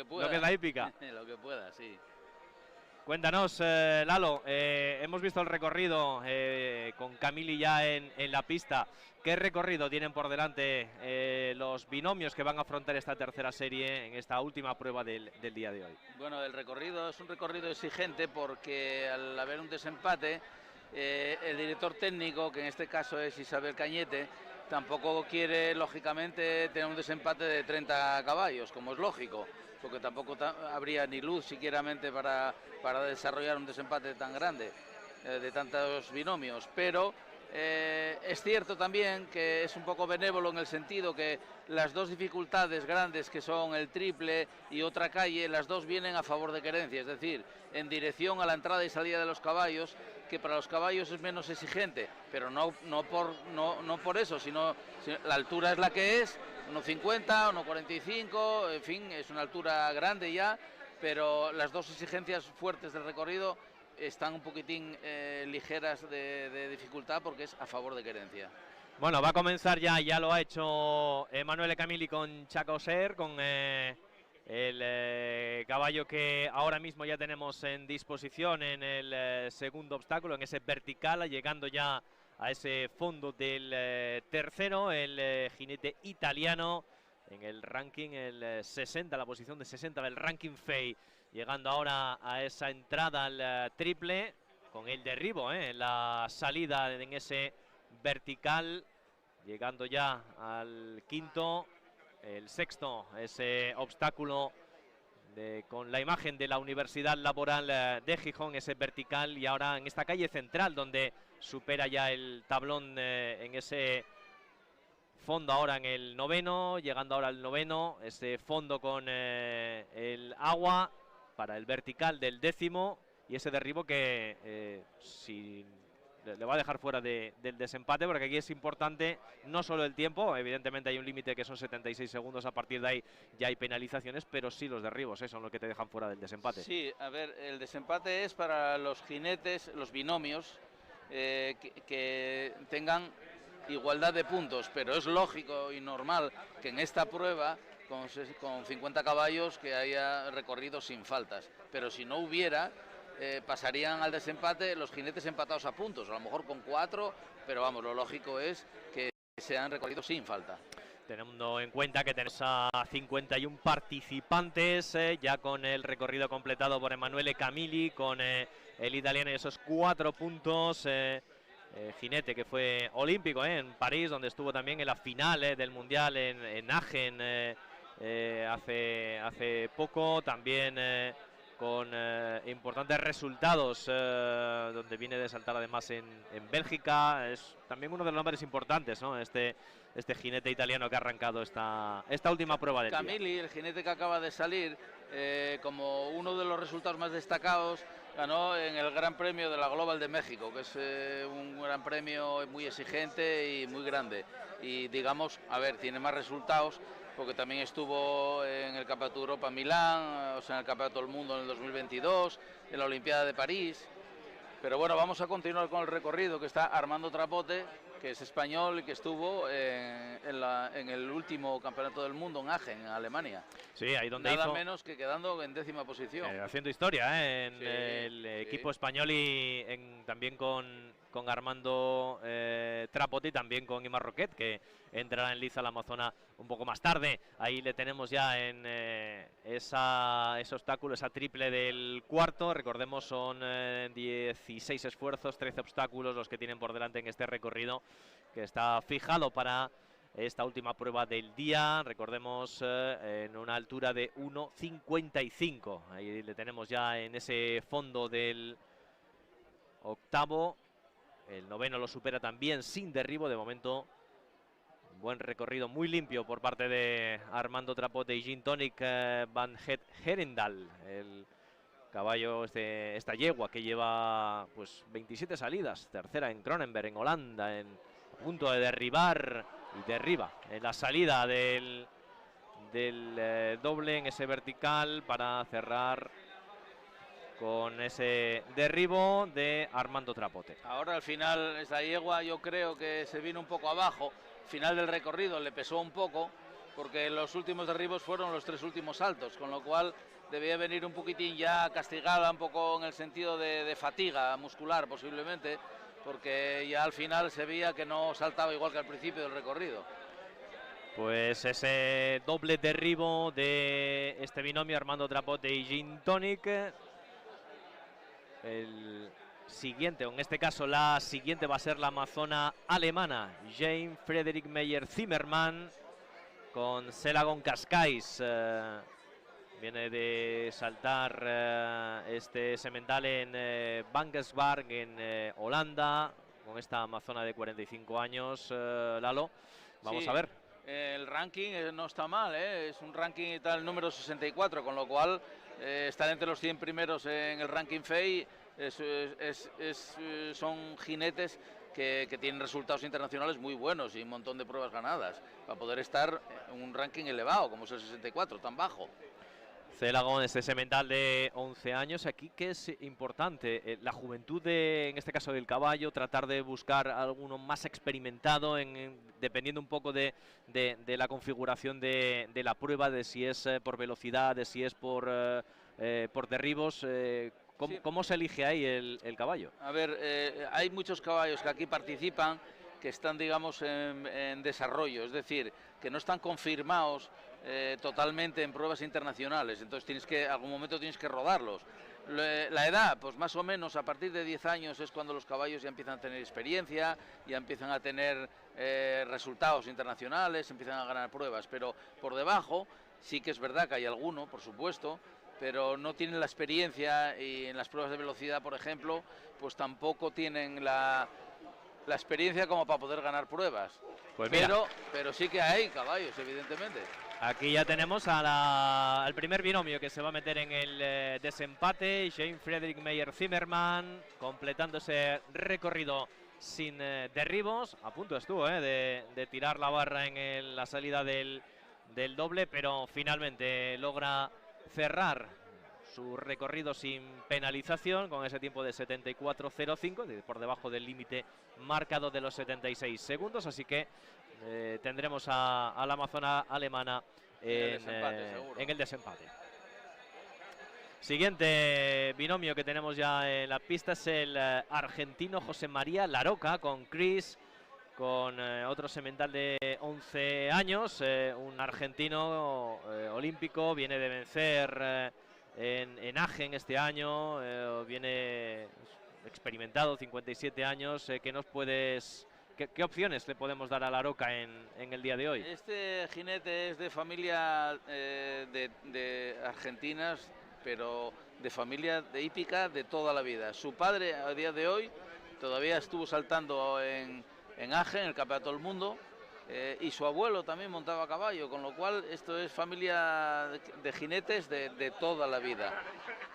que pueda. Lo que es la hípica. Lo que pueda, sí. Cuéntanos, Lalo, hemos visto el recorrido con Camili ya en la pista. ¿Qué recorrido tienen por delante los binomios que van a afrontar esta tercera serie en esta última prueba del día de hoy? Bueno, el recorrido es un recorrido exigente porque al haber un desempate, el director técnico, que en este caso es Isabel Cañete, tampoco quiere, lógicamente, tener un desempate de 30 caballos, como es lógico, porque tampoco habría ni luz siquiera para desarrollar un desempate tan grande, de tantos binomios, pero es cierto también que es un poco benévolo en el sentido que las dos dificultades grandes, que son el triple y otra calle, las dos vienen a favor de Querencia, es decir, en dirección a la entrada y salida de los caballos, que para los caballos es menos exigente, pero no por eso, sino la altura es la que es, 1,50, 1,45, en fin, es una altura grande ya, pero las dos exigencias fuertes del recorrido están un poquitín ligeras de dificultad porque es a favor de Querencia. Bueno, va a comenzar ya lo ha hecho Emanuele Camili con Chaco Ser, con el caballo que ahora mismo ya tenemos en disposición en el segundo obstáculo, en ese vertical, llegando ya a ese fondo del tercero, el jinete italiano en el ranking, el 60, la posición de 60 del ranking FEI, llegando ahora a esa entrada al triple, con el derribo en la salida en ese vertical, llegando ya al quinto, el sexto, ese obstáculo con la imagen de la Universidad Laboral de Gijón, ese vertical, y ahora en esta calle central donde supera ya el tablón en ese fondo ahora en el noveno, llegando ahora al noveno, ese fondo con el agua para el vertical del décimo y ese derribo que si le va a dejar fuera del desempate, porque aquí es importante no solo el tiempo, evidentemente hay un límite que son 76 segundos, a partir de ahí ya hay penalizaciones, pero sí los derribos son los que te dejan fuera del desempate. Sí, a ver, el desempate es para los jinetes, los binomios, que tengan igualdad de puntos, pero es lógico y normal que en esta prueba, con 50 caballos, que haya recorrido sin faltas, pero si no hubiera, pasarían al desempate los jinetes empatados a puntos, a lo mejor con 4, pero vamos, lo lógico es que sean recorridos sin falta. Teniendo en cuenta que tenemos a 51 participantes, ya con el recorrido completado por Emanuele Camili, con el italiano y esos 4 puntos. Jinete que fue olímpico en París, donde estuvo también en la final del Mundial en Agen hace poco, también con importantes resultados, donde viene de saltar además en Bélgica. Es también uno de los nombres importantes, ¿no? Este jinete italiano que ha arrancado esta última prueba del Camili, día. el jinete que acaba de salir, como uno de los resultados más destacados, ganó en el Gran Premio de la Global de México, que es un gran premio muy exigente y muy grande. Y digamos, a ver, tiene más resultados, porque también estuvo en el Campeonato de Europa en Milán, o sea, en el Campeonato del Mundo en el 2022, en la Olimpiada de París. Pero bueno, vamos a continuar con el recorrido, que está Armando Trapote, que es español y que estuvo en el último Campeonato del Mundo en Agen, en Alemania. Sí, ahí donde nada hizo, menos que quedando en 10ª posición. Haciendo historia en Sí, el equipo español y también con Armando Trapote y también con Imar Roquet, que entrará en liza la Amazona un poco más tarde. Ahí le tenemos ya en ese obstáculo, esa triple del cuarto. Recordemos, son 16 esfuerzos, 13 obstáculos los que tienen por delante en este recorrido, que está fijado para esta última prueba del día. Recordemos, en una altura de 1,55. Ahí le tenemos ya en ese fondo del octavo. El noveno lo supera también sin derribo. De momento, buen recorrido, muy limpio por parte de Armando Trapote y Jean Tonic van Het Herendal, el caballo, esta yegua que lleva pues 27 salidas, tercera en Cronenberg, en Holanda, a punto de derribar, y derriba en la salida del doble, en ese vertical, para cerrar con ese derribo de Armando Trapote. Ahora al final esa yegua yo creo que se vino un poco abajo, final del recorrido le pesó un poco, porque los últimos derribos fueron los 3 últimos saltos, con lo cual debía venir un poquitín ya castigada, un poco en el sentido de fatiga muscular posiblemente, porque ya al final se veía que no saltaba igual que al principio del recorrido. Pues ese doble derribo de este binomio Armando Trapote y Gin Tonic. El siguiente, o en este caso la siguiente, va a ser la amazona alemana Jane Frederick Meyer Zimmermann con Selagon Cascais. Viene de saltar este semental en Bankesberg, en Holanda, con esta amazona de 45 años. Lalo, vamos Sí, a ver. El ranking no está mal, es un ranking tal número 64, con lo cual estar entre los 100 primeros en el ranking FEI son jinetes que tienen resultados internacionales muy buenos y un montón de pruebas ganadas para poder estar en un ranking elevado como es el 64, tan bajo. Selagon, este semental de 11 años, aquí que es importante, la juventud en este caso del caballo, tratar de buscar alguno más experimentado, dependiendo un poco de la configuración de la prueba, de si es por velocidad, de si es por derribos. ¿Cómo se elige ahí el caballo? A ver, hay muchos caballos que aquí participan que están, digamos, en desarrollo, es decir, que no están confirmados totalmente en pruebas internacionales, entonces algún momento tienes que rodarlos. La edad, pues más o menos a partir de 10 años es cuando los caballos ya empiezan a tener experiencia, ya empiezan a tener resultados internacionales, empiezan a ganar pruebas, pero por debajo sí que es verdad que hay alguno, por supuesto, pero no tienen la experiencia y en las pruebas de velocidad, por ejemplo, pues tampoco tienen la experiencia como para poder ganar pruebas. Pues mira, pero sí que hay caballos, evidentemente. Aquí ya tenemos al primer binomio que se va a meter en el desempate. Jane Frederick Meyer Zimmermann completando ese recorrido sin derribos. A punto estuvo de tirar la barra en la salida del doble, pero finalmente logra cerrar su recorrido sin penalización con ese tiempo de 74.05, por debajo del límite marcado de los 76 segundos. Así que tendremos a la amazona alemana en el desempate. Siguiente binomio que tenemos ya en la pista es el argentino José María Laroca con Chris, con otro semental de 11 años, un argentino olímpico, viene de vencer en Agen este año, viene experimentado, 57 años. ¿Qué nos puedes... ¿Qué opciones le podemos dar a Laroca en el día de hoy? Este jinete es de familia de argentinas, pero de familia de hípica de toda la vida. Su padre a día de hoy todavía estuvo saltando en Agen, en el Campeonato del Mundo, y su abuelo también montaba a caballo, con lo cual esto es familia de jinetes de toda la vida.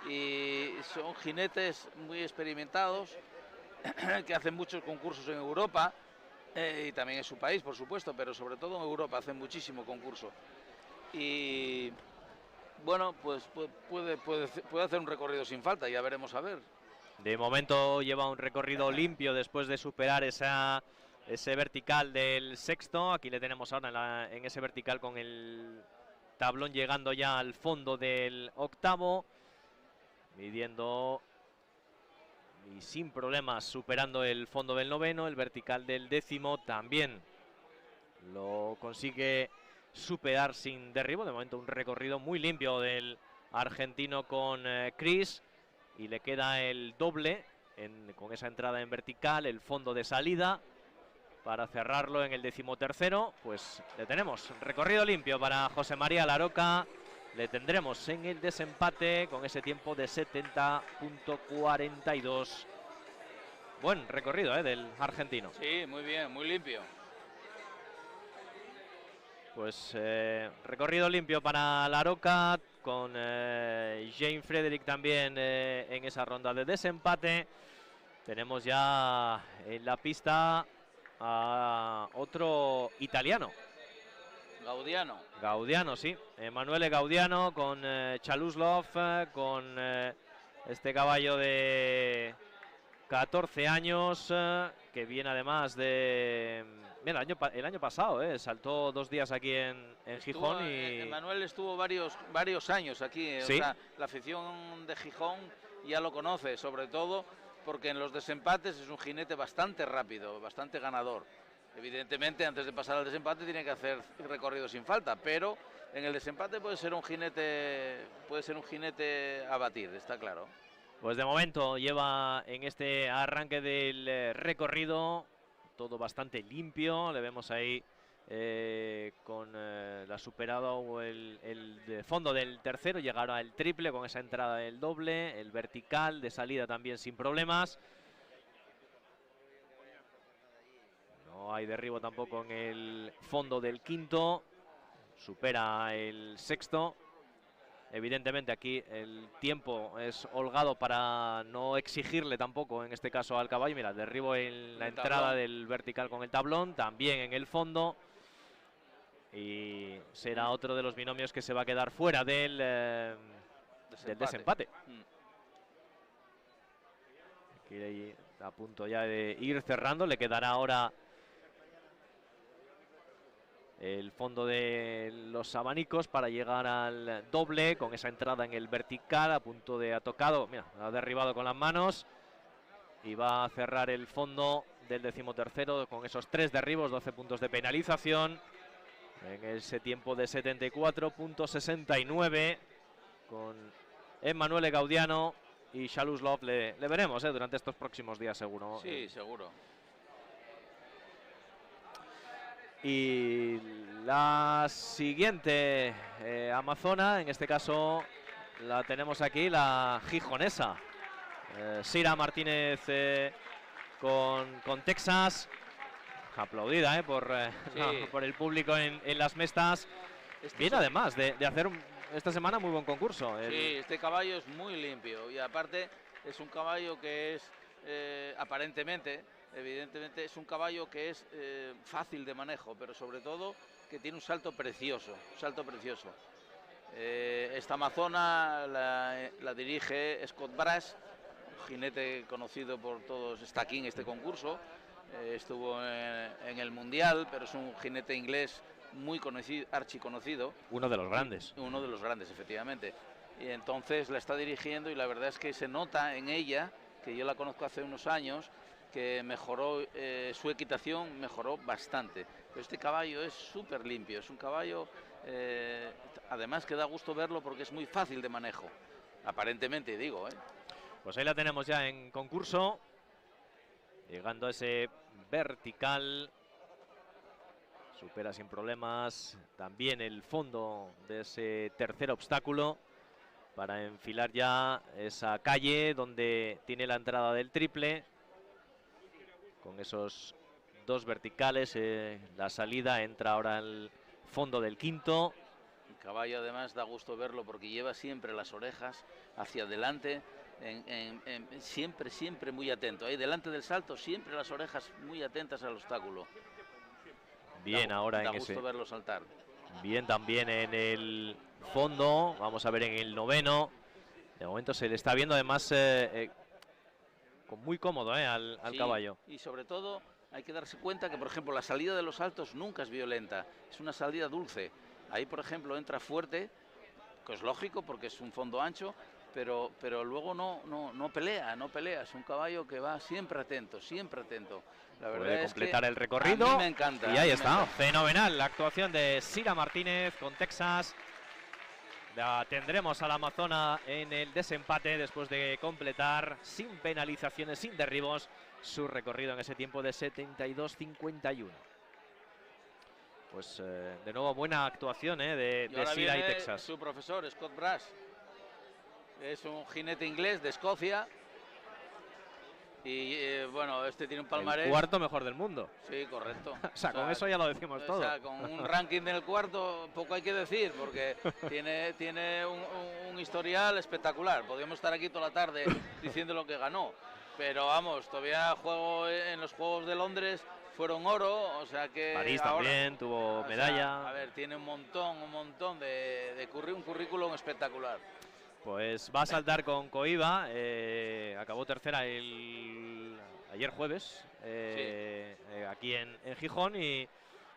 Y son jinetes muy experimentados, que hacen muchos concursos en Europa, y también en su país, por supuesto, pero sobre todo en Europa hacen muchísimo concurso. Y bueno, pues puede hacer un recorrido sin falta, ya veremos a ver. De momento lleva un recorrido limpio después de superar ese vertical del sexto. Aquí le tenemos ahora en ese vertical con el tablón llegando ya al fondo del octavo, midiendo y sin problemas superando el fondo del noveno. El vertical del décimo también lo consigue superar sin derribo. De momento un recorrido muy limpio del argentino con Chris, y le queda el doble con esa entrada en vertical, el fondo de salida, para cerrarlo en el 13º. Pues le tenemos recorrido limpio para José María Laroca. Le tendremos en el desempate con ese tiempo de 70.42. Buen recorrido del argentino. Sí, muy bien, muy limpio. Pues recorrido limpio para Laroca, con Jane Frederick también en esa ronda de desempate. Tenemos ya en la pista a otro italiano. Gaudiano, sí. Emanuele Gaudiano con Chaluslov, con este caballo de 14 años, que viene además de Mira, el año pasado, saltó 2 días aquí en Gijón y... Manuel estuvo varios años aquí. ¿Sí? O sea, la afición de Gijón ya lo conoce, sobre todo porque en los desempates es un jinete bastante rápido, bastante ganador. Evidentemente, antes de pasar al desempate tiene que hacer recorrido sin falta, pero en el desempate puede ser un jinete a batir, está claro. Pues de momento lleva en este arranque del recorrido todo bastante limpio. Le vemos ahí con la superada o el de fondo del tercero, llegará al triple con esa entrada del doble, el vertical de salida también sin problemas. No hay derribo tampoco en el fondo del quinto, supera el sexto. Evidentemente aquí el tiempo es holgado para no exigirle tampoco en este caso al caballo. Mira, derribo en la entrada del vertical con el tablón, también en el fondo. Y será otro de los binomios que se va a quedar fuera del desempate. Aquí a punto ya de ir cerrando, le quedará ahora el fondo de los abanicos para llegar al doble con esa entrada en el vertical, a punto de ha tocado, mira, ha derribado con las manos y va a cerrar el fondo del 13º con esos 3 derribos, 12 puntos de penalización en ese tiempo de 74.69 con Emanuele Gaudiano y Shaluslov. Le veremos durante estos próximos días seguro. Sí, seguro. Y la siguiente amazona, en este caso la tenemos aquí, la gijonesa. Sira Martínez con Texas. Aplaudida por el público en las mestas. Viene además de hacer esta semana muy buen concurso. Sí, este caballo es muy limpio y aparte es un caballo que es aparentemente... Evidentemente es un caballo que es fácil de manejo, pero sobre todo que tiene un salto precioso, Esta amazona la dirige Scott Brass, un jinete conocido por todos, está aquí en este concurso, estuvo en el Mundial, pero es un jinete inglés muy conocido, archiconocido. Uno de los grandes. Uno de los grandes, efectivamente. Y entonces la está dirigiendo y la verdad es que se nota en ella, que yo la conozco hace unos años, que mejoró su equitación, mejoró bastante. Pero este caballo es súper limpio, es un caballo, además que da gusto verlo porque es muy fácil de manejo, aparentemente digo. Pues ahí la tenemos ya en concurso, llegando a ese vertical, supera sin problemas también el fondo de ese tercer obstáculo para enfilar ya esa calle donde tiene la entrada del triple. Con esos 2 verticales, la salida entra ahora al fondo del quinto. El caballo además da gusto verlo porque lleva siempre las orejas hacia adelante, siempre muy atento. Ahí delante del salto, siempre las orejas muy atentas al obstáculo. Bien, ahora da gusto verlo saltar. Bien también en el fondo, vamos a ver en el noveno. De momento se le está viendo además... muy cómodo al caballo. Y sobre todo hay que darse cuenta que, por ejemplo, la salida de los saltos nunca es violenta, es una salida dulce. Ahí, por ejemplo, entra fuerte, que es lógico porque es un fondo ancho, pero luego no pelea, es un caballo que va siempre atento. La verdad puede completar el recorrido. A mí me encanta. Y ahí está, fenomenal la actuación de Sira Martínez con Texas. La tendremos a la amazona en el desempate después de completar sin penalizaciones, sin derribos, su recorrido en ese tiempo de 72.51. Pues de nuevo buena actuación de Sira y Texas. Su profesor, Scott Brass, es un jinete inglés de Escocia. Y bueno, este tiene un palmarés. El 4º mejor del mundo. Sí, correcto. O sea, con eso ya lo decimos todo. O sea, con un ranking del 4º, poco hay que decir, porque tiene un historial espectacular. Podríamos estar aquí toda la tarde diciendo lo que ganó. Pero vamos, todavía en los Juegos de Londres fueron oro, o sea que... París también tuvo medalla. A ver, tiene un montón de un currículum espectacular. Pues va a saltar con Coiba, acabó tercera el ayer jueves, aquí en Gijón, y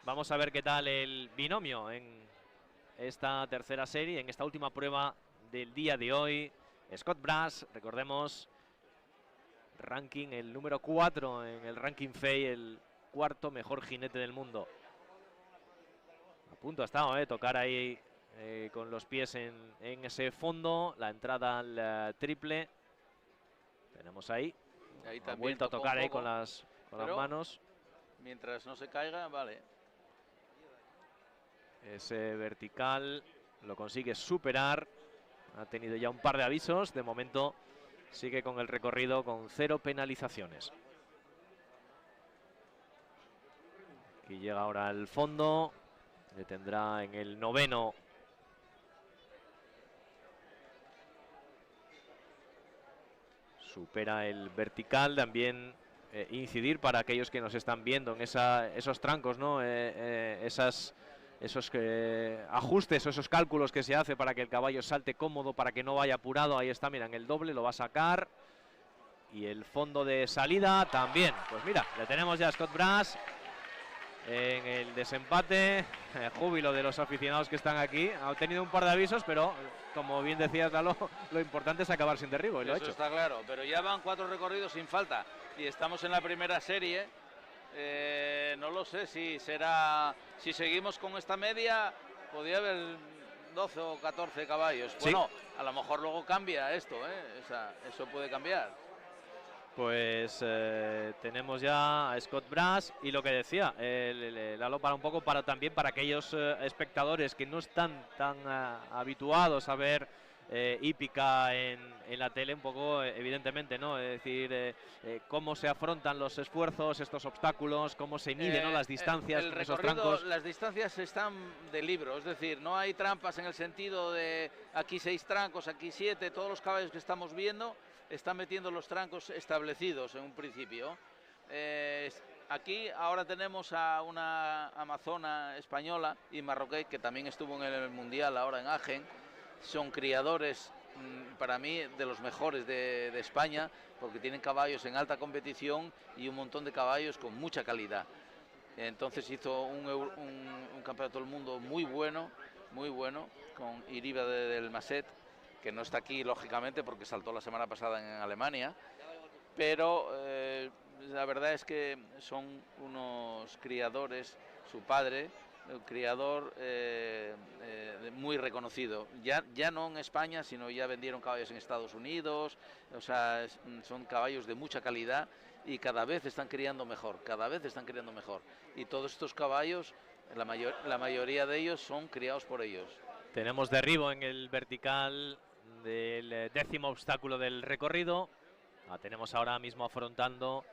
vamos a ver qué tal el binomio en esta tercera serie, en esta última prueba del día de hoy. Scott Brass, recordemos, ranking el número 4 en el ranking FEI, el cuarto mejor jinete del mundo. A punto ha estado, tocar ahí con los pies en ese fondo, la entrada al triple. Tenemos ahí ha vuelto a tocar ahí con las manos. Mientras no se caiga, vale. Ese vertical lo consigue superar. Ha tenido ya un par de avisos. De momento sigue con el recorrido con 0 penalizaciones. Aquí llega ahora al fondo. Le tendrá en el 9º. Supera el vertical, también incidir para aquellos que nos están viendo en esos trancos, ¿no? Esos ajustes o esos cálculos que se hace para que el caballo salte cómodo, para que no vaya apurado. Ahí está, mira, en el doble lo va a sacar. Y el fondo de salida también. Pues mira, le tenemos ya a Scott Brass en el desempate. Júbilo de los aficionados que están aquí. Ha tenido un par de avisos, pero como bien decías, Lalo, lo importante es acabar sin derribo, y lo ha hecho. Eso está claro, pero ya van 4 recorridos sin falta y estamos en la primera serie. No lo sé si seguimos con esta media, podría haber 12 o 14 caballos. Sí. Bueno, a lo mejor luego cambia esto, eso puede cambiar. Pues tenemos ya a Scott Brass, y lo que decía Lalo, para un poco también para aquellos espectadores que no están tan habituados a ver hípica en la tele, un poco evidentemente, ¿no? Es decir, cómo se afrontan los esfuerzos, estos obstáculos, cómo se miden, ¿no?, las distancias en esos trancos. Las distancias están de libro, es decir, no hay trampas en el sentido de aquí 6 trancos, aquí 7, todos los caballos que estamos viendo están metiendo los trancos establecidos en un principio. Aquí ahora tenemos a una amazona española y marroquí que también estuvo en el Mundial ahora en Agen. Son criadores, para mí, de los mejores de España, porque tienen caballos en alta competición y un montón de caballos con mucha calidad. Entonces hizo un campeonato del mundo muy bueno, con Iriba del Maset, que no está aquí lógicamente porque saltó la semana pasada en Alemania, pero la verdad es que son unos criadores, su padre, un criador muy reconocido, ya no en España, sino ya vendieron caballos en Estados Unidos, o sea, son caballos de mucha calidad y cada vez están criando mejor, y todos estos caballos, la mayoría de ellos son criados por ellos. Tenemos derribo en el vertical del 10º obstáculo del recorrido. La tenemos ahora mismo afrontando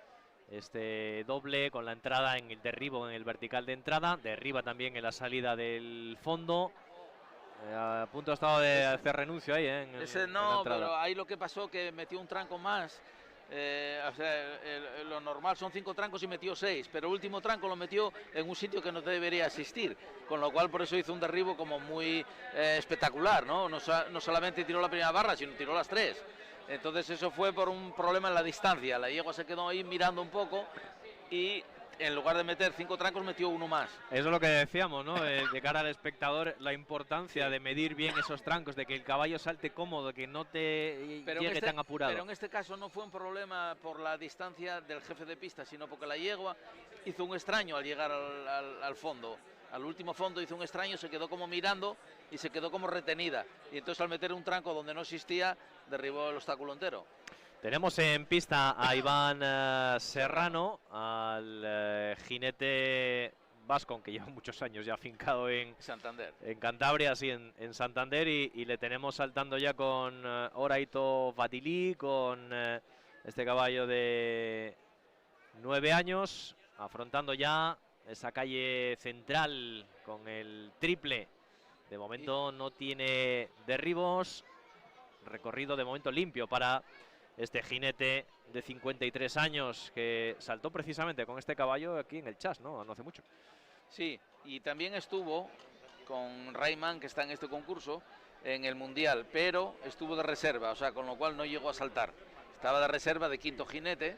este doble con la entrada en el derribo en el vertical de entrada, derriba también en la salida del fondo. A punto ha estado de hacer renuncio ahí, no, pero ahí lo que pasó que metió un tranco más. O sea, lo normal son 5 trancos y metió 6, pero el último tranco lo metió en un sitio que no debería existir, con lo cual por eso hizo un derribo como muy espectacular, ¿no? No solamente tiró la primera barra, sino tiró las 3. Entonces eso fue por un problema en la distancia. La yegua se quedó ahí mirando un poco y en lugar de meter 5 trancos metió uno más. Eso es lo que decíamos, ¿no? De cara al espectador, la importancia de medir bien esos trancos, de que el caballo salte cómodo, que no te llegue tan apurado. Pero en este caso no fue un problema por la distancia del jefe de pista, sino porque la yegua hizo un extraño al llegar al fondo. Al último fondo hizo un extraño, se quedó como mirando y se quedó como retenida. Y entonces al meter un tranco donde no existía, derribó el obstáculo entero. Tenemos en pista a Iván Serrano, al jinete vasco, aunque lleva muchos años ya afincado en Santander, en Cantabria, sí, en Santander, y le tenemos saltando ya con Oraito Fatilí, con este caballo de 9 años, afrontando ya esa calle central con el triple. De momento no tiene derribos, recorrido de momento limpio para este jinete de 53 años que saltó precisamente con este caballo aquí en el Chas, ¿no? No hace mucho. Sí, y también estuvo con Rayman, que está en este concurso, en el Mundial, pero estuvo de reserva, o sea, con lo cual no llegó a saltar. Estaba de reserva de 5.º jinete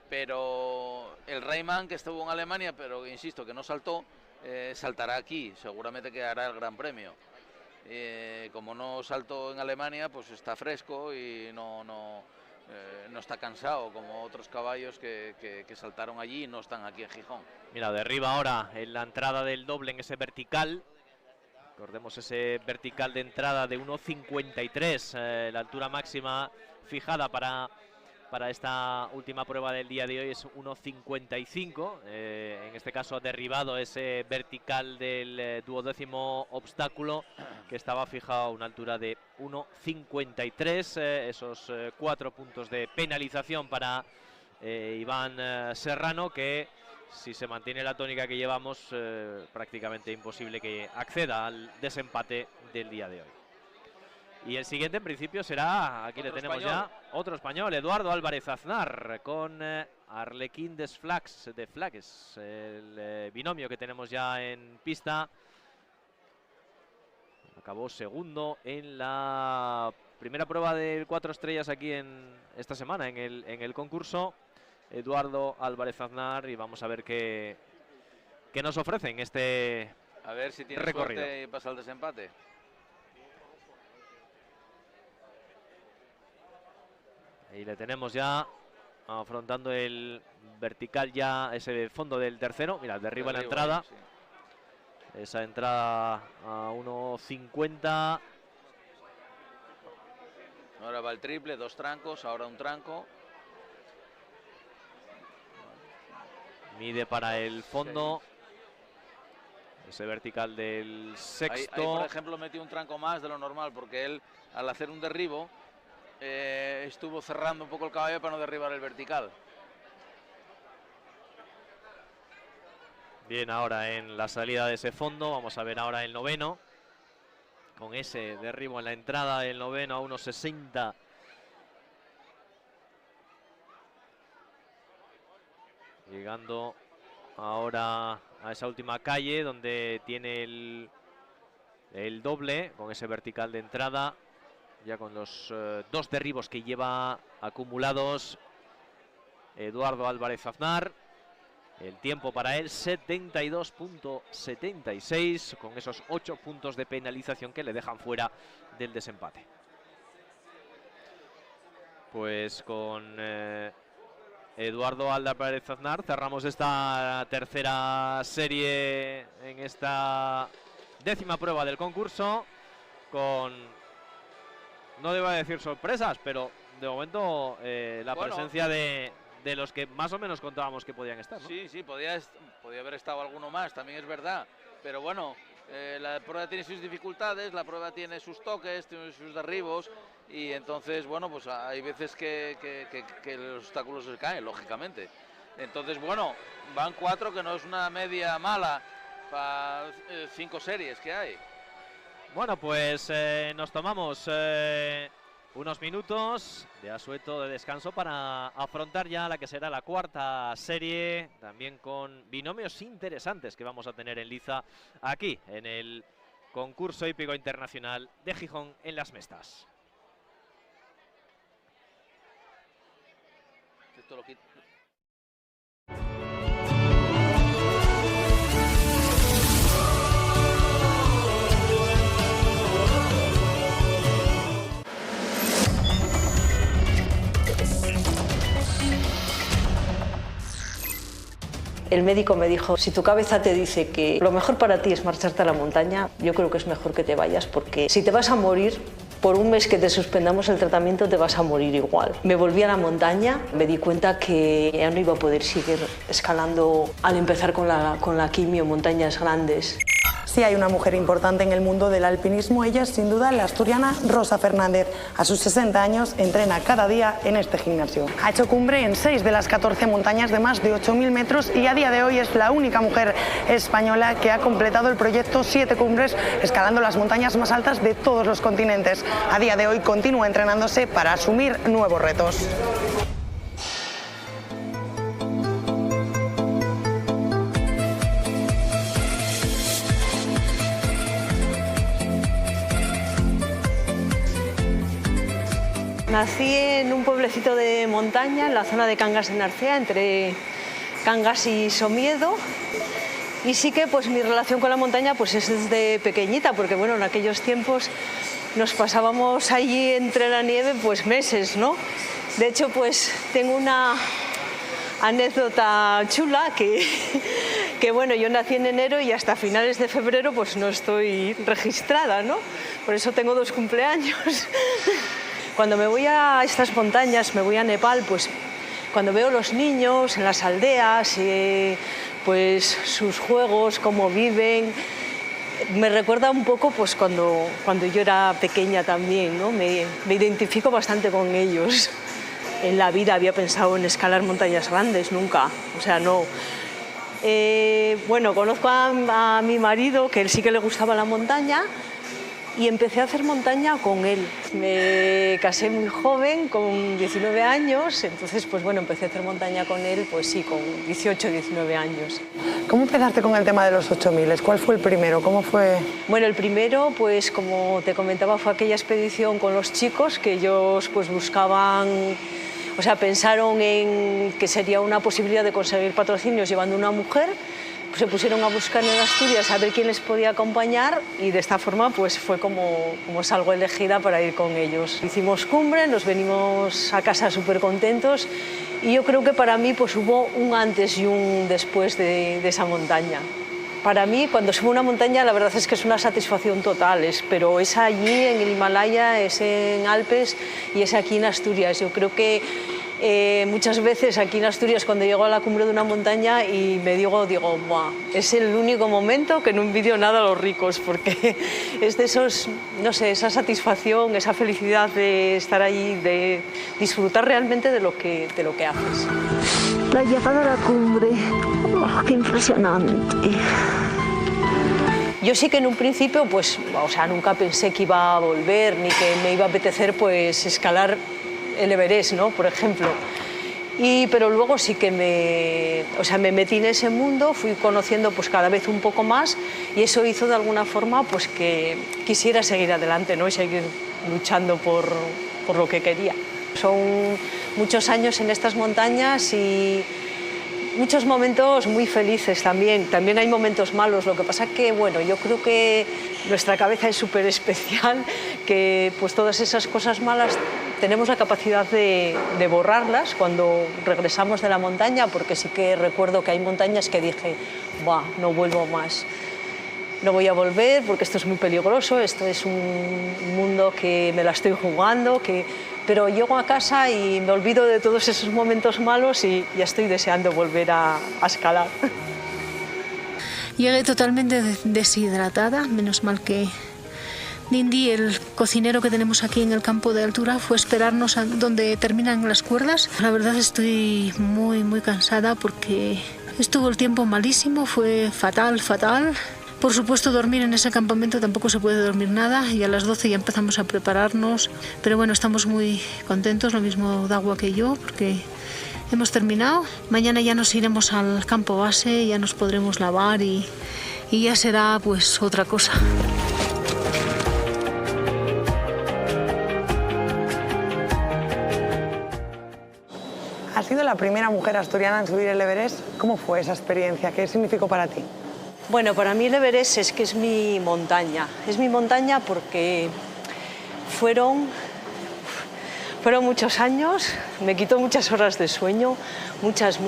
pero el Reimann, que estuvo en Alemania, pero insisto que no saltó, saltará aquí, seguramente que hará el Gran Premio. Como no saltó en Alemania, pues está fresco y no está cansado como otros caballos que saltaron allí y no están aquí en Gijón. Mira, derriba ahora en la entrada del doble en ese vertical. Recordemos ese vertical de entrada de 1,53, la altura máxima fijada para esta última prueba del día de hoy es 1,55. En este caso ha derribado ese vertical del duodécimo obstáculo, que estaba fijado a una altura de 1,53. Esos 4 puntos de penalización para Iván Serrano, que si se mantiene la tónica que llevamos, prácticamente imposible que acceda al desempate del día de hoy. Y el siguiente en principio será, aquí le tenemos ya, otro español, Eduardo Álvarez Aznar, con Arlequín de Flaques, el binomio que tenemos ya en pista. Acabó segundo en la primera prueba del 4 estrellas aquí en esta semana, en el concurso. Eduardo Álvarez Aznar, y vamos a ver qué nos ofrecen este recorrido. A ver si tiene suerte y pasa el desempate. Y le tenemos ya afrontando el vertical, ya ese fondo del tercero. Mira, derriba la entrada. Sí. Esa entrada a 1,50. Ahora va el triple, 2 trancos, ahora un tranco. Mide para el fondo. Ese vertical del sexto. Ahí, por ejemplo, metió un tranco más de lo normal, porque él, al hacer un derribo, estuvo cerrando un poco el caballo para no derribar el vertical. Bien, ahora en la salida de ese fondo, vamos a ver ahora el noveno, con ese derribo en la entrada del noveno a 1,60. Llegando ahora a esa última calle donde tiene el doble, con ese vertical de entrada, ya con los 2 derribos que lleva acumulados Eduardo Álvarez Aznar. El tiempo para él 72,76, con esos 8 puntos de penalización que le dejan fuera del desempate. Pues con Eduardo Álvarez Aznar cerramos esta tercera serie en esta 10ª prueba del concurso, con, no debo decir sorpresas, pero de momento la presencia de los que más o menos contábamos que podían estar, ¿no? Sí, podía haber estado alguno más, también es verdad, pero bueno, la prueba tiene sus dificultades, la prueba tiene sus toques, tiene sus derribos, y entonces, bueno, pues hay veces que los obstáculos se caen, lógicamente. Entonces, bueno, van 4, que no es una media mala para 5 series que hay. Bueno, pues nos tomamos unos minutos de asueto, de descanso, para afrontar ya la que será la 4ª serie, también con binomios interesantes que vamos a tener en liza aquí en el concurso hípico internacional de Gijón en Las Mestas. Esto lo quito. El médico me dijo, si tu cabeza te dice que lo mejor para ti es marcharte a la montaña, yo creo que es mejor que te vayas, porque si te vas a morir, por un mes que te suspendamos el tratamiento te vas a morir igual. Me volví a la montaña, me di cuenta que ya no iba a poder seguir escalando al empezar con la quimio en montañas grandes. Sí hay una mujer importante en el mundo del alpinismo, ella es sin duda la asturiana Rosa Fernández. A sus 60 años entrena cada día en este gimnasio. Ha hecho cumbre en 6 de las 14 montañas de más de 8.000 metros y a día de hoy es la única mujer española que ha completado el proyecto 7 cumbres, escalando las montañas más altas de todos los continentes. A día de hoy continúa entrenándose para asumir nuevos retos. Nací en un pueblecito de montaña, en la zona de Cangas de Narcea, entre Cangas y Somiedo. Y sí que pues mi relación con la montaña pues es desde pequeñita, porque bueno, en aquellos tiempos nos pasábamos allí entre la nieve pues meses, ¿no? De hecho, pues tengo una anécdota chula que bueno, yo nací en enero y hasta finales de febrero pues no estoy registrada, ¿no? Por eso tengo 2 cumpleaños. Cuando me voy a estas montañas, me voy a Nepal, pues cuando veo los niños en las aldeas, pues sus juegos, cómo viven, me recuerda un poco pues cuando yo era pequeña también, ¿no? Me identifico bastante con ellos. En la vida había pensado en escalar montañas grandes, nunca, o sea, no. Bueno, conozco a mi marido, que él sí que le gustaba la montaña, y empecé a hacer montaña con él. Me casé muy joven, con 19 años, entonces pues bueno, empecé a hacer montaña con él, pues sí, con 18, 19 años. ¿Cómo empezaste con el tema de los 8000? ¿Cuál fue el primero? ¿Cómo fue? Bueno, el primero, pues como te comentaba, fue aquella expedición con los chicos que ellos pues buscaban, o sea, pensaron en que sería una posibilidad de conseguir patrocinios llevando una mujer. Se pusieron a buscar en Asturias a ver quién les podía acompañar y de esta forma pues fue como salgo elegida para ir con ellos. Hicimos cumbre, nos venimos a casa súper contentos y yo creo que para mí pues hubo un antes y un después de esa montaña. Para mí, cuando subo una montaña, la verdad es que es una satisfacción total, pero es allí en el Himalaya, es en Alpes y es aquí en Asturias. Yo creo que muchas veces aquí en Asturias, cuando llego a la cumbre de una montaña y me digo, buah, es el único momento que no envidio nada a los ricos, porque es de esos, no sé, esa satisfacción, esa felicidad de estar allí, de disfrutar realmente de lo que haces. La llegada a la cumbre, oh, qué impresionante. Yo sí que en un principio, pues, o sea, nunca pensé que iba a volver, ni que me iba a apetecer, pues, escalar el Everest, ¿no? Por ejemplo. Pero luego sí que me metí en ese mundo, fui conociendo pues cada vez un poco más y eso hizo de alguna forma pues que quisiera seguir adelante, ¿no? Y seguir luchando por lo que quería. Son muchos años en estas montañas y muchos momentos muy felices también. También hay momentos malos, lo que pasa que, bueno, yo creo que nuestra cabeza es súper especial, que pues todas esas cosas malas tenemos la capacidad de borrarlas cuando regresamos de la montaña, porque sí que recuerdo que hay montañas que dije, buah, no vuelvo más. No voy a volver porque esto es muy peligroso, esto es un mundo que me la estoy jugando, pero llego a casa y me olvido de todos esos momentos malos y ya estoy deseando volver a escalar. Llegué totalmente deshidratada, menos mal que Nindi, el cocinero que tenemos aquí en el campo de altura, fue a esperarnos a donde terminan las cuerdas. La verdad estoy muy, muy cansada porque estuvo el tiempo malísimo, fue fatal, fatal. Por supuesto, dormir en ese campamento tampoco se puede dormir nada y a las 12 ya empezamos a prepararnos. Pero bueno, estamos muy contentos, lo mismo Dagua que yo, porque hemos terminado. Mañana ya nos iremos al campo base, ya nos podremos lavar y ya será pues otra cosa. Has sido la primera mujer asturiana en subir el Everest. ¿Cómo fue esa experiencia? ¿Qué significó para ti? Bueno, para mí el Everest es mi montaña. Es mi montaña porque fueron muchos años, me quitó muchas horas de sueño, muchas.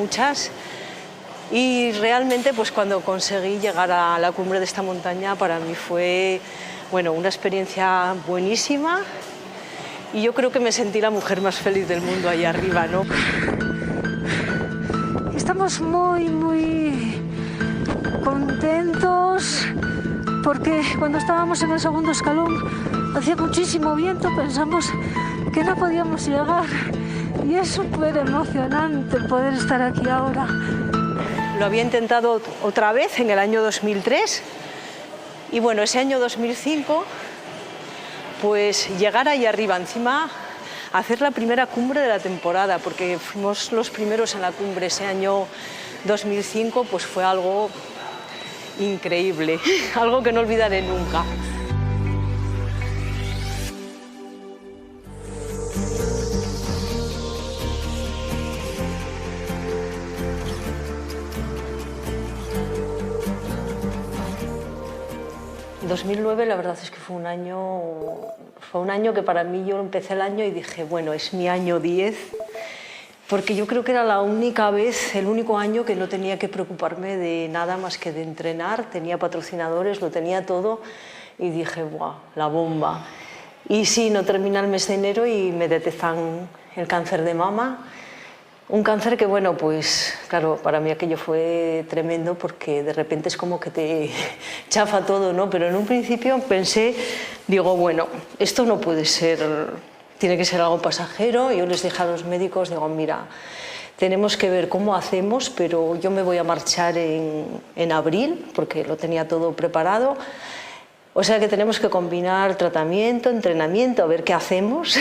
Y realmente pues cuando conseguí llegar a la cumbre de esta montaña para mí fue bueno, una experiencia buenísima y yo creo que me sentí la mujer más feliz del mundo ahí arriba, ¿no? Estamos muy, muy contentos porque cuando estábamos en el segundo escalón hacía muchísimo viento, pensamos que no podíamos llegar y es súper emocionante poder estar aquí ahora. Lo había intentado otra vez en el año 2003 y bueno, ese año 2005 pues llegar ahí arriba, encima hacer la primera cumbre de la temporada, porque fuimos los primeros en la cumbre ese año 2005, pues fue algo increíble, algo que no olvidaré nunca. En 2009 la verdad es que fue un año que para mí yo empecé el año y dije, bueno, es mi año 10, porque yo creo que era la única vez, el único año que no tenía que preocuparme de nada más que de entrenar, tenía patrocinadores, lo tenía todo y dije, ¡buah, la bomba! Y sí, no termina el mes de enero y me detectan el cáncer de mama. Un cáncer que, bueno, pues claro, para mí aquello fue tremendo porque de repente es como que te chafa todo, ¿no? Pero en un principio pensé, digo, bueno, esto no puede ser, tiene que ser algo pasajero. Yo les dije a los médicos, digo, mira, tenemos que ver cómo hacemos, pero yo me voy a marchar en abril porque lo tenía todo preparado. O sea que tenemos que combinar tratamiento, entrenamiento, a ver qué hacemos.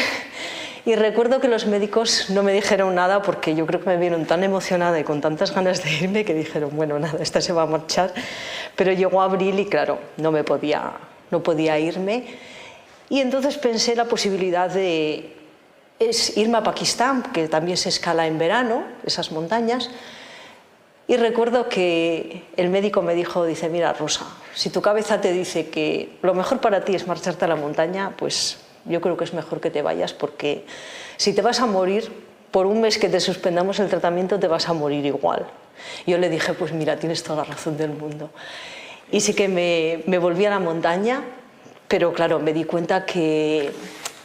Y recuerdo que los médicos no me dijeron nada porque yo creo que me vieron tan emocionada y con tantas ganas de irme que dijeron, bueno, nada, esta se va a marchar. Pero llegó abril y claro, no podía irme. Y entonces pensé la posibilidad de irme a Pakistán, que también se escala en verano, esas montañas. Y recuerdo que el médico me dijo, dice, mira, Rosa, si tu cabeza te dice que lo mejor para ti es marcharte a la montaña, pues yo creo que es mejor que te vayas porque si te vas a morir, por un mes que te suspendamos el tratamiento te vas a morir igual. Yo le dije, pues mira, tienes toda la razón del mundo. Y sí que me volví a la montaña, pero claro, me di cuenta que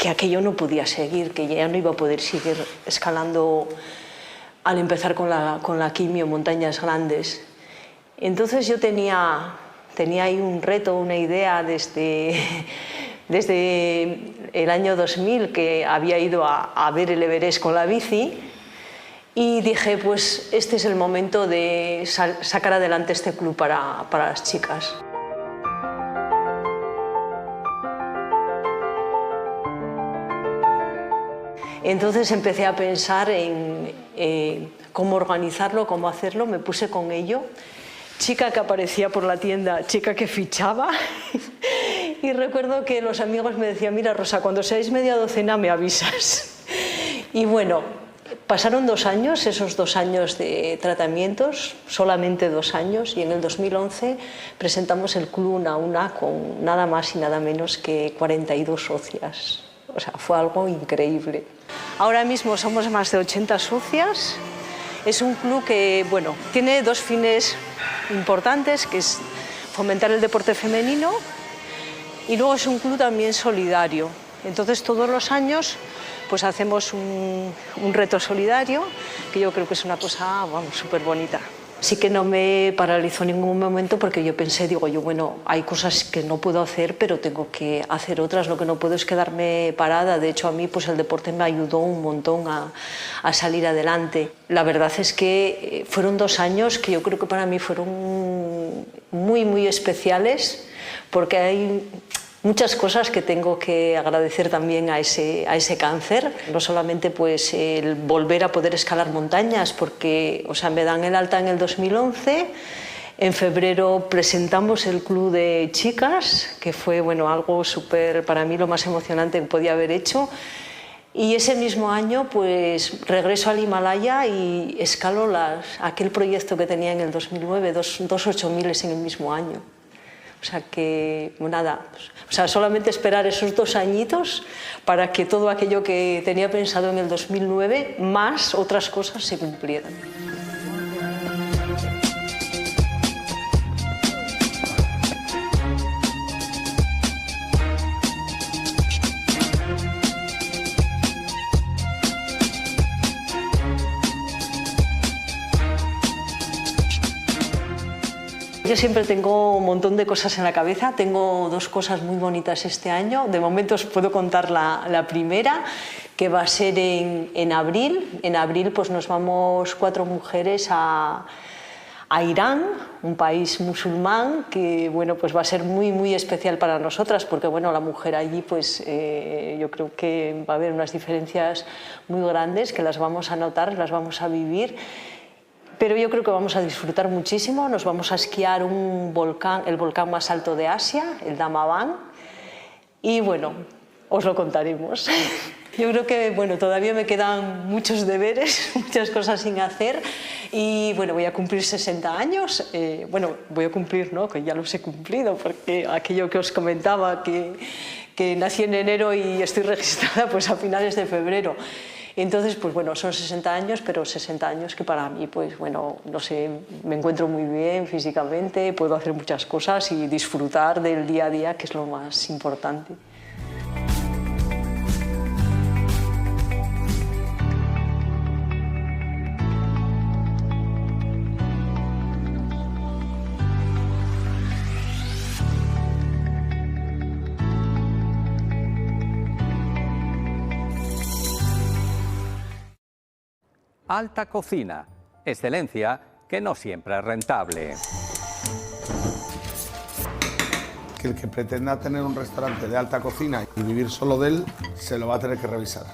aquello no podía seguir, que ya no iba a poder seguir escalando al empezar con la quimio montañas grandes. Entonces yo tenía ahí un reto, una idea desde el año 2000 que había ido a ver el Everest con la bici y dije, pues este es el momento de sacar adelante este club para las chicas. Entonces empecé a pensar en cómo organizarlo, cómo hacerlo, me puse con ello. Chica que aparecía por la tienda, chica que fichaba. Y recuerdo que los amigos me decían, mira Rosa, cuando seáis media docena me avisas. Y bueno, pasaron 2 años, esos 2 años de tratamientos, solamente 2 años, y en el 2011 presentamos el Club Una a Una con nada más y nada menos que 42 socias. O sea, fue algo increíble. Ahora mismo somos más de 80 socias. Es un club que, bueno, tiene 2 fines importantes, que es fomentar el deporte femenino y luego es un club también solidario. Entonces todos los años pues hacemos un reto solidario, que yo creo que es una cosa, vamos, súper bonita. Sí que no me paralizó en ningún momento porque yo pensé, digo yo, bueno, hay cosas que no puedo hacer, pero tengo que hacer otras, lo que no puedo es quedarme parada. De hecho, a mí pues el deporte me ayudó un montón a salir adelante. La verdad es que fueron 2 años que yo creo que para mí fueron muy, muy especiales, porque hay muchas cosas que tengo que agradecer también a ese cáncer. No solamente pues el volver a poder escalar montañas, porque o sea, me dan el alta en el 2011, en febrero presentamos el club de chicas, que fue bueno, algo súper, para mí lo más emocionante que podía haber hecho. Y ese mismo año pues regreso al Himalaya y escalo aquel proyecto que tenía en el 2009, dos 8000 en el mismo año. O sea que, nada, o sea, solamente esperar esos 2 añitos para que todo aquello que tenía pensado en el 2009, más otras cosas, se cumplieran. Yo siempre tengo un montón de cosas en la cabeza, tengo 2 cosas muy bonitas este año. De momento os puedo contar la primera, que va a ser en abril. En abril pues nos vamos 4 mujeres a Irán, un país musulmán que bueno, pues va a ser muy, muy especial para nosotras, porque bueno, la mujer allí pues yo creo que va a haber unas diferencias muy grandes que las vamos a notar, las vamos a vivir. Pero yo creo que vamos a disfrutar muchísimo. Nos vamos a esquiar el volcán más alto de Asia, el Damavand. Y bueno, os lo contaremos. Yo creo que bueno, todavía me quedan muchos deberes, muchas cosas sin hacer y bueno, voy a cumplir 60 años. Bueno, voy a cumplir, ¿no? Que ya los he cumplido, porque aquello que os comentaba, que nací en enero y estoy registrada pues a finales de febrero. Entonces, pues bueno, son 60 años, pero 60 años que para mí, pues bueno, no sé, me encuentro muy bien físicamente, puedo hacer muchas cosas y disfrutar del día a día, que es lo más importante. Alta cocina, excelencia que no siempre es rentable. Que el que pretenda tener un restaurante de alta cocina y vivir solo de él, se lo va a tener que revisar.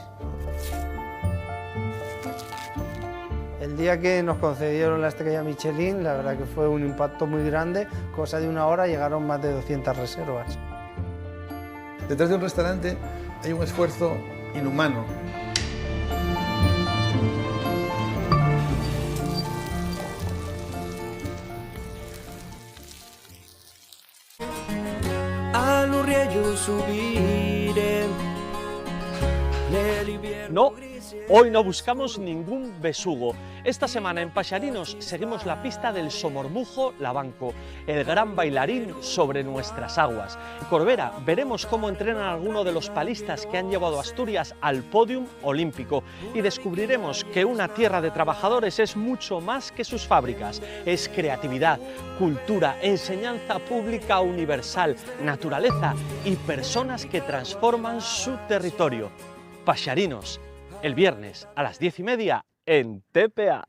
El día que nos concedieron la estrella Michelin, la verdad que fue un impacto muy grande, cosa de una hora llegaron más de 200 reservas. Detrás de un restaurante hay un esfuerzo inhumano. No, hoy no buscamos ningún besugo. Esta semana en Paxarinos seguimos la pista del Somormujo Labanco, el gran bailarín sobre nuestras aguas. En Corbera veremos cómo entrenan a algunos de los palistas que han llevado a Asturias al podium olímpico y descubriremos que una tierra de trabajadores es mucho más que sus fábricas. Es creatividad, cultura, enseñanza pública universal, naturaleza y personas que transforman su territorio. Paxarinos, el viernes a las 10:30 en TPA.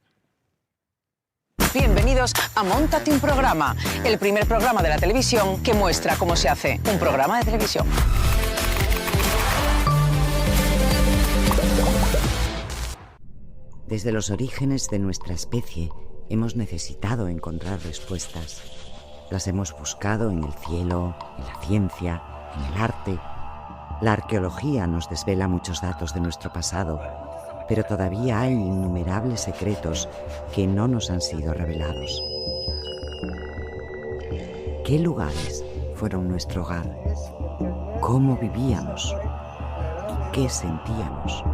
Bienvenidos a Móntate un programa, el primer programa de la televisión que muestra cómo se hace un programa de televisión. Desde los orígenes de nuestra especie hemos necesitado encontrar respuestas. Las hemos buscado en el cielo, en la ciencia, en el arte. La arqueología nos desvela muchos datos de nuestro pasado, pero todavía hay innumerables secretos que no nos han sido revelados. ¿Qué lugares fueron nuestro hogar? ¿Cómo vivíamos? ¿Y qué sentíamos?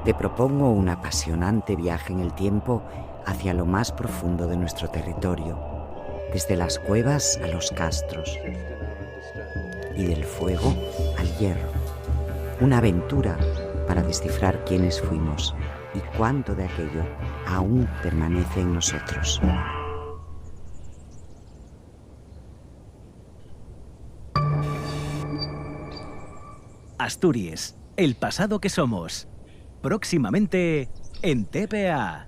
Te propongo un apasionante viaje en el tiempo hacia lo más profundo de nuestro territorio, desde las cuevas a los castros y del fuego al hierro. Una aventura para descifrar quiénes fuimos y cuánto de aquello aún permanece en nosotros. Asturias, el pasado que somos. Próximamente en TPA.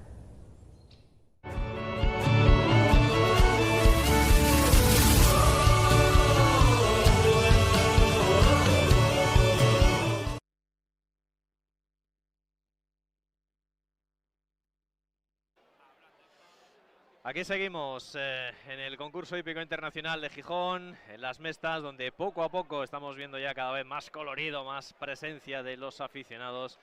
Aquí seguimos en el concurso hípico internacional de Gijón, en las Mestas, donde poco a poco estamos viendo ya cada vez más colorido, más presencia de los aficionados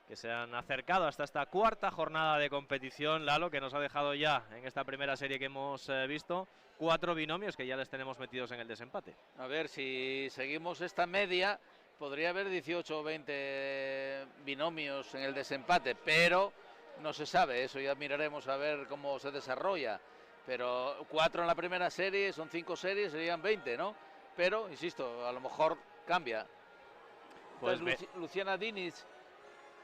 que se han acercado hasta esta cuarta jornada de competición. Lalo, que nos ha dejado ya en esta primera serie que hemos visto 4 binomios que ya les tenemos metidos en el desempate. A ver, si seguimos esta media, podría haber 18 o 20 binomios en el desempate, pero no se sabe, eso ya miraremos a ver cómo se desarrolla. Pero 4 en la primera serie, son 5 series, serían 20, ¿no? Pero, insisto, a lo mejor cambia. Pues Luciana Diniz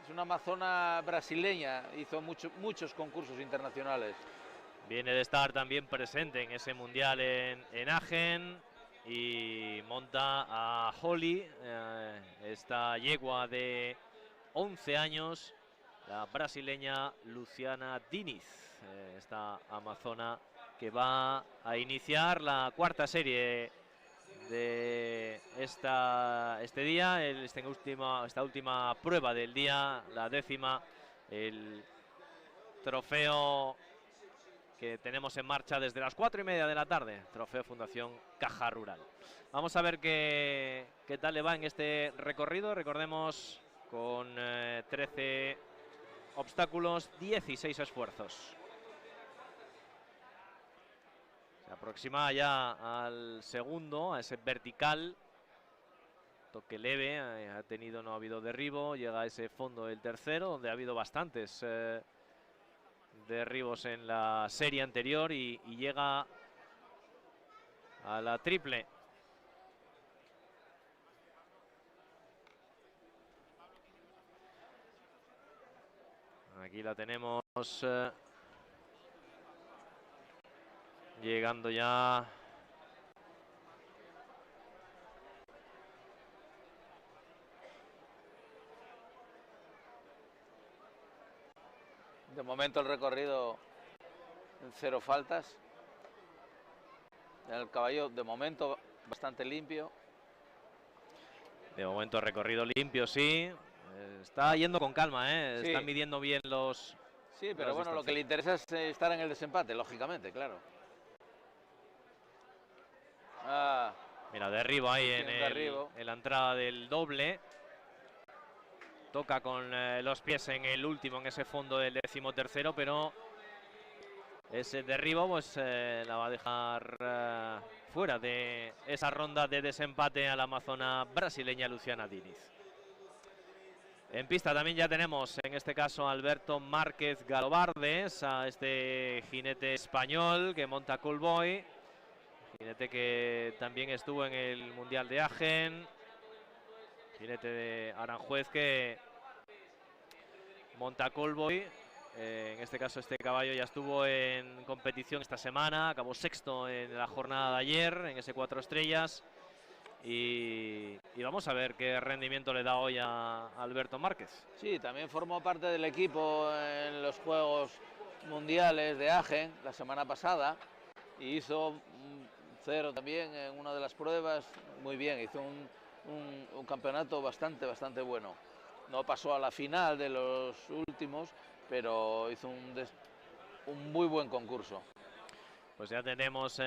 es una amazona brasileña, hizo muchos concursos internacionales. Viene de estar también presente en ese mundial en Agen y monta a Holly, esta yegua de 11 años, la brasileña Luciana Diniz, esta amazona que va a iniciar la cuarta serie de este día, esta última prueba del día, la 10ª, el trofeo que tenemos en marcha desde las 4:30 de la tarde, trofeo Fundación Caja Rural. Vamos a ver qué tal le va en este recorrido. Recordemos, con 13 obstáculos, 16 esfuerzos. Se aproxima ya al segundo, a ese vertical. Toque leve, no ha habido derribo. Llega a ese fondo del tercero, donde ha habido bastantes derribos en la serie anterior, y llega a la triple. Aquí la tenemos llegando ya. De momento el recorrido en 0 faltas. El caballo de momento bastante limpio. De momento recorrido limpio, sí. Está yendo con calma, ¿eh? Sí. Están midiendo bien los... Sí, pero bueno, lo que le interesa es estar en el desempate, lógicamente, claro. Mira, derribo ahí en la entrada del doble. Toca con los pies en el último, en ese fondo del 13º, pero ese derribo pues la va a dejar fuera de esa ronda de desempate a la amazona brasileña Luciana Diniz. En pista también ya tenemos, en este caso, Alberto Márquez Galobardes, a este jinete español que monta Callboy. Jinete que también estuvo en el Mundial de Agen. Jinete de Aranjuez que monta Callboy. En este caso este caballo ya estuvo en competición esta semana, acabó sexto en la jornada de ayer, en ese 4 estrellas. Y vamos a ver qué rendimiento le da hoy a Alberto Márquez. Sí, también formó parte del equipo en los Juegos Mundiales de Agen la semana pasada y hizo 0 también en una de las pruebas. Muy bien, hizo un campeonato bastante bueno. No pasó a la final de los últimos, pero hizo un muy buen concurso. Pues ya tenemos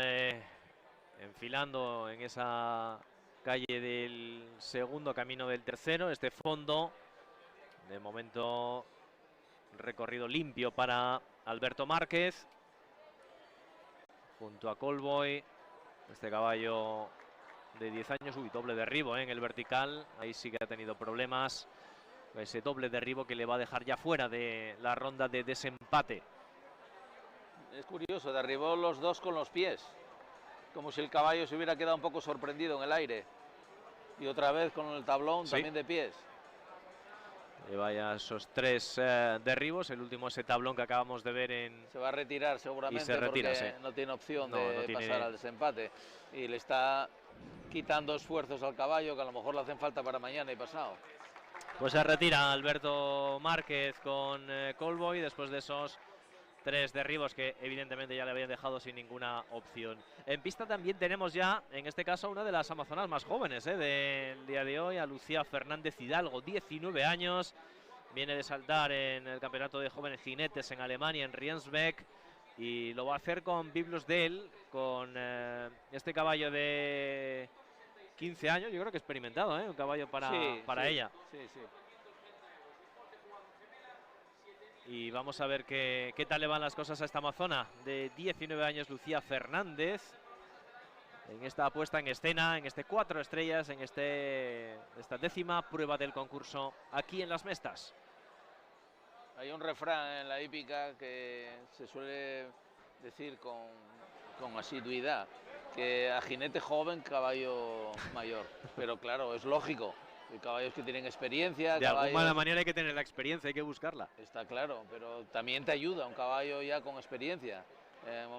enfilando en esa calle del segundo, camino del tercero, este fondo. De momento recorrido limpio para Alberto Márquez, junto a Callboy. Este caballo de 10 años, doble derribo en el vertical, ahí sí que ha tenido problemas. Ese doble derribo que le va a dejar ya fuera de la ronda de desempate. Es curioso, derribó los dos con los pies, como si el caballo se hubiera quedado un poco sorprendido en el aire. Y otra vez con el tablón también de pies. Lleva ya esos 3 derribos, el último ese tablón que acabamos de ver en... Se va a retirar seguramente, y se retira, porque sí. No tiene opción de pasar al desempate. Y le está quitando esfuerzos al caballo que a lo mejor le hacen falta para mañana y pasado. Pues se retira Alberto Márquez con Callboy después de esos 3 derribos que evidentemente ya le habían dejado sin ninguna opción. En pista también tenemos ya, en este caso, una de las amazonas más jóvenes del día de hoy, a Lucía Fernández Hidalgo, 19 años. Viene de saltar en el campeonato de jóvenes jinetes en Alemania, en Riensbeck, y lo va a hacer con Biblos Del, con este caballo de 15 años, yo creo que experimentado, un caballo para ella. Sí. Y vamos a ver qué tal le van las cosas a esta amazona de 19 años, Lucía Fernández, en esta puesta en escena, en este 4 estrellas, en esta 10ª prueba del concurso aquí en Las Mestas. Hay un refrán en la hípica que se suele decir con asiduidad, que a jinete joven, caballo mayor. Pero claro, es lógico. Hay caballos que tienen experiencia. De alguna manera hay que tener la experiencia, hay que buscarla. Está claro, pero también te ayuda un caballo ya con experiencia. En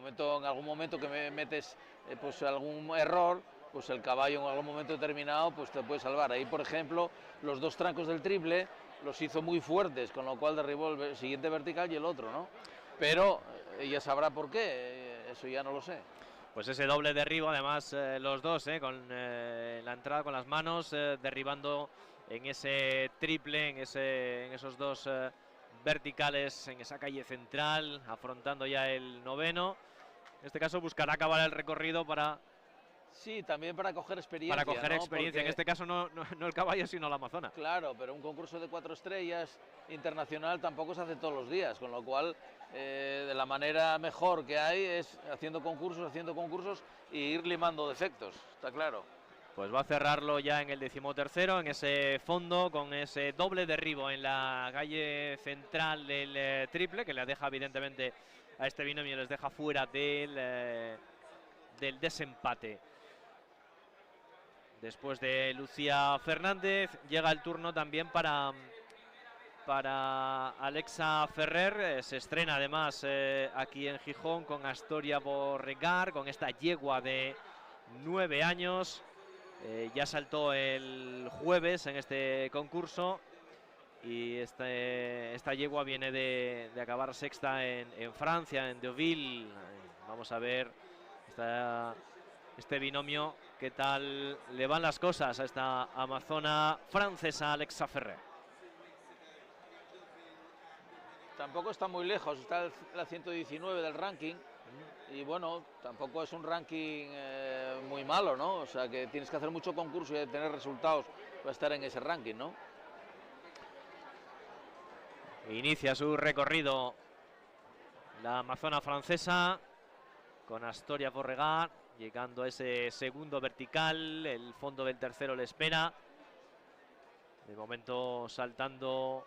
algún momento que metes pues algún error, pues el caballo en algún momento determinado pues te puede salvar. Ahí, por ejemplo, los 2 trancos del triple los hizo muy fuertes, con lo cual derribó el siguiente vertical y el otro, ¿no? Pero ella sabrá por qué, eso ya no lo sé. Pues ese doble derribo, además los dos con la entrada con las manos, derribando en ese triple, en esos 2 verticales en esa calle central, afrontando ya el noveno. En este caso buscará acabar el recorrido para... Sí, también para coger experiencia. Para coger experiencia, Porque, en este caso no el caballo, sino la amazona. Claro, pero un concurso de 4 estrellas internacional tampoco se hace todos los días, con lo cual de la manera mejor que hay es haciendo concursos y ir limando defectos, está claro. Pues va a cerrarlo ya en el 13º, en ese fondo, con ese doble derribo en la calle central del triple, que le deja evidentemente a este binomio, les deja fuera del desempate. Después de Lucía Fernández, llega el turno también para Alexa Ferrer. Se estrena además aquí en Gijón con Astoria Borregar, con esta yegua de 9 años. Ya saltó el jueves en este concurso y esta yegua viene de acabar sexta en Francia, en Deauville. Vamos a ver este binomio, qué tal le van las cosas a esta amazona francesa Alexa Ferrer. Tampoco está muy lejos, está la 119 del ranking. Y bueno, tampoco es un ranking muy malo, ¿no? O sea que tienes que hacer mucho concurso y tener resultados para estar en ese ranking, ¿no? Inicia su recorrido la amazona francesa con Astoria Borregar, llegando a ese segundo vertical. El fondo del tercero le espera. De momento saltando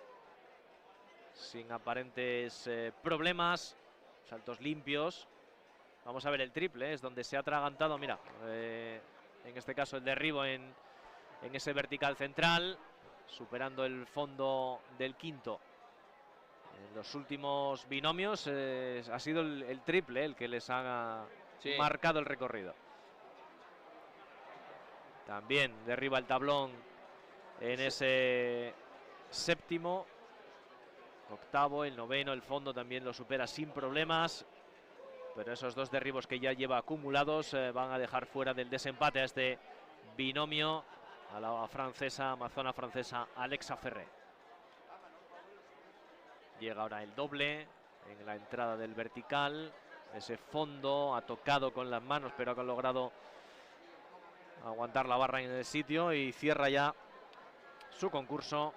sin aparentes problemas, saltos limpios. Vamos a ver el triple, es donde se ha atragantado, mira, en este caso el derribo en ese vertical central, superando el fondo del quinto. En los últimos binomios ha sido el triple el que les ha marcado el recorrido. También derriba el tablón en ese séptimo, octavo, el noveno, el fondo también lo supera sin problemas. Pero esos dos derribos que ya lleva acumulados van a dejar fuera del desempate a este binomio, a la francesa, amazona francesa Alexa Ferrer. Llega ahora el doble en la entrada del vertical. Ese fondo ha tocado con las manos, pero ha logrado aguantar la barra en el sitio y cierra ya su concurso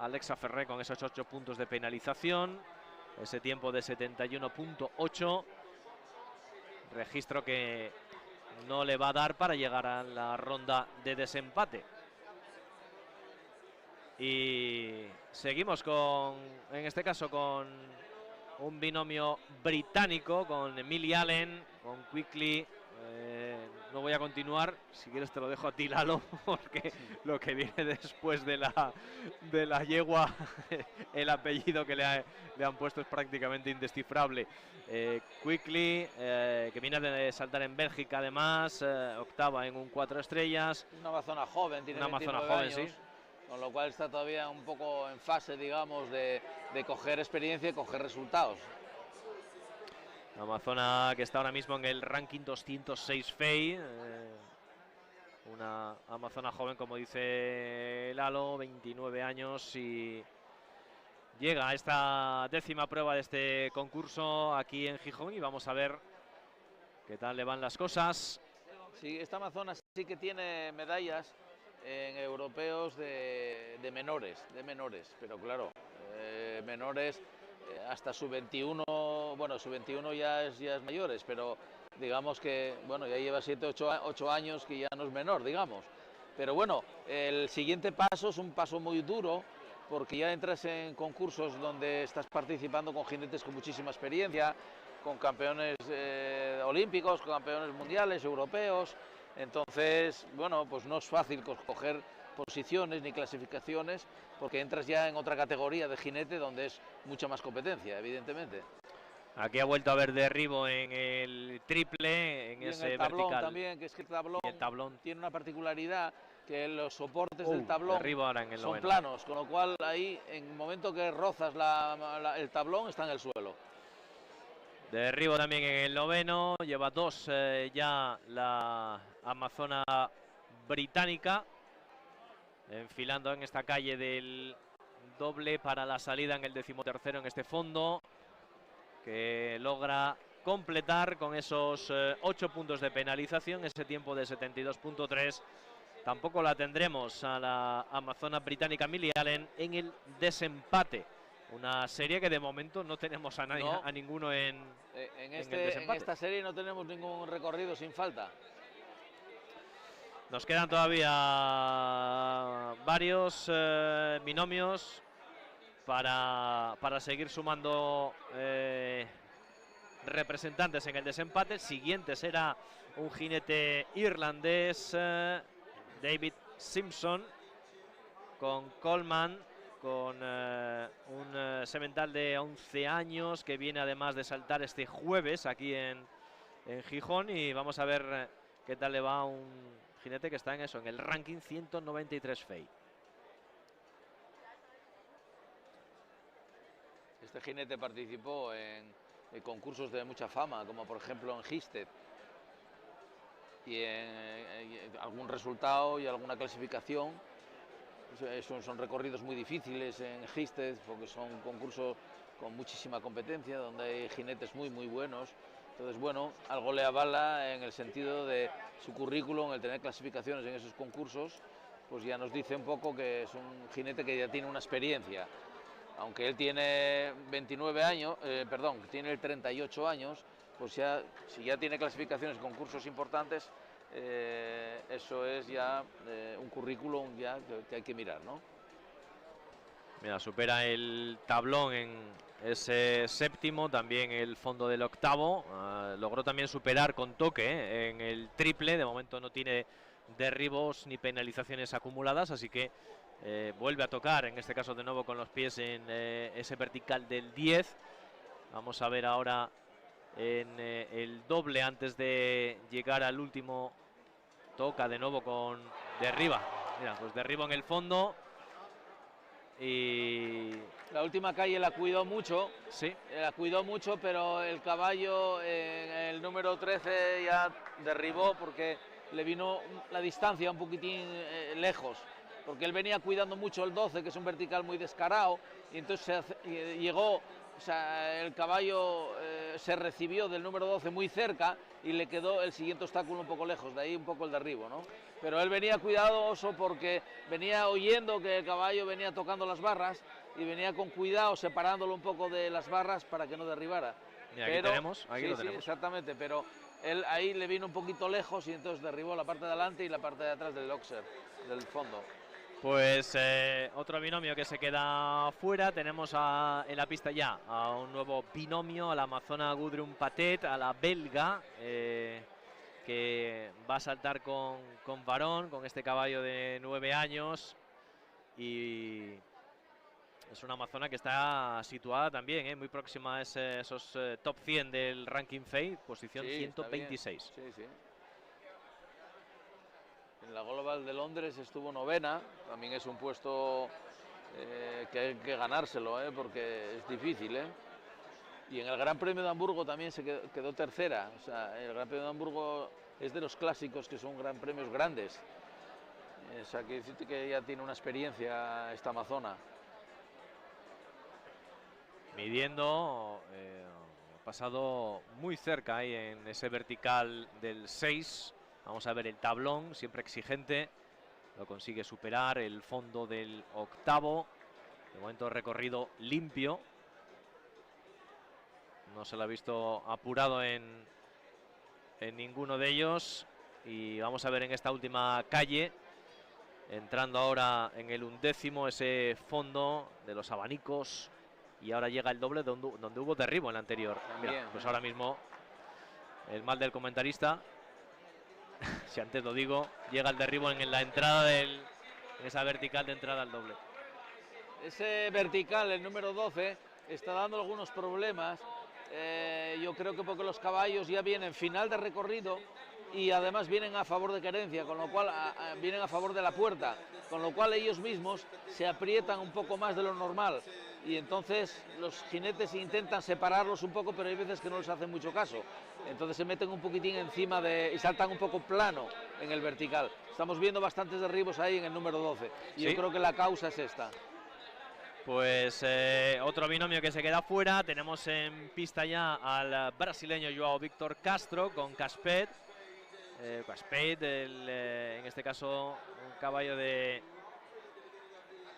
Alexa Ferrer con esos 8 puntos de penalización. Ese tiempo de 71.8. Registro que no le va a dar para llegar a la ronda de desempate. Y seguimos en este caso con un binomio británico, con Millie Allen, con Quickly. No voy a continuar, si quieres te lo dejo a ti, Lalo, porque lo que viene después de la yegua, el apellido que le han puesto es prácticamente indescifrable. Quickly, que viene de saltar en Bélgica además, octava en un 4 estrellas. Una amazona joven, tiene 29 años, sí. Con lo cual está todavía un poco en fase, digamos, de coger experiencia y coger resultados. La amazona que está ahora mismo en el ranking 206 FEI, una amazona joven, como dice Lalo, 29 años, y llega a esta 10ª prueba de este concurso aquí en Gijón y vamos a ver qué tal le van las cosas. Sí, esta amazona sí que tiene medallas en europeos de menores, pero claro, menores hasta sub-21, bueno, sub-21 ya es mayores, pero digamos que, bueno, ya lleva 8 años que ya no es menor, digamos. Pero bueno, el siguiente paso es un paso muy duro, porque ya entras en concursos donde estás participando con jinetes con muchísima experiencia, con campeones olímpicos, con campeones mundiales, europeos. Entonces, bueno, pues no es fácil coger posiciones ni clasificaciones, porque entras ya en otra categoría de jinete donde es mucha más competencia, evidentemente. Aquí ha vuelto a haber derribo en el triple, en ese el tablón vertical. También, que es que el tablón tiene una particularidad, que los soportes del tablón son planos, con lo cual ahí, en el momento que rozas el tablón, está en el suelo. Derribo también en el noveno, lleva 2 ya la amazona británica, enfilando en esta calle del doble para la salida en el 13º en este fondo, que logra completar con esos 8 puntos de penalización, ese tiempo de 72.3. Tampoco la tendremos a la amazona británica Millie Allen en el desempate. Una serie que de momento no tenemos a nadie, a ninguno en el desempate. En esta serie no tenemos ningún recorrido sin falta. Nos quedan todavía varios binomios para seguir sumando representantes en el desempate. El siguiente será un jinete irlandés, David Simpson, con Coleman, con un semental de 11 años que viene además de saltar este jueves aquí en Gijón, y vamos a ver qué tal le va a un jinete que está en eso, en el ranking 193 FEI. Este jinete participó en concursos de mucha fama, como por ejemplo en Gístez, y en algún resultado y alguna clasificación. Son recorridos muy difíciles en Gístez, porque son concursos con muchísima competencia, donde hay jinetes muy buenos. Entonces, bueno, algo le avala en el sentido de su currículum, el tener clasificaciones en esos concursos, pues ya nos dice un poco que es un jinete que ya tiene una experiencia. Aunque él tiene 29 años, tiene 38 años, pues ya, si ya tiene clasificaciones en concursos importantes, eso es ya un currículum ya que hay que mirar, ¿no? Mira, supera el tablón en ese 7º, también el fondo del 8º. Logró también superar con toque en el triple. De momento no tiene derribos ni penalizaciones acumuladas, así que vuelve a tocar, en este caso de nuevo con los pies en ese vertical del 10. Vamos a ver ahora en el doble, antes de llegar al último, toca de nuevo con derriba. Mira, pues derribo en el fondo. Y la última calle la cuidó mucho, sí, pero el caballo en el número 13 ya derribó porque le vino la distancia un poquitín lejos, porque él venía cuidando mucho el 12, que es un vertical muy descarado, y entonces llegó, o sea, el caballo se recibió del número 12 muy cerca y le quedó el siguiente obstáculo un poco lejos, de ahí un poco el derribo, ¿no? Pero él venía cuidadoso porque venía oyendo que el caballo venía tocando las barras y venía con cuidado separándolo un poco de las barras para que no derribara. Y aquí tenemos, aquí lo tenemos. Sí, exactamente, pero él ahí le vino un poquito lejos y entonces derribó la parte de adelante y la parte de atrás del Oxer, del fondo. Pues otro binomio que se queda fuera. Tenemos en la pista ya a un nuevo binomio, a la amazona Gudrun Patet, a la belga, que va a saltar con varón, con este caballo de 9 años. Y es una amazona que está situada también muy próxima a esos top 100 del ranking FEI, posición 126. Sí. En la Global de Londres estuvo 9ª, también es un puesto que hay que ganárselo, porque es difícil. Y en el Gran Premio de Hamburgo también se quedó 3ª, o sea, el Gran Premio de Hamburgo es de los clásicos que son gran premios grandes. O sea, que decirte que ya tiene una experiencia esta amazona. Midiendo, pasado muy cerca ahí en ese vertical del 6. Vamos a ver el tablón, siempre exigente, lo consigue superar, el fondo del 8º, de momento recorrido limpio, no se lo ha visto apurado en ninguno de ellos. Y vamos a ver en esta última calle, entrando ahora en el 11º, ese fondo de los abanicos, y ahora llega el doble donde hubo derribo en el anterior. Mira, pues ahora mismo el mal del comentarista. Si antes lo digo, llega el derribo en la entrada en esa vertical de entrada al doble. Ese vertical, el número 12, está dando algunos problemas. Yo creo que porque los caballos ya vienen final de recorrido y además vienen a favor de querencia, con lo cual vienen a favor de la puerta, con lo cual ellos mismos se aprietan un poco más de lo normal. Y entonces los jinetes intentan separarlos un poco, pero hay veces que no les hacen mucho caso. Entonces se meten un poquitín encima y saltan un poco plano en el vertical. Estamos viendo bastantes derribos ahí en el número 12. Y yo creo que la causa es esta. Pues otro binomio que se queda fuera. Tenemos en pista ya al brasileño João Víctor Castro con Caspet. Caspet, en este caso un caballo de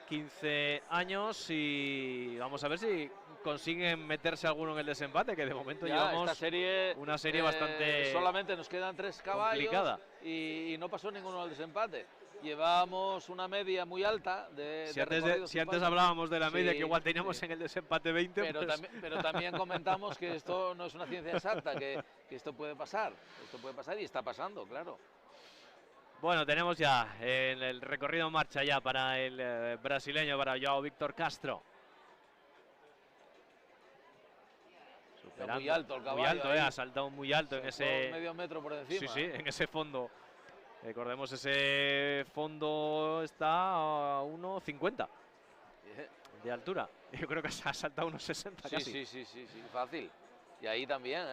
15 años, y vamos a ver si consiguen meterse alguno en el desempate, que de momento ya, llevamos una serie bastante solamente nos quedan 3 caballos complicada. Y no pasó ninguno al desempate. Llevamos una media muy alta de si antes hablábamos de la media, que igual teníamos en el desempate 20, pero también comentamos que esto no es una ciencia exacta, que esto puede pasar y está pasando, claro. Bueno, tenemos ya el recorrido en marcha ya para el brasileño, para João Víctor Castro. Superando, muy alto el caballo. Muy alto, ha saltado muy alto en ese... medio metro por encima. Sí, en ese fondo. Recordemos, ese fondo está a 1,50 de altura. Yo creo que se ha saltado unos 60 casi. Sí, fácil. Y ahí también,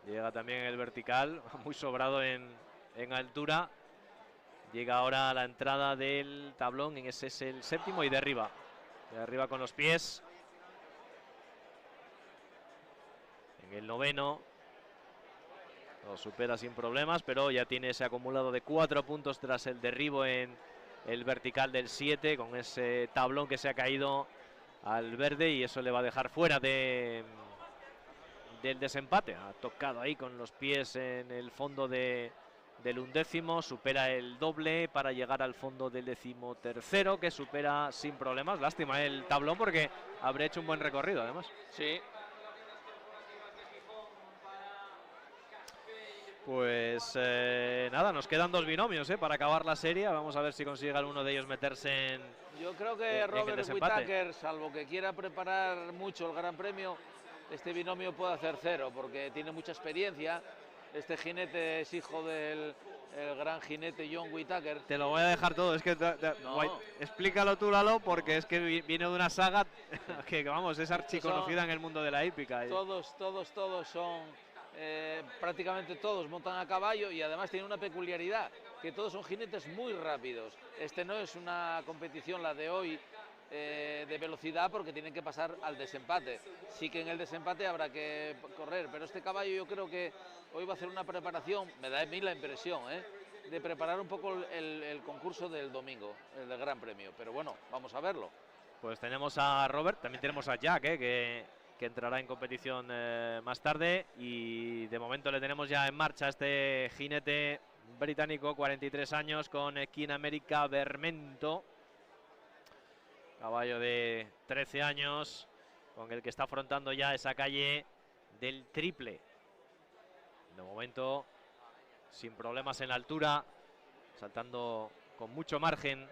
Llega también el vertical, muy sobrado en altura. Llega ahora a la entrada del tablón, en ese es el séptimo, y de arriba con los pies. En el noveno lo supera sin problemas, pero ya tiene ese acumulado de 4 puntos tras el derribo en el vertical del 7, con ese tablón que se ha caído al verde, y eso le va a dejar fuera del desempate. Ha tocado ahí con los pies en el fondo del 11º, supera el doble para llegar al fondo del 13º, que supera sin problemas. Lástima el tablón, porque habría hecho un buen recorrido además. Sí. Pues nada, nos quedan 2 binomios para acabar la serie. Vamos a ver si consigue alguno de ellos meterse en... Yo creo que Robert Whittaker, salvo que quiera preparar mucho el Gran Premio, este binomio puede hacer 0, porque tiene mucha experiencia. Este jinete es hijo del gran jinete John Whittaker. Te lo voy a dejar todo, es que explícalo tú, Lalo, porque es que viene de una saga que vamos, es archiconocida en el mundo de la hípica. Todos son... prácticamente todos montan a caballo, y además tiene una peculiaridad, que todos son jinetes muy rápidos. Este no es una competición, la de hoy, de velocidad, porque tienen que pasar al desempate. Sí que en el desempate habrá que correr, pero este caballo yo creo que hoy va a hacer una preparación, me da a mí la impresión, de preparar un poco el concurso del domingo, el del Gran Premio, pero bueno, vamos a verlo. Pues tenemos a Robert, también tenemos a Jack, que entrará en competición más tarde, y de momento le tenemos ya en marcha a este jinete británico, 43 años, con King America Vermento, caballo de 13 años, con el que está afrontando ya esa calle del triple. De momento sin problemas en la altura, saltando con mucho margen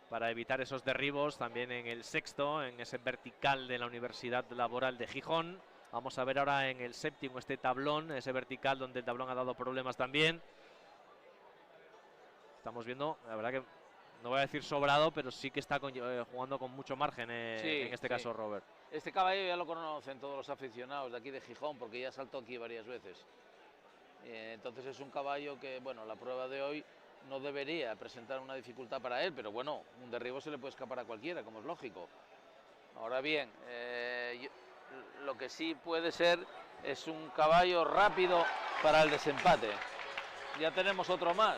para evitar esos derribos. También en el sexto, en ese vertical de la Universidad Laboral de Gijón. Vamos a ver ahora en el séptimo este tablón, ese vertical donde el tablón ha dado problemas también. Estamos viendo, la verdad que no voy a decir sobrado, pero sí que está jugando con mucho margen en este caso Robert. Este caballo ya lo conocen todos los aficionados de aquí de Gijón, porque ya saltó aquí varias veces. Entonces es un caballo que, bueno, la prueba de hoy no debería presentar una dificultad para él, pero bueno, un derribo se le puede escapar a cualquiera, como es lógico. Ahora bien, lo que sí puede ser es un caballo rápido para el desempate. Ya tenemos otro más.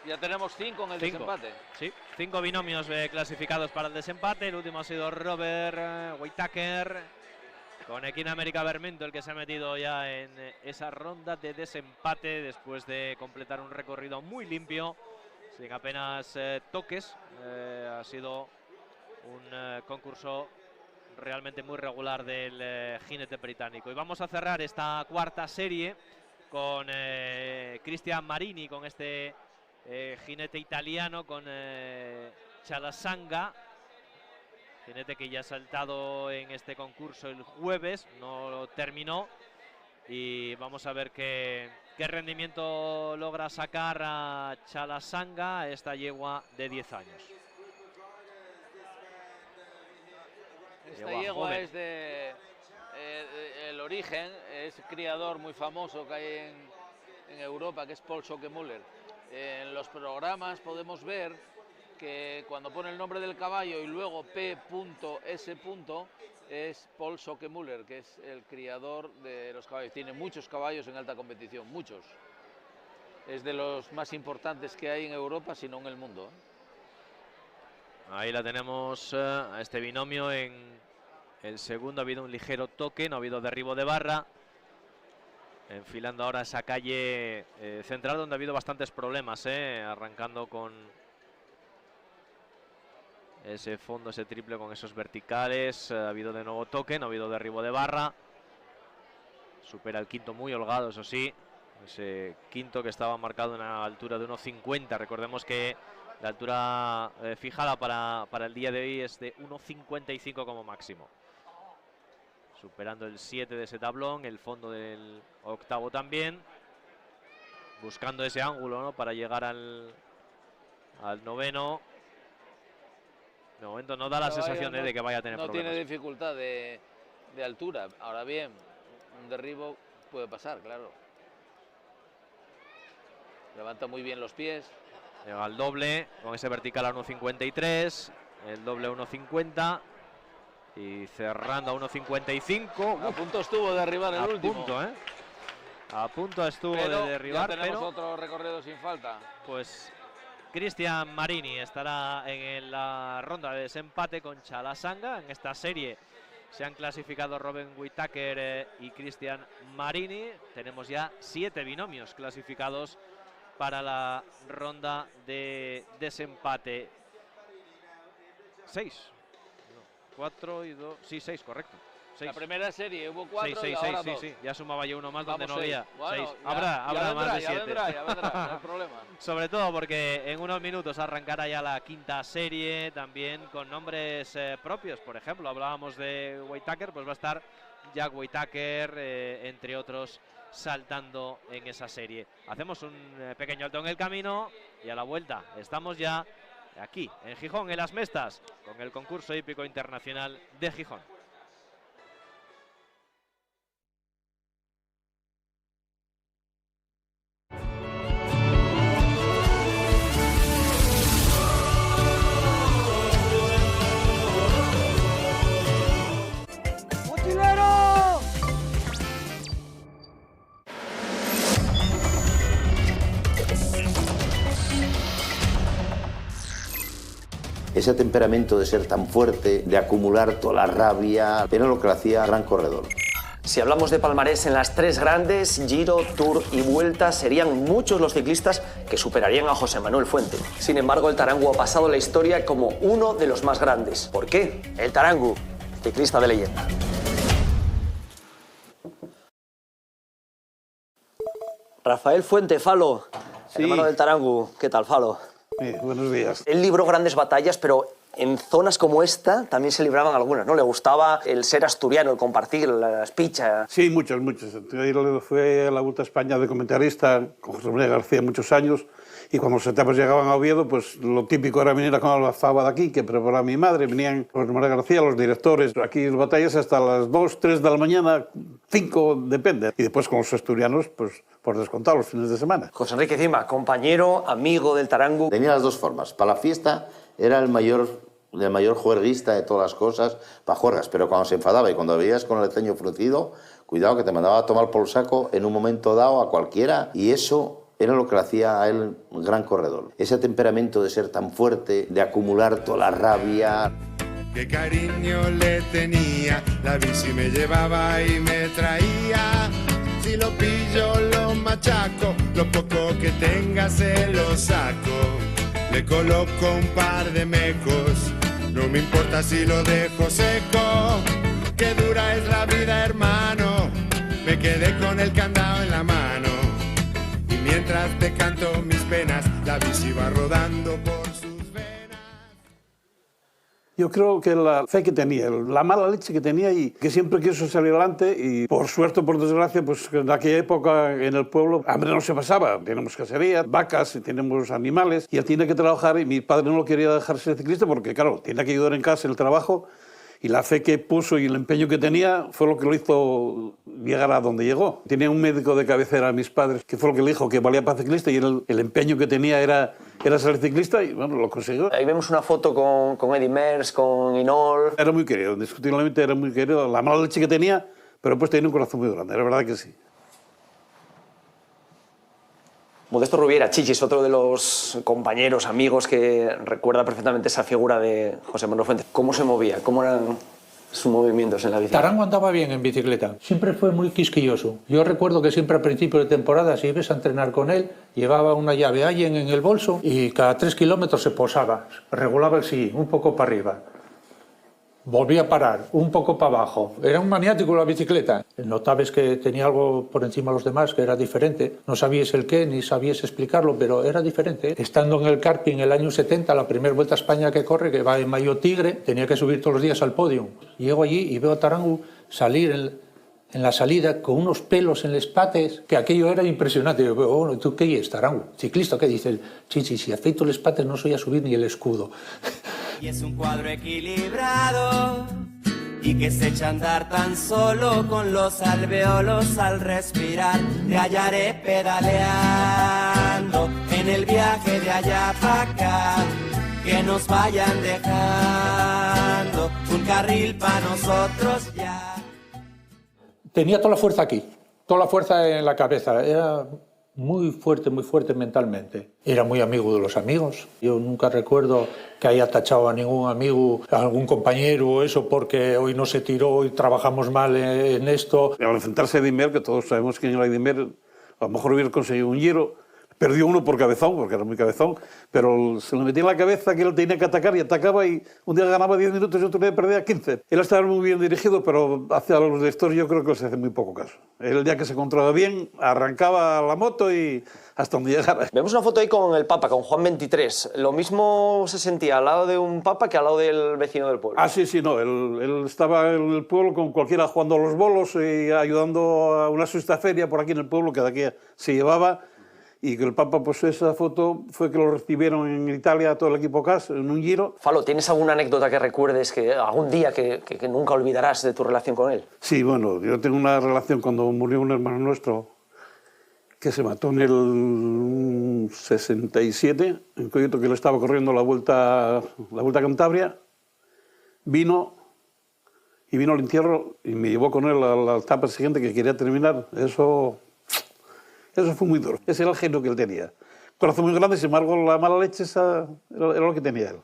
Ya tenemos 5 en el desempate. Sí, 5 binomios clasificados para el desempate. El último ha sido Robert Whittaker, con King America Vermento, el que se ha metido ya en esa ronda de desempate después de completar un recorrido muy limpio, sin apenas toques. Ha sido un concurso realmente muy regular del jinete británico. Y vamos a cerrar esta cuarta serie con Cristian Marini, con este jinete italiano, con Chalasanga, jinete que ya ha saltado en este concurso el jueves, no lo terminó, y vamos a ver qué rendimiento logra sacar a Chalasanga, esta yegua de 10 años. Esta yegua es de el origen, es criador muy famoso que hay en Europa, que es Paul Schockemüller. En los programas podemos ver que cuando pone el nombre del caballo y luego P.S. es Paul Schockemüller, que es el criador de los caballos. Tiene muchos caballos en alta competición, muchos. Es de los más importantes que hay en Europa, si no en el mundo. Ahí la tenemos a este binomio en el segundo. Ha habido un ligero toque, no ha habido derribo de barra. Enfilando ahora esa calle central donde ha habido bastantes problemas, arrancando con ese fondo, ese triple con esos verticales. Ha habido de nuevo toque, no ha habido derribo de barra. Supera el quinto muy holgado, eso sí. Ese quinto que estaba marcado en una altura de 1,50. Recordemos que la altura fijada para el día de hoy es de 1,55 como máximo. Superando el 7 de ese tablón, el fondo del octavo también. Buscando ese ángulo, ¿no?, para llegar al noveno. De momento no da la sensación de que vaya a tener problemas. No tiene dificultad de altura. Ahora bien, un derribo puede pasar, claro. Levanta muy bien los pies. Llega al doble con ese vertical a 1,53. El doble 1,50. Y cerrando a 1,55. A punto estuvo de derribar el último. A punto estuvo de derribar. Ya tenemos otro recorrido sin falta. Pues Cristian Marini estará en la ronda de desempate con Chalasanga. En esta serie se han clasificado Robin Whittaker y Cristian Marini. Tenemos ya 7 binomios clasificados para la ronda de desempate. 6. 4 y 2. Sí, 6, correcto. 6. La primera serie hubo 4 6, y ahora 2. Sí. Ya sumaba yo uno más donde no 6. había. Bueno, 6. Habrá más de 7. Ya vendrá, no hay problema. Sobre todo porque en unos minutos arrancará ya la quinta serie, también con nombres propios. Por ejemplo, hablábamos de Whittaker, pues va a estar Jack Whittaker, entre otros, saltando en esa serie. Hacemos un pequeño alto en el camino y a la vuelta estamos ya aquí, en Gijón, en Las Mestas, con el concurso hípico internacional de Gijón. Ese temperamento de ser tan fuerte, de acumular toda la rabia, era lo que le hacía gran corredor. Si hablamos de palmarés en las 3 grandes, Giro, Tour y Vuelta, serían muchos los ciclistas que superarían a José Manuel Fuente. Sin embargo, el Tarangu ha pasado la historia como uno de los más grandes. ¿Por qué? El Tarangu, ciclista de leyenda. Rafael Fuente, Falo, sí. Hermano del Tarangu. ¿Qué tal, Falo? Buenos días. Él libró grandes batallas, pero en zonas como esta también se libraban algunas, ¿no? Le gustaba el ser asturiano, el compartir, las pichas. Sí, muchos. Él fue a la Vuelta a España de comentarista con José María García muchos años, y cuando los etapas llegaban a Oviedo, pues lo típico era venir a comer la fava de aquí, que preparaba mi madre. Venían José María García, los directores. Aquí las batallas hasta las 2, 3 de la mañana, 5, depende. Y después con los asturianos, pues por descontar los fines de semana. José Enrique Cima, compañero, amigo del Tarangu. Tenía las dos formas. Para la fiesta era el mayor juerguista de todas las cosas, para juergas, pero cuando se enfadaba y cuando veías con el ceño fruncido, cuidado que te mandaba a tomar por el saco en un momento dado a cualquiera, y eso era lo que le hacía a él un gran corredor. Ese temperamento de ser tan fuerte, de acumular toda la rabia. Qué cariño le tenía, la bici me llevaba y me traía. Si lo pillo, lo machaco, lo poco que tenga se lo saco. Le coloco un par de mecos, no me importa si lo dejo seco. Qué dura es la vida, hermano, me quedé con el candado en la mano. Y mientras te canto mis penas, la bici va rodando por sus venas. Yo creo que la fe que tenía, la mala leche que tenía y que siempre quiso salir adelante, y por suerte o por desgracia, pues en aquella época en el pueblo hambre no se pasaba. Tenemos cacería, vacas, tenemos animales, y él tiene que trabajar, y mi padre no lo quería dejar ser ciclista porque, claro, tiene que ayudar en casa en el trabajo, Y la fe que puso y el empeño que tenía fue lo que lo hizo llegar a donde llegó. Tenía un médico de cabecera a mis padres, que fue lo que le dijo que valía para ciclista, y el empeño que tenía era ser ciclista, y bueno, lo consiguió. Ahí vemos una foto con Eddy Merckx, con Hinault. Era muy querido, indiscutiblemente era muy querido. La mala leche que tenía, pero pues tenía un corazón muy grande, la verdad que sí. Modesto Rubiera, Chichis, otro de los compañeros, amigos que recuerda perfectamente esa figura de José Manuel Fuente. ¿Cómo se movía? ¿Cómo eran sus movimientos en la bicicleta? Tarango andaba bien en bicicleta, siempre fue muy quisquilloso. Yo recuerdo que siempre a principio de temporada, si ibas a entrenar con él, llevaba una llave Allen en el bolso y cada 3 kilómetros se posaba, regulaba el sillín un poco para arriba. Volvía a parar, un poco para abajo. Era un maniático la bicicleta. Notabas que tenía algo por encima de los demás, que era diferente. No sabías el qué, ni sabías explicarlo, pero era diferente. Estando en el karting en el año 70, la primera Vuelta a España que corre, que va en Mayo Tigre, tenía que subir todos los días al podio. Llego allí y veo a Tarango salir en la salida con unos pelos en los pates, que aquello era impresionante. Yo, bueno, ¿tú qué es, Tarango? ¿Ciclista? ¿Qué dice? Chichi, si afeito los pates no soy a subir ni el escudo. Y es un cuadro equilibrado y que se echa a andar tan solo con los alveolos al respirar. Te hallaré pedaleando en el viaje de allá para acá, que nos vayan dejando un carril para nosotros ya. Tenía toda la fuerza aquí, toda la fuerza en la cabeza. Era muy fuerte mentalmente. Era muy amigo de los amigos. Yo nunca recuerdo que haya tachado a ningún amigo, a algún compañero o eso, porque hoy no se tiró y trabajamos mal en esto. Al enfrentarse a Eddy Merckx, que todos sabemos quién era Eddy Merckx, a lo mejor hubiera conseguido un Giro. Perdió uno por cabezón, porque era muy cabezón, pero se le metía en la cabeza que él tenía que atacar y atacaba, y un día ganaba 10 minutos y otro día perdía 15. Él estaba muy bien dirigido, pero hacia los de estos yo creo que se hace muy poco caso. El día que se controlaba bien, arrancaba la moto y hasta donde llegara. Vemos una foto ahí con el Papa, con Juan XXIII. ¿Lo mismo se sentía al lado de un Papa que al lado del vecino del pueblo? Ah, sí, no. Él estaba en el pueblo con cualquiera jugando a los bolos y ayudando a una susta feria por aquí en el pueblo que de aquí se llevaba. Y que el Papa, pues esa foto fue que lo recibieron en Italia todo el equipo CAS en un Giro. Falo, ¿tienes alguna anécdota que recuerdes, que algún día que nunca olvidarás de tu relación con él? Sí, bueno, yo tengo una relación cuando murió un hermano nuestro que se mató en el 67, en Coyoto, que él estaba corriendo la Vuelta a Cantabria. Vino al entierro y me llevó con él a la etapa siguiente que quería terminar. Eso fue muy duro. Ese era el genio que él tenía. Corazón muy grande, sin embargo, la mala leche esa era lo que tenía él.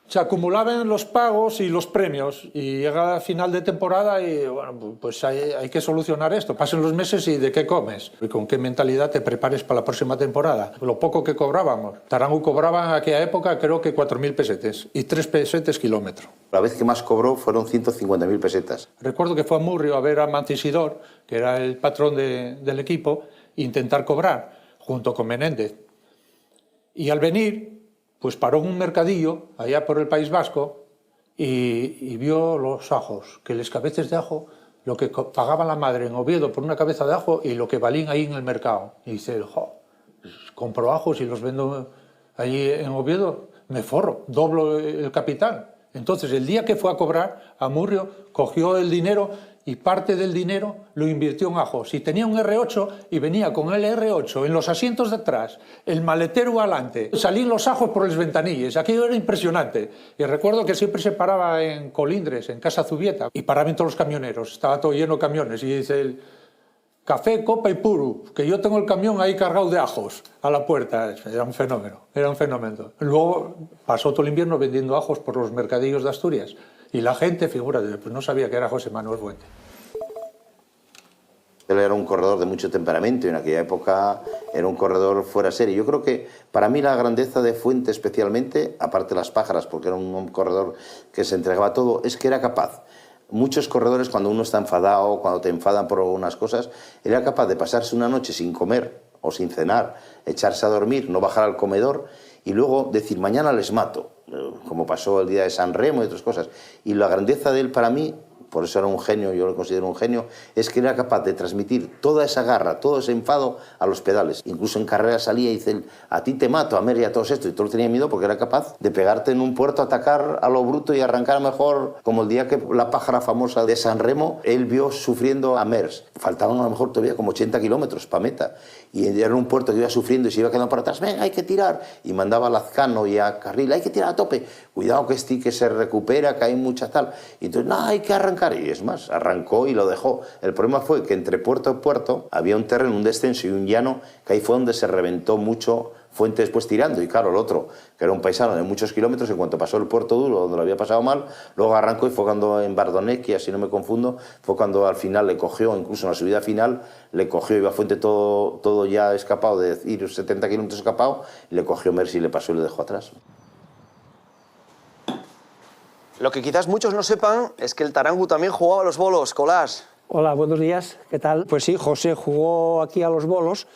Se acumulaban los pagos y los premios, y llega a final de temporada y bueno, pues hay que solucionar esto. Pasen los meses y ¿de qué comes? ¿Y con qué mentalidad te prepares para la próxima temporada? Lo poco que cobrábamos. Tarango cobraba en aquella época creo que 4.000 pesetes y 3 pesetes kilómetro. La vez que más cobró fueron 150.000 pesetas. Recuerdo que fue a Murrio a ver a Mantisidor, que era el patrón del equipo, intentar cobrar junto con Menéndez. Y al venir, pues paró en un mercadillo allá por el País Vasco y vio los ajos, que les cabezas de ajo, lo que pagaba la madre en Oviedo por una cabeza de ajo y lo que valían ahí en el mercado. Y dice, pues compro ajos y los vendo allí en Oviedo, me forro, doblo el capital. Entonces, el día que fue a cobrar a Murrio, cogió el dinero y parte del dinero lo invirtió en ajos. Si tenía un R8 y venía con el R8 en los asientos de atrás, el maletero adelante, salían los ajos por las ventanillas. Aquello era impresionante. Y recuerdo que siempre se paraba en Colindres, en Casa Zubieta, y paraban todos los camioneros. Estaba todo lleno de camiones. Y dice él, café, copa y puro, que yo tengo el camión ahí cargado de ajos a la puerta. Era un fenómeno, era un fenómeno. Luego pasó todo el invierno vendiendo ajos por los mercadillos de Asturias. Y la gente, figúrate, pues no sabía que era José Manuel Fuente. Él era un corredor de mucho temperamento y en aquella época era un corredor fuera de serie. Yo creo que para mí la grandeza de Fuente especialmente, aparte de las pájaras, porque era un corredor que se entregaba todo, es que era capaz. Muchos corredores, cuando uno está enfadado, cuando te enfadan por algunas cosas, él era capaz de pasarse una noche sin comer o sin cenar, echarse a dormir, no bajar al comedor y luego decir, mañana les mato, como pasó el día de San Remo y otras cosas. Y la grandeza de él para mí, por eso era un genio, yo lo considero un genio, es que era capaz de transmitir toda esa garra, todo ese enfado a los pedales. Incluso en carrera salía y dice, a ti te mato, a Mer y a todos estos, y todo tenía miedo porque era capaz de pegarte en un puerto, atacar a lo bruto y arrancar mejor, como el día que la pájara famosa de San Remo, él vio sufriendo a Mers. Faltaban a lo mejor todavía como 80 kilómetros para meta, y era un puerto que iba sufriendo y se iba quedando para atrás, venga, hay que tirar, y mandaba a Lazcano y a Carril, hay que tirar a tope, cuidado que que se recupera, que hay mucha tal, y entonces, no, hay que arrancar, y es más, arrancó y lo dejó. El problema fue que entre puerto y puerto había un terreno, un descenso y un llano, que ahí fue donde se reventó mucho Fuente después tirando, y claro, el otro, que era un paisano de muchos kilómetros, en cuanto pasó el puerto duro, donde lo había pasado mal, luego arrancó y fue cuando en Bardonecchia, si no me confundo, fue cuando al final le cogió, incluso en la subida final, le cogió, iba Fuente todo ya escapado, de ir 70 kilómetros escapado, le cogió Mercy, le pasó y le dejó atrás. Lo que quizás muchos no sepan es que el Tarango también jugaba a los bolos, Colás. Hola, buenos días, ¿qué tal? Pues sí, José jugó aquí a los bolos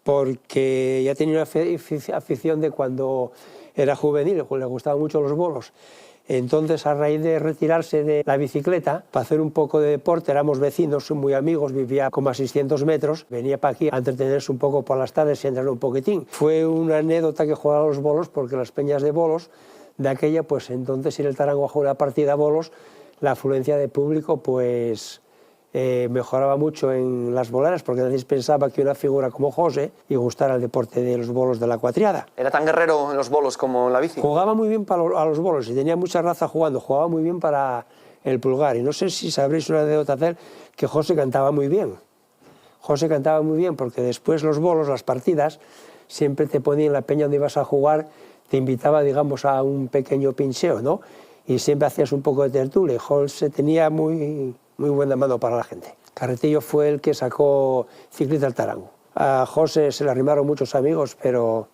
porque ya tenía una afición de cuando era juvenil, le gustaban mucho los bolos. Entonces, a raíz de retirarse de la bicicleta, para hacer un poco de deporte, éramos vecinos, muy amigos, vivía como a 600 metros, venía para aquí a entretenerse un poco por las tardes y a entrenar un poquitín. Fue una anécdota que jugaba a los bolos, porque las peñas de bolos de aquella, pues entonces ir el Tarango a jugar una partida a bolos, la afluencia de público, pues mejoraba mucho en las boleras, porque nadie pensaba que una figura como José y gustara el deporte de los bolos de la cuatriada. ¿Era tan guerrero en los bolos como en la bici? Jugaba muy bien a los bolos y tenía mucha raza jugando, jugaba muy bien para el pulgar. Y no sé si sabréis una anécdota hacer que José cantaba muy bien. José cantaba muy bien porque después los bolos, las partidas, siempre te ponían en la peña donde ibas a jugar, te invitaba, digamos, a un pequeño pincheo, ¿no? Y siempre hacías un poco de tertulia. José tenía muy buena mano para la gente. Carretillo fue el que sacó Ciclista al Tarango. A José se le arrimaron muchos amigos, pero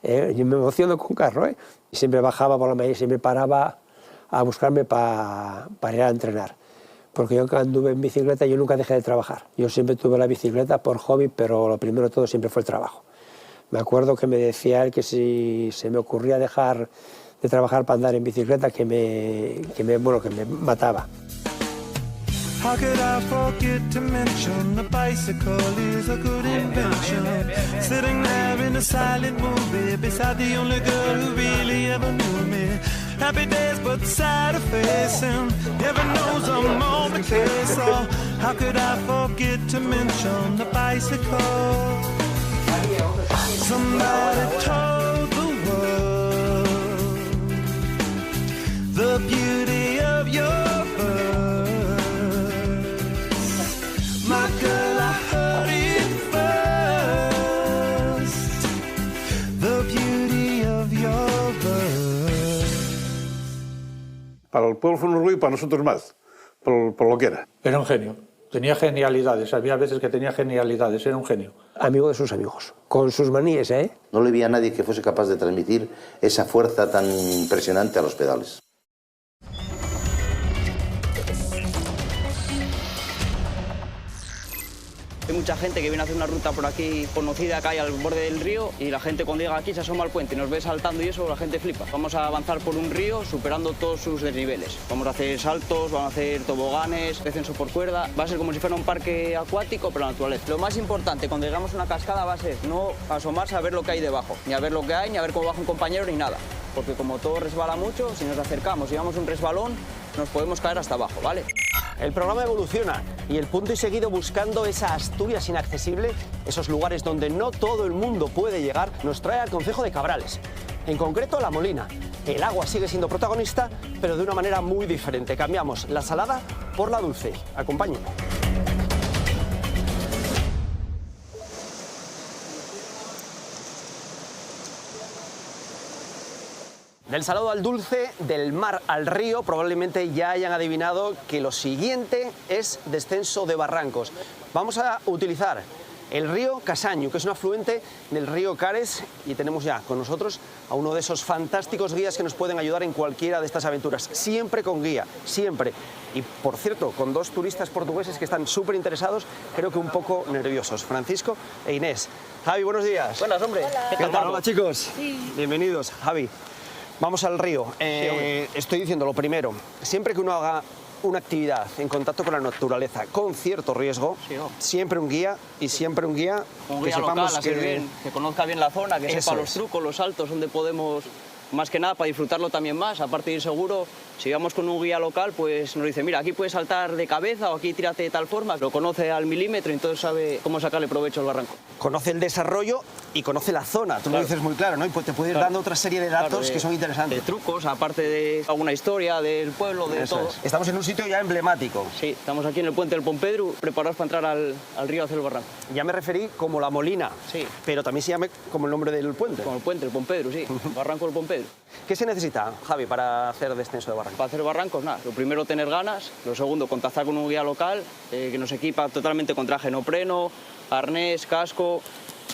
yo me emociono con carro, ¿eh? Y siempre bajaba por la mañana y siempre paraba a buscarme para ir a entrenar. Porque yo cuando anduve en bicicleta yo nunca dejé de trabajar. Yo siempre tuve la bicicleta por hobby, pero lo primero de todo siempre fue el trabajo. Me acuerdo que me decía él que si se me ocurría dejar de trabajar para andar en bicicleta, que me mataba. How could I forget to mention the bicycle is a good invention? Sitting there in a silent movie beside the only girl who really ever knew me. Happy days but sad facing, heaven knows I'm on the case. So how could I forget to mention the bicycle? Somebody told the world the beauty of your birth. My girl, I heard it first. The beauty of your birth. Para el pueblo fue un orgullo y para nosotros más, por lo que era. Era un genio. Tenía genialidades, había veces que tenía genialidades, era un genio. Amigo de sus amigos, con sus manías, ¿eh? No le vi a nadie que fuese capaz de transmitir esa fuerza tan impresionante a los pedales. Hay mucha gente que viene a hacer una ruta por aquí conocida que hay al borde del río y la gente cuando llega aquí se asoma al puente y nos ve saltando y eso la gente flipa. Vamos a avanzar por un río superando todos sus desniveles. Vamos a hacer saltos, vamos a hacer toboganes, descenso por cuerda. Va a ser como si fuera un parque acuático pero la naturaleza. Lo más importante cuando llegamos a una cascada va a ser no asomarse a ver lo que hay debajo, ni a ver lo que hay, ni a ver cómo baja un compañero, ni nada. Porque como todo resbala mucho, si nos acercamos y damos un resbalón, nos podemos caer hasta abajo, ¿vale? El programa evoluciona y el punto y seguido buscando esa Asturias inaccesible, esos lugares donde no todo el mundo puede llegar, nos trae al concejo de Cabrales. En concreto, La Molina. El agua sigue siendo protagonista, pero de una manera muy diferente. Cambiamos la salada por la dulce. Acompáñenme. Del salado al dulce, del mar al río, probablemente ya hayan adivinado que lo siguiente es descenso de barrancos. Vamos a utilizar el río Casaño, que es un afluente del río Cares, y tenemos ya con nosotros a uno de esos fantásticos guías que nos pueden ayudar en cualquiera de estas aventuras. Siempre con guía, siempre. Y, por cierto, con dos turistas portugueses que están súper interesados, creo que un poco nerviosos, Francisco e Inés. Javi, buenos días. Buenas, hombre. Hola. ¿Qué tal? Hola, chicos. Sí. Bienvenidos. Javi. Vamos al río. Estoy diciendo lo primero. Siempre que uno haga una actividad en contacto con la naturaleza, con cierto riesgo, siempre un guía y siempre un guía que sepamos que conozca bien la zona, que sepa los trucos, los saltos, donde podemos, más que nada para disfrutarlo también más, aparte de ir seguro. Si vamos con un guía local, pues nos dice, mira, aquí puedes saltar de cabeza o aquí tírate de tal forma. Lo conoce al milímetro y entonces sabe cómo sacarle provecho al barranco. Conoce el desarrollo y conoce la zona, tú lo dices muy claro, ¿no? Y te puede ir dando otra serie de datos que son interesantes. De trucos, aparte de alguna historia del pueblo, de todo. Estamos en un sitio ya emblemático. Sí, estamos aquí en el puente del Pompedru, preparados para entrar al río hacia el barranco. Ya me referí como la Molina, pero también se llama como el nombre del puente. Como el puente, el Pompedru, sí, barranco del Pompedru. ¿Qué se necesita, Javi, para hacer descenso de barranco? Para hacer barrancos, nada. Lo primero, tener ganas. Lo segundo, contactar con un guía local que nos equipa totalmente con traje neopreno, arnés, casco,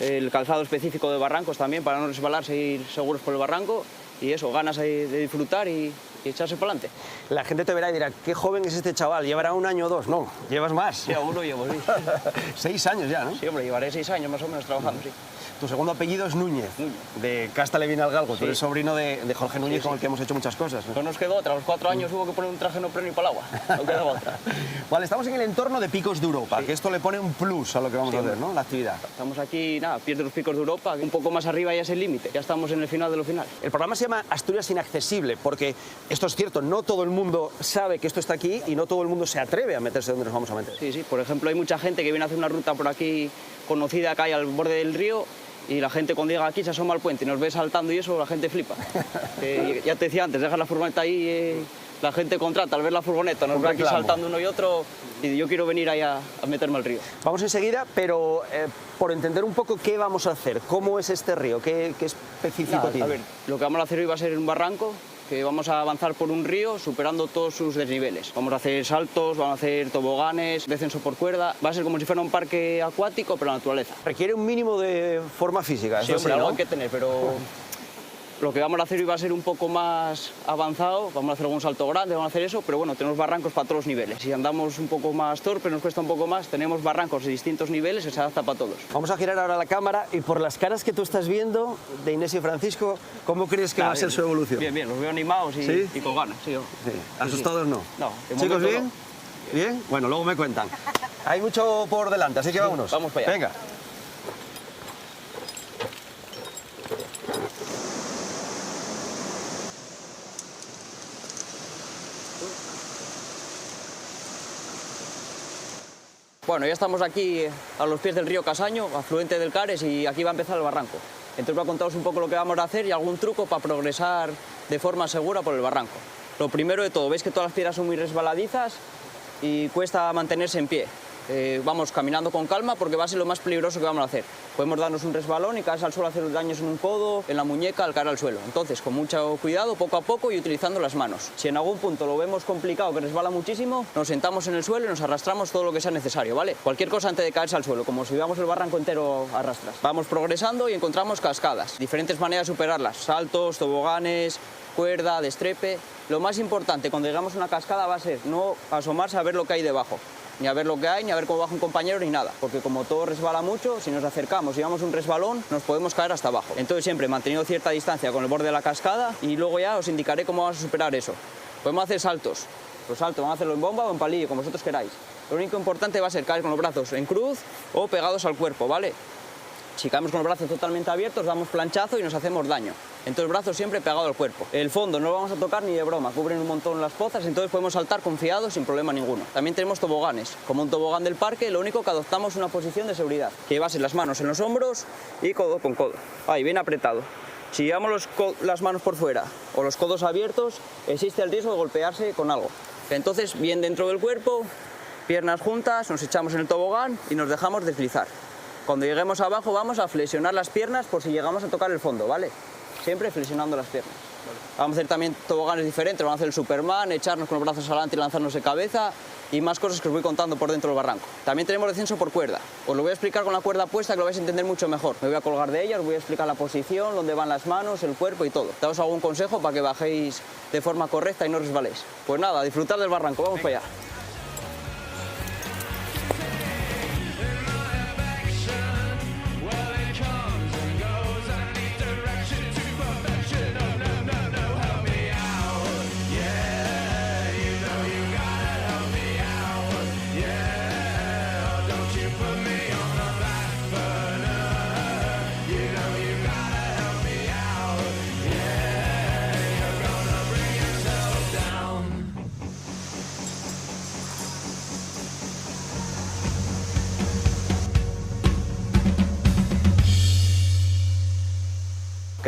el calzado específico de barrancos también para no resbalarse e ir seguros por el barranco. Y eso, ganas de disfrutar y echarse para adelante. La gente te verá y dirá, qué joven es este chaval, ¿llevará 1 año o 2? No, llevas más. Sí, aún lo llevo, sí. 6 años ya, ¿no? Sí, hombre, llevaré 6 años más o menos trabajando, sí. Tu segundo apellido es Núñez, de Casta Levín al Galgo. Tú eres sobrino de Jorge Núñez, con el que hemos hecho muchas cosas, ¿no? No nos quedó otra. A los 4 años hubo que poner un traje neopreno y para el agua. No quedaba otra. Vale, estamos en el entorno de Picos de Europa, que esto le pone un plus a lo que vamos a hacer, ¿no? La actividad. Estamos aquí, nada, pies de los Picos de Europa, un poco más arriba ya es el límite. Ya estamos en el final de lo final. El programa se llama Asturias Inaccesible, porque esto es cierto, no todo el mundo sabe que esto está aquí y no todo el mundo se atreve a meterse donde nos vamos a meter. Sí, sí, por ejemplo, hay mucha gente que viene a hacer una ruta por aquí conocida acá y al borde del río. Y la gente cuando llega aquí se asoma al puente y nos ve saltando y eso, la gente flipa. Ya te decía antes, dejas la furgoneta ahí, la gente contrata al ver la furgoneta, nos ve aquí saltando uno y otro y yo quiero venir ahí a meterme al río. Vamos enseguida, pero por entender un poco qué vamos a hacer, cómo es este río, qué específico tiene. A ver, lo que vamos a hacer hoy va a ser un barranco, que vamos a avanzar por un río superando todos sus desniveles. Vamos a hacer saltos, vamos a hacer toboganes, descenso por cuerda. Va a ser como si fuera un parque acuático, pero la naturaleza. Requiere un mínimo de forma física, sí, eso hombre, sí, ¿no? algo hay que tener, pero lo que vamos a hacer hoy va a ser un poco más avanzado. Vamos a hacer algún salto grande, vamos a hacer eso, pero bueno, tenemos barrancos para todos los niveles. Si andamos un poco más torpe, nos cuesta un poco más, tenemos barrancos de distintos niveles que se adapta para todos. Vamos a girar ahora la cámara y por las caras que tú estás viendo de Inés y Francisco, ¿cómo crees que va a ser su evolución? Bien, bien, los veo animados y con ganas. Sí, ¿Asustados no? No. ¿Chicos bien? No. ¿Bien? Bueno, luego me cuentan. Hay mucho por delante, así que vámonos. Vamos para allá. Venga. Bueno, ya estamos aquí a los pies del río Casaño, afluente del Cares, y aquí va a empezar el barranco. Entonces voy a contaros un poco lo que vamos a hacer y algún truco para progresar de forma segura por el barranco. Lo primero de todo, veis que todas las piedras son muy resbaladizas y cuesta mantenerse en pie. Vamos caminando con calma porque va a ser lo más peligroso que vamos a hacer. Podemos darnos un resbalón y caerse al suelo, hacer daños en un codo, en la muñeca, al caer al suelo. Entonces, con mucho cuidado, poco a poco y utilizando las manos. Si en algún punto lo vemos complicado, que resbala muchísimo, nos sentamos en el suelo y nos arrastramos todo lo que sea necesario, ¿vale? Cualquier cosa antes de caerse al suelo, como si veamos el barranco entero arrastras. Vamos progresando y encontramos cascadas. Diferentes maneras de superarlas. Saltos, toboganes, cuerda, destrepe. Lo más importante cuando llegamos a una cascada va a ser no asomarse a ver lo que hay debajo. Ni a ver lo que hay, ni a ver cómo baja un compañero, ni nada. Porque como todo resbala mucho, si nos acercamos y damos un resbalón, nos podemos caer hasta abajo. Entonces siempre manteniendo cierta distancia con el borde de la cascada y luego ya os indicaré cómo vamos a superar eso. Podemos hacer saltos. Los saltos vamos a hacerlo en bomba o en palillo, como vosotros queráis. Lo único importante va a ser caer con los brazos en cruz o pegados al cuerpo, ¿vale? Si caemos con los brazos totalmente abiertos, damos planchazo y nos hacemos daño. Entonces, brazos siempre pegado al cuerpo. El fondo no lo vamos a tocar ni de broma, cubren un montón las pozas, entonces podemos saltar confiados sin problema ninguno. También tenemos toboganes. Como un tobogán del parque, lo único que adoptamos una posición de seguridad, que llevase las manos en los hombros y codo con codo. Ahí, bien apretado. Si llevamos las manos por fuera o los codos abiertos, existe el riesgo de golpearse con algo. Entonces, bien dentro del cuerpo, piernas juntas, nos echamos en el tobogán y nos dejamos deslizar. Cuando lleguemos abajo vamos a flexionar las piernas por si llegamos a tocar el fondo, ¿vale? Siempre flexionando las piernas. Vamos a hacer también toboganes diferentes, vamos a hacer el Superman, echarnos con los brazos adelante y lanzarnos de cabeza y más cosas que os voy contando por dentro del barranco. También tenemos descenso por cuerda. Os lo voy a explicar con la cuerda puesta que lo vais a entender mucho mejor. Me voy a colgar de ella, os voy a explicar la posición, dónde van las manos, el cuerpo y todo. Daos algún consejo para que bajéis de forma correcta y no resbaléis. Pues nada, a disfrutar del barranco, vamos para allá.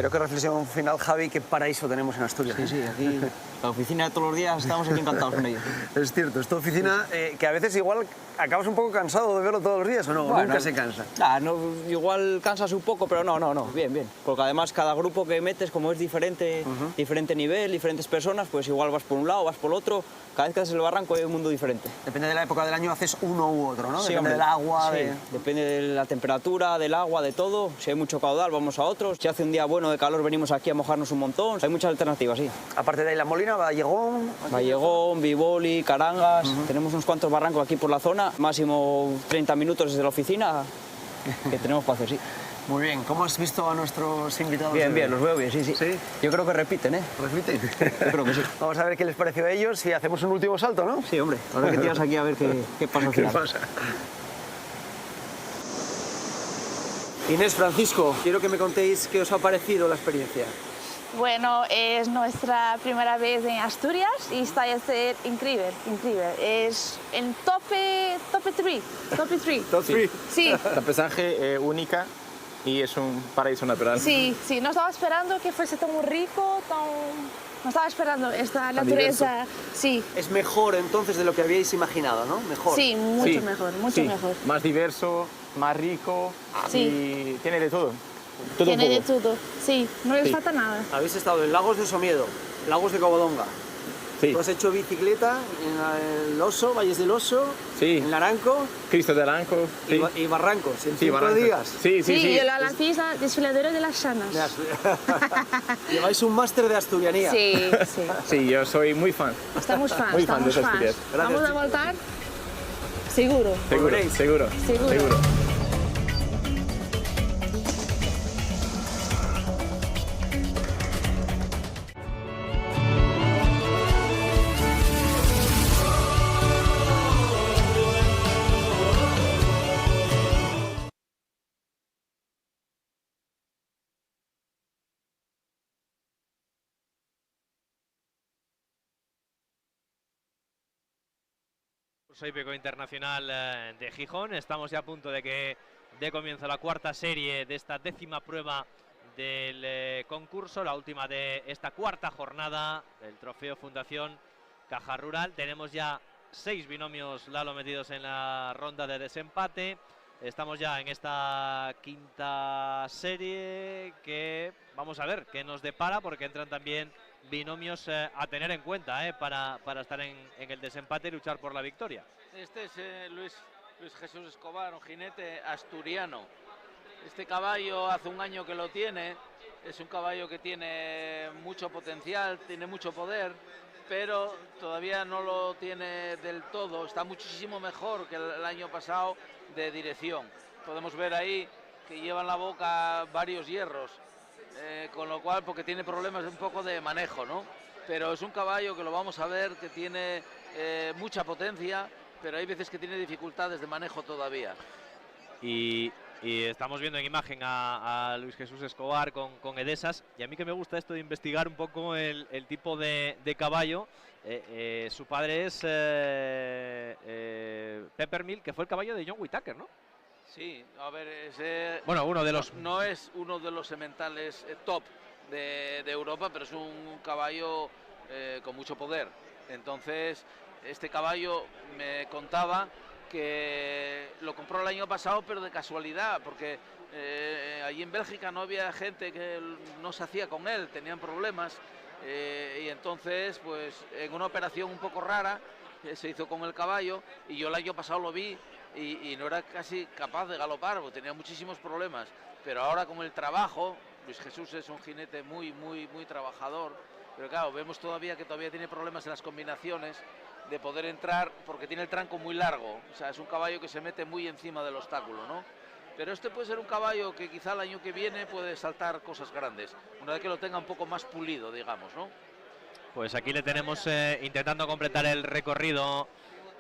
Pero qué reflexión final, Javi, qué paraíso tenemos en Asturias. Sí, aquí la oficina de todos los días estamos aquí encantados con ellos. Es cierto, esta oficina que a veces igual acabas un poco cansado de verlo todos los días, ¿o no? Bueno, Nunca se cansa. No, igual cansas un poco, pero no, bien. Porque además cada grupo que metes, como es diferente, diferente nivel, diferentes personas, pues igual vas por un lado, vas por otro. Cada vez que haces el barranco hay un mundo diferente. Depende de la época del año, haces uno u otro, ¿no? Sí, Depende hombre, del agua. sí. Depende de la temperatura, del agua, de todo. Si hay mucho caudal, vamos a otros. Si hace un día bueno de calor, venimos aquí a mojarnos un montón. Hay muchas alternativas, sí. Aparte de ahí la Molina, Vallegón. Biboli, Carangas. Tenemos unos cuantos barrancos aquí por la zona. Máximo 30 minutos desde la oficina que tenemos para hacer, sí. Muy bien. ¿Cómo has visto a nuestros invitados? Bien, los veo bien, sí. Yo creo que repiten, ¿eh? ¿Repiten? Yo creo que sí. Vamos a ver qué les pareció a ellos y hacemos un último salto, ¿no? Sí, hombre. Ahora que tiras aquí a ver qué pasa al final. ¿Qué pasa? Inés, Francisco, quiero que me contéis qué os ha parecido la experiencia. Bueno, es nuestra primera vez en Asturias y está a ser increíble. Es en top 3. Top 3. Sí. La paisaje única y es un paraíso natural. Sí, no estaba esperando que fuese tan rico, no estaba esperando esta naturaleza. Sí. Es mejor entonces de lo que habíais imaginado, ¿no? Mejor. Sí, mucho mejor. Más diverso, más rico y tiene de todo. Tiene de todo, sí, no les falta nada. Habéis estado en Lagos de Somiedo, Lagos de Covadonga. Sí. ¿Tú has hecho bicicleta en el Oso, Valles del Oso, en Naranco? Cristo de Aranco. Sí. Y barrancos, en 5 días. Sí, yo la lancé desfiladero de las Llanas. Lleváis un máster de asturianía. Sí. Sí, yo soy muy fan. Estamos fans. Muy fan de Asturias. Vamos a voltar. Seguro. Seguro. Soy Hípico Internacional de Gijón. Estamos ya a punto de que dé comienzo la cuarta serie de esta 10ª prueba del concurso, la última de esta cuarta jornada del Trofeo Fundación Caja Rural. Tenemos ya 6 binomios, Lalo, metidos en la ronda de desempate. Estamos ya en esta quinta serie que vamos a ver qué nos depara, porque entran también binomios a tener en cuenta para estar en el desempate y luchar por la victoria. Este es Luis Jesús Escobar, un jinete asturiano. Este caballo hace un año que lo tiene, es un caballo que tiene mucho potencial, tiene mucho poder, pero todavía no lo tiene del todo, está muchísimo mejor que el año pasado de dirección. Podemos ver ahí que lleva en la boca varios hierros, con lo cual, porque tiene problemas un poco de manejo, ¿no? Pero es un caballo que lo vamos a ver, que tiene mucha potencia, pero hay veces que tiene dificultades de manejo todavía. Y estamos viendo en imagen a Luis Jesús Escobar con Edesas, y a mí que me gusta esto de investigar un poco el tipo de caballo. Su padre es Peppermill, que fue el caballo de John Whittaker, ¿no? Sí, a ver, bueno, uno de los... No es uno de los sementales top de Europa, pero es un caballo con mucho poder. Entonces, este caballo me contaba que lo compró el año pasado, pero de casualidad, porque allí en Bélgica no había gente que no se hacía con él, tenían problemas, y entonces, pues, en una operación un poco rara, se hizo con el caballo, y yo el año pasado lo vi, y no era casi capaz de galopar, porque tenía muchísimos problemas, pero ahora con el trabajo, Luis Jesús es un jinete muy trabajador, pero claro, vemos todavía que tiene problemas en las combinaciones, de poder entrar, porque tiene el tranco muy largo, o sea, es un caballo que se mete muy encima del obstáculo, ¿no? Pero este puede ser un caballo que quizá el año que viene puede saltar cosas grandes, una vez que lo tenga un poco más pulido, digamos, ¿no? Pues aquí le tenemos intentando completar el recorrido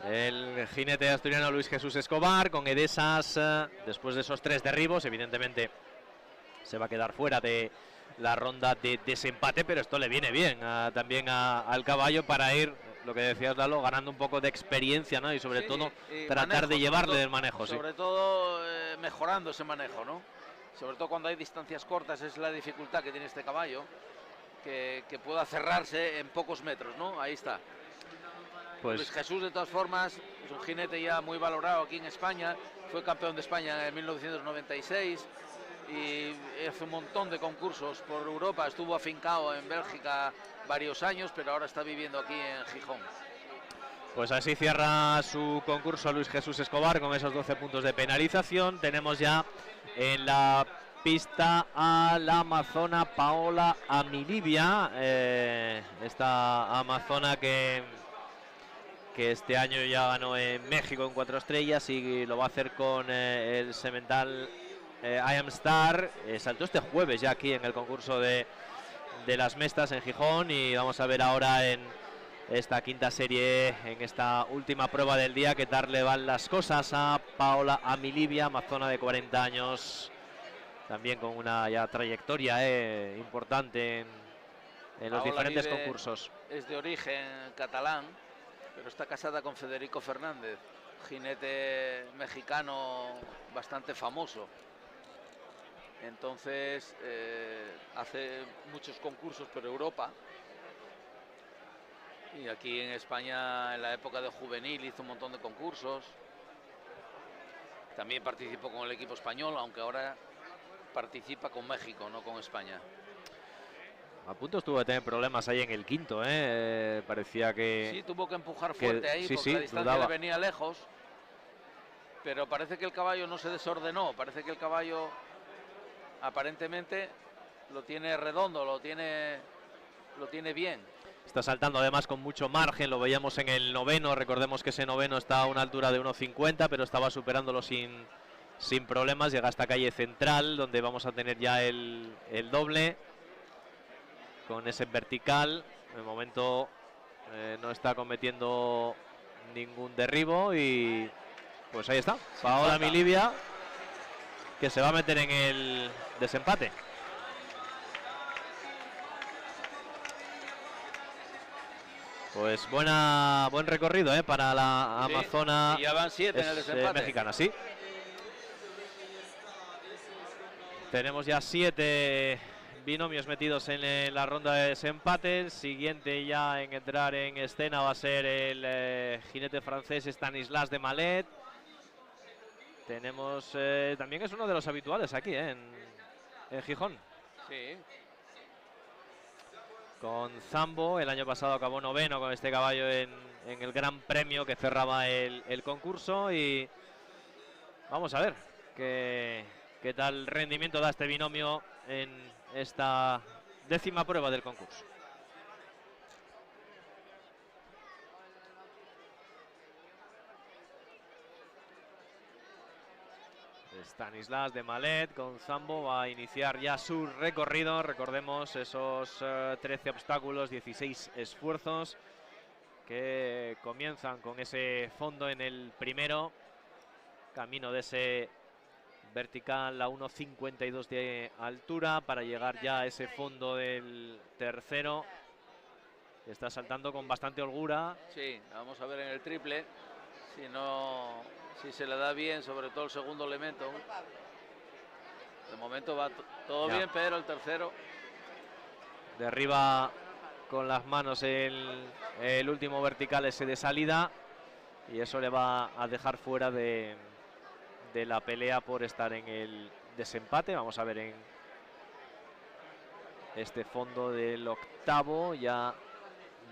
el jinete asturiano Luis Jesús Escobar, con Edesas, después de esos 3 derribos, evidentemente se va a quedar fuera de la ronda de desempate, pero esto le viene bien también al caballo para ir, lo que decías, Lalo, ganando un poco de experiencia, ¿no? Y sobre todo tratar de llevarle del manejo. Sobre todo mejorando ese manejo, ¿no? sobre todo cuando hay distancias cortas, es la dificultad que tiene este caballo, que pueda cerrarse en pocos metros, ¿no? Ahí está. Pues Luis Jesús, de todas formas, es un jinete ya muy valorado aquí en España, fue campeón de España en 1996 y hace un montón de concursos por Europa, estuvo afincado en Bélgica varios años, pero ahora está viviendo aquí en Gijón. Pues así cierra su concurso Luis Jesús Escobar con esos 12 puntos de penalización. Tenemos ya en la pista a la amazona Paola Amilibia, esta amazona que este año ya ganó en México en 4 estrellas y lo va a hacer con el semental I Am Star. Saltó este jueves ya aquí en el concurso de las Mestas en Gijón, y vamos a ver ahora en esta quinta serie, en esta última prueba del día, qué tal le van las cosas a Paola Amilibia, amazona de 40 años, también con una ya trayectoria importante en los diferentes concursos. Es de origen catalán, pero está casada con Federico Fernández, jinete mexicano bastante famoso. Entonces hace muchos concursos por Europa, y aquí en España en la época de juvenil hizo un montón de concursos. También participó con el equipo español, aunque ahora participa con México, no con España. A punto estuvo de tener problemas ahí en el quinto, parecía que... Sí, tuvo que empujar fuerte ahí, porque la distancia le venía lejos. Pero parece que el caballo no se desordenó, parece que el caballo aparentemente lo tiene redondo, lo tiene bien. Está saltando además con mucho margen, lo veíamos en el noveno, recordemos que ese noveno está a una altura de 1,50, pero estaba superándolo sin problemas. Llega hasta calle central, donde vamos a tener ya el doble, con ese vertical. De momento no está cometiendo ningún derribo y pues ahí está, Paola Amilibia, que se va a meter en el desempate. Pues buen recorrido para la amazona. Y ya van 7 en el desempate. Mexicana, sí. Tenemos ya 7 binomios metidos en la ronda de desempate. El siguiente ya en entrar en escena va a ser el jinete francés Stanislas de Malet. Tenemos también, es uno de los habituales aquí en Gijón. Sí. Con Zambo, el año pasado acabó noveno con este caballo en el Gran Premio que cerraba el concurso, y vamos a ver qué tal rendimiento da este binomio en esta 10ª prueba del concurso. Stanislas de Malet con Zambo va a iniciar ya su recorrido. Recordemos esos 13 obstáculos, 16 esfuerzos que comienzan con ese fondo en el primero, camino de ese vertical a 1,52 de altura para llegar ya a ese fondo del tercero. Está saltando con bastante holgura. Sí, vamos a ver en el triple si se le da bien, sobre todo el segundo elemento. De momento va todo bien, pero el tercero... Derriba con las manos el último vertical ese de salida, y eso le va a dejar fuera de la pelea por estar en el desempate. Vamos a ver en este fondo del octavo, ya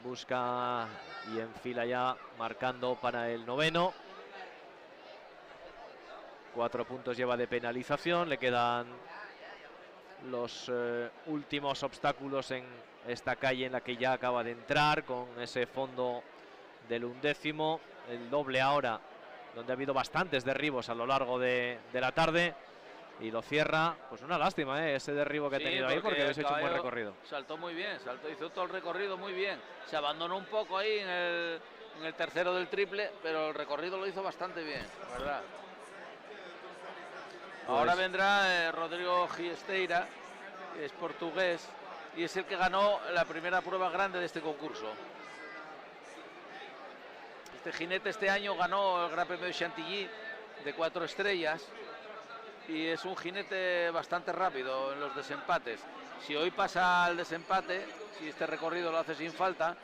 busca y enfila ya marcando para el noveno. 4 puntos lleva de penalización, le quedan los últimos obstáculos en esta calle en la que ya acaba de entrar, con ese fondo del 11º, el doble ahora, donde ha habido bastantes derribos a lo largo de la tarde, y lo cierra. Pues una lástima ese derribo que ha tenido ahí, porque habéis hecho un buen recorrido. Saltó muy bien, hizo todo el recorrido muy bien, se abandonó un poco ahí en el tercero del triple, pero el recorrido lo hizo bastante bien, la verdad. Ahora vendrá Rodrigo Giesteira, que es portugués, y es el que ganó la primera prueba grande de este concurso. Este jinete este año ganó el Gran Premio de Chantilly de 4 estrellas, y es un jinete bastante rápido en los desempates. Si hoy pasa al desempate, si este recorrido lo hace sin falta,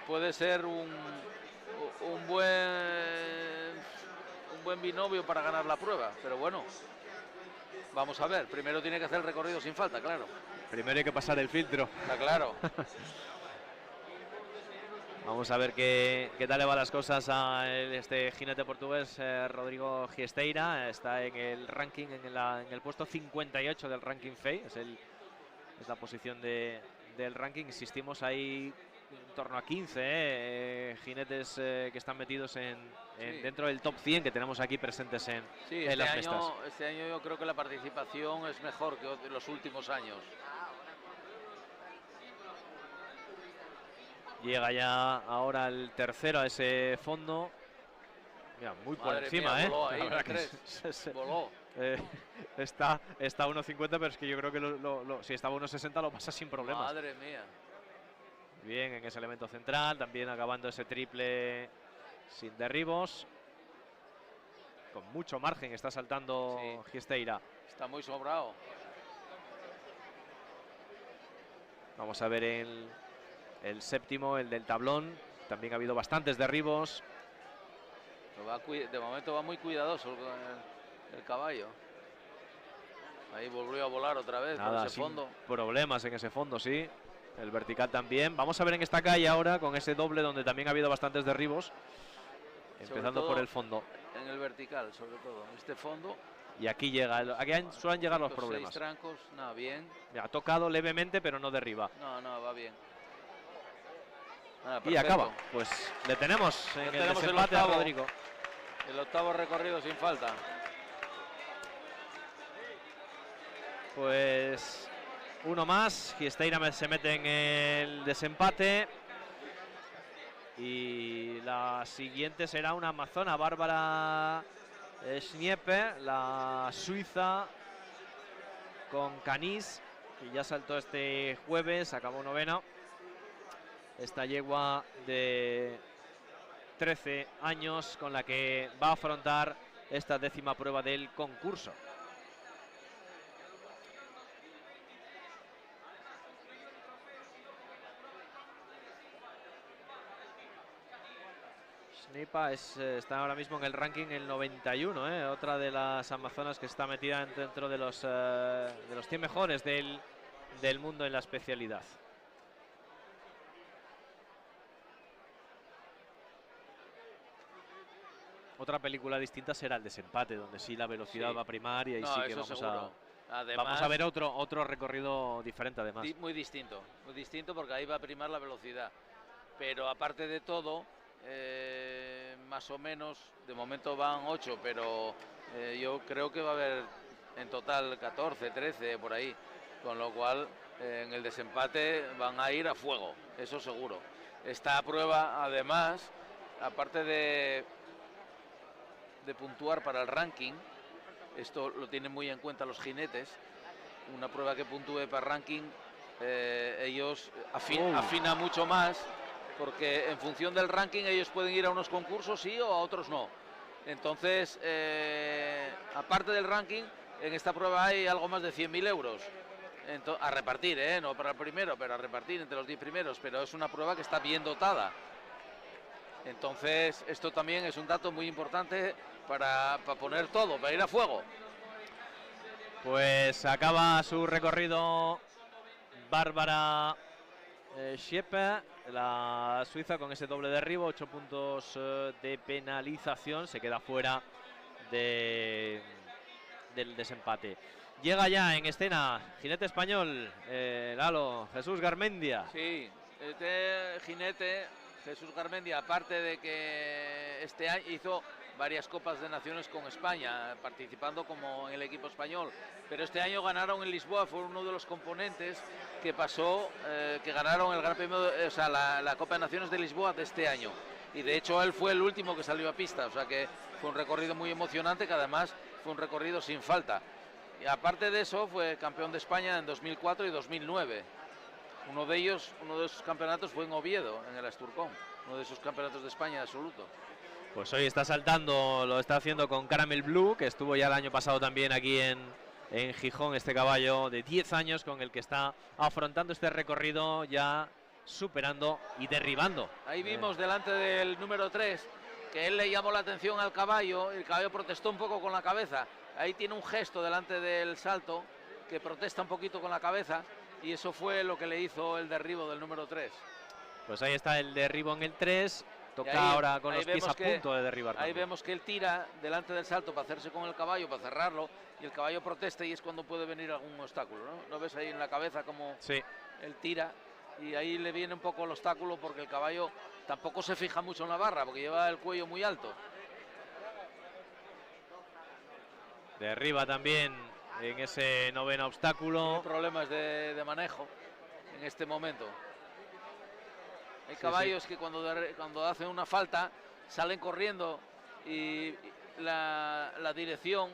puede ser un buen binomio para ganar la prueba, pero bueno, vamos a ver. Primero tiene que hacer el recorrido sin falta, claro. Primero hay que pasar el filtro. Está claro. Vamos a ver qué tal le van las cosas a este jinete portugués, Rodrigo Giesteira. Está en el ranking, en el puesto 58 del ranking FEI. Es la posición del ranking. Insistimos, ahí en torno a 15 jinetes que están metidos dentro del top 100 que tenemos aquí presentes en las mestas. Este año yo creo que la participación es mejor que los últimos años. Llega ya ahora el tercero a ese fondo. Mira, muy por encima, voló ahí, voló. Está a 1.50, pero es que yo creo que si estaba a 1.60 lo pasa sin problemas. Madre mía. Bien, en ese elemento central, también acabando ese triple sin derribos. Con mucho margen está saltando Giesteira. Está muy sobrado. Vamos a ver el séptimo, el del tablón. También ha habido bastantes derribos. De momento va muy cuidadoso el caballo. Ahí volvió a volar otra vez por ese fondo. Problemas en ese fondo, sí. El vertical también. Vamos a ver en esta calle ahora con ese doble donde también ha habido bastantes derribos. Empezando por el fondo. En el vertical, sobre todo. Este fondo. Y aquí suelen llegar los problemas. 6 trancos, nada, bien. Ha tocado levemente, pero no derriba. No, va bien. Y acaba. Pues le tenemos en el desempate a Rodrigo. El octavo recorrido sin falta. Pues uno más. Giesteira se mete en el desempate. Y la siguiente será una amazona, Bárbara Schniepe, la suiza, con Canis, que ya saltó este jueves, acabó novena. Esta yegua de 13 años con la que va a afrontar esta 10ª prueba del concurso. Schniepe está ahora mismo en el ranking el 91, otra de las amazonas que está metida dentro de los 100 mejores del mundo en la especialidad. Otra película distinta será el desempate, donde sí la velocidad va a primar y ahí sí que vamos a ver otro recorrido diferente además. Muy distinto porque ahí va a primar la velocidad. Pero aparte de todo, más o menos, de momento van 8, pero yo creo que va a haber en total 14, 13 por ahí, con lo cual en el desempate van a ir a fuego, eso seguro. Esta prueba además, aparte de puntuar para el ranking, esto lo tienen muy en cuenta los jinetes, una prueba que puntúe para ranking, ellos afina mucho más, porque en función del ranking ellos pueden ir a unos concursos sí o a otros no. Entonces, aparte del ranking, en esta prueba hay algo más de 100.000 euros a repartir, no para el primero, pero a repartir entre los 10 primeros, pero es una prueba que está bien dotada. Entonces, esto también es un dato muy importante para poner todo, para ir a fuego. Pues acaba su recorrido Bárbara Schniepe, la suiza, con ese doble derribo, 8 puntos de penalización, se queda fuera del desempate. Llega ya en escena jinete español, Lalo, Jesús Garmendia. Sí, este jinete, Jesús Garmendia, aparte de que este año hizo varias Copas de Naciones con España, participando como en el equipo español, pero este año ganaron en Lisboa, fue uno de los componentes que pasó, que ganaron el Gran Premio, la Copa de Naciones de Lisboa de este año, y de hecho él fue el último que salió a pista, o sea que fue un recorrido muy emocionante, que además fue un recorrido sin falta, y aparte de eso fue campeón de España en 2004 y 2009. Uno de esos campeonatos fue en Oviedo, en el Asturcón, uno de esos campeonatos de España absoluto. Pues hoy está saltando, lo está haciendo con Caramel Blue, que estuvo ya el año pasado también aquí en Gijón, este caballo de 10 años con el que está afrontando este recorrido, ya superando y derribando. Ahí vimos delante del número 3 que él le llamó la atención al caballo, y el caballo protestó un poco con la cabeza. Ahí tiene un gesto delante del salto que protesta un poquito con la cabeza, y eso fue lo que le hizo el derribo del número 3. Pues ahí está el derribo en el 3. Toca ahí, ahora con los pies a punto de derribar. Ahí también. vemos que él tira delante del salto para hacerse con el caballo, para cerrarlo, y el caballo protesta, y es cuando puede venir algún obstáculo, ¿no? ¿Lo ves ahí en la cabeza como sí. Él tira, y ahí le viene un poco el obstáculo, porque el caballo tampoco se fija mucho en la barra, porque lleva el cuello muy alto. Derriba también en ese noveno obstáculo. Tiene problemas de manejo en este momento. Hay caballos que cuando hacen una falta salen corriendo, y la dirección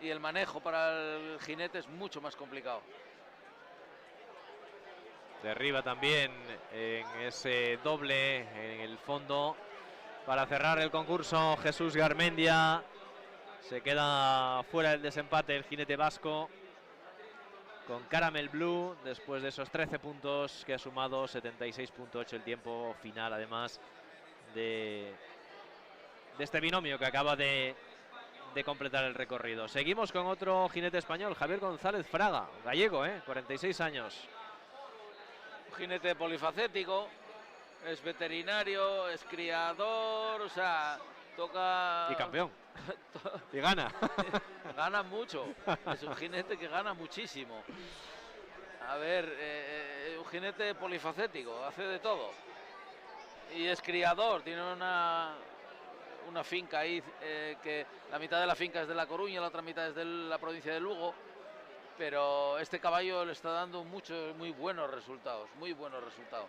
y el manejo para el jinete es mucho más complicado. Derriba también en ese doble en el fondo para cerrar el concurso Jesús Garmendia. Se queda fuera del desempate el jinete vasco con Caramel Blue después de esos 13 puntos que ha sumado, 76.8 el tiempo final, además de este binomio que acaba de completar el recorrido. Seguimos con otro jinete español, Javier González Fraga, gallego, 46 años. Un jinete polifacético, es veterinario, es criador, o sea, toca... Y campeón. Y gana. Gana mucho. Es un jinete que gana muchísimo. A ver, un jinete polifacético, hace de todo. Y es criador, tiene una finca ahí, que la mitad de la finca es de La Coruña, la otra mitad es de la provincia de Lugo. Pero este caballo le está dando muy buenos resultados, muy buenos resultados.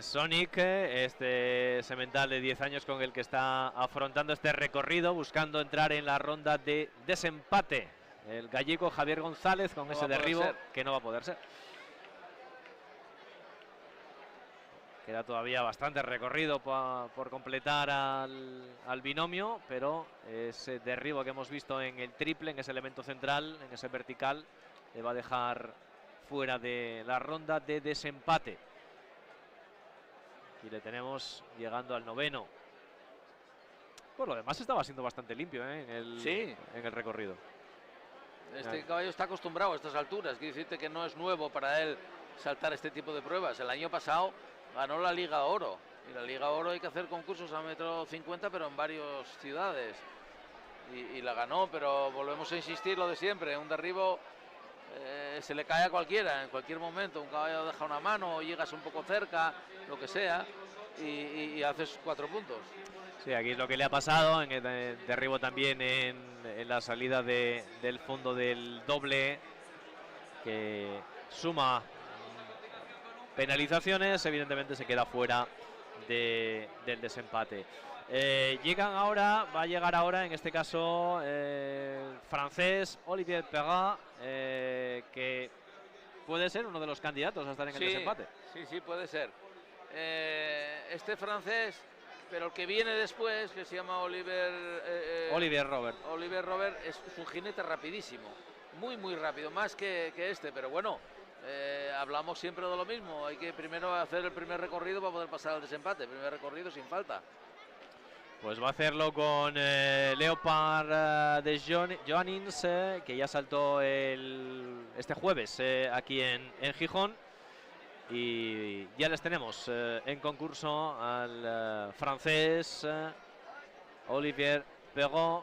Sonic, este semental de 10 años con el que está afrontando este recorrido, buscando entrar en la ronda de desempate. El gallego Javier González con ese derribo que no va a poder ser. Queda todavía bastante recorrido por completar al binomio, pero ese derribo que hemos visto en el triple, en ese elemento central, en ese vertical, le va a dejar fuera de la ronda de desempate. Aquí le tenemos llegando al noveno. Por lo demás estaba siendo bastante limpio en el recorrido. Este caballo está acostumbrado a estas alturas, quiere decirte que no es nuevo para él saltar este tipo de pruebas. El año pasado ganó la Liga Oro, y la Liga Oro hay que hacer concursos a 1,50 m, pero en varias ciudades, y la ganó. Pero volvemos a insistir lo de siempre, un derribo se le cae a cualquiera en cualquier momento. Un caballo deja una mano, o llegas un poco cerca, lo que sea, y haces 4 puntos. Sí, aquí es lo que le ha pasado en el derribo también en la salida del fondo del doble, que suma penalizaciones, evidentemente se queda fuera del desempate. Va a llegar ahora, en este caso, el francés Olivier Perrat, que puede ser uno de los candidatos a estar en el desempate. Sí, puede ser. Este francés, pero el que viene después, que se llama Olivier Robert. Olivier Robert es un jinete rapidísimo, muy rápido, más que este, pero bueno. Hablamos siempre de lo mismo, hay que primero hacer el primer recorrido para poder pasar al desempate, primer recorrido sin falta. Pues va a hacerlo con Leopard de Joannins, que ya saltó este jueves aquí en Gijón, y ya les tenemos en concurso al francés Olivier Perrat,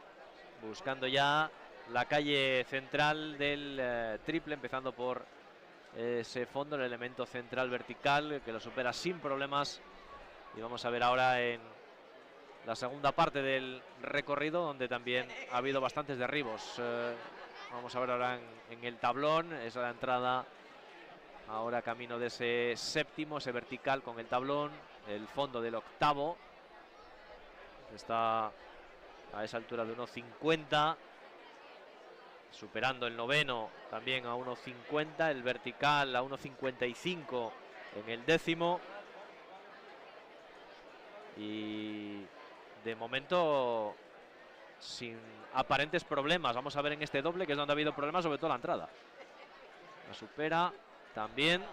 buscando ya la calle central del triple, empezando por ese fondo, el elemento central vertical, que lo supera sin problemas. Y vamos a ver ahora en la segunda parte del recorrido, donde también ha habido bastantes derribos. Vamos a ver ahora en el tablón, esa entrada ahora camino de ese séptimo, ese vertical con el tablón, el fondo del octavo, está a esa altura de 1,50, superando el noveno también a 1,50, el vertical a 1,55 en el décimo, y de momento sin aparentes problemas. Vamos a ver en este doble, que es donde ha habido problemas, sobre todo la entrada. La supera también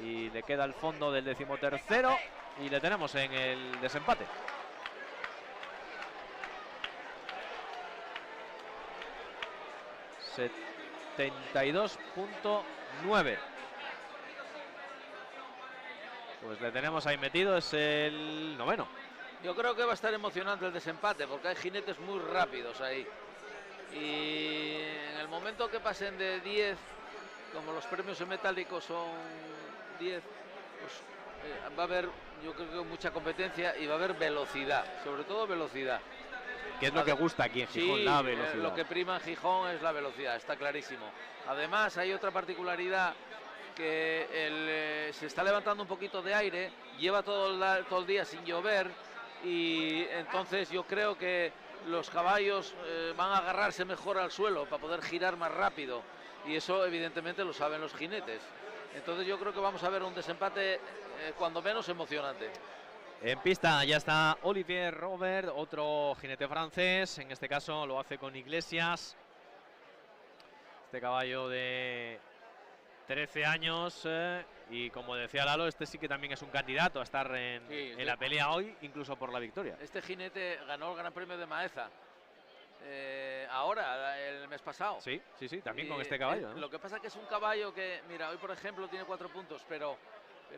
y le queda el fondo del 13º y le tenemos en el desempate. $72.9. Pues le tenemos ahí metido, es el 9º. Yo creo que va a estar emocionante el desempate porque hay jinetes muy rápidos ahí. Y en el momento que pasen de 10, como los premios en metálicos son 10, pues va a haber, yo creo que mucha competencia y va a haber velocidad, sobre todo velocidad. Que es lo que gusta aquí en Gijón, sí, la velocidad. Lo que prima en Gijón es la velocidad, está clarísimo. Además hay otra particularidad, que se está levantando un poquito de aire, lleva todo el día sin llover y entonces yo creo que los caballos van a agarrarse mejor al suelo para poder girar más rápido y eso evidentemente lo saben los jinetes. Entonces yo creo que vamos a ver un desempate cuando menos emocionante. En pista ya está Olivier Robert, otro jinete francés, en este caso lo hace con Iglesias. Este caballo de 13 años y como decía Lalo, este sí que también es un candidato a estar en la pelea hoy, incluso por la victoria. Este jinete ganó el Gran Premio de Maeza ahora, el mes pasado. Sí, también con este caballo, ¿no? Lo que pasa es que es un caballo que, mira, hoy por ejemplo tiene 4 puntos, pero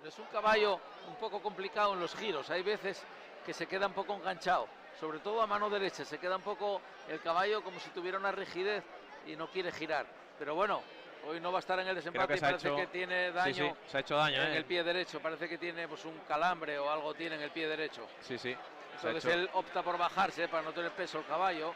es un caballo un poco complicado en los giros. Hay veces que se queda un poco enganchado, sobre todo a mano derecha, se queda un poco el caballo como si tuviera una rigidez y no quiere girar. Pero bueno, hoy no va a estar en el desempate y parece que tiene daño, se ha hecho daño en el pie derecho. Parece que tiene pues un calambre o algo tiene en el pie derecho. Entonces él opta por bajarse para no tener peso el caballo.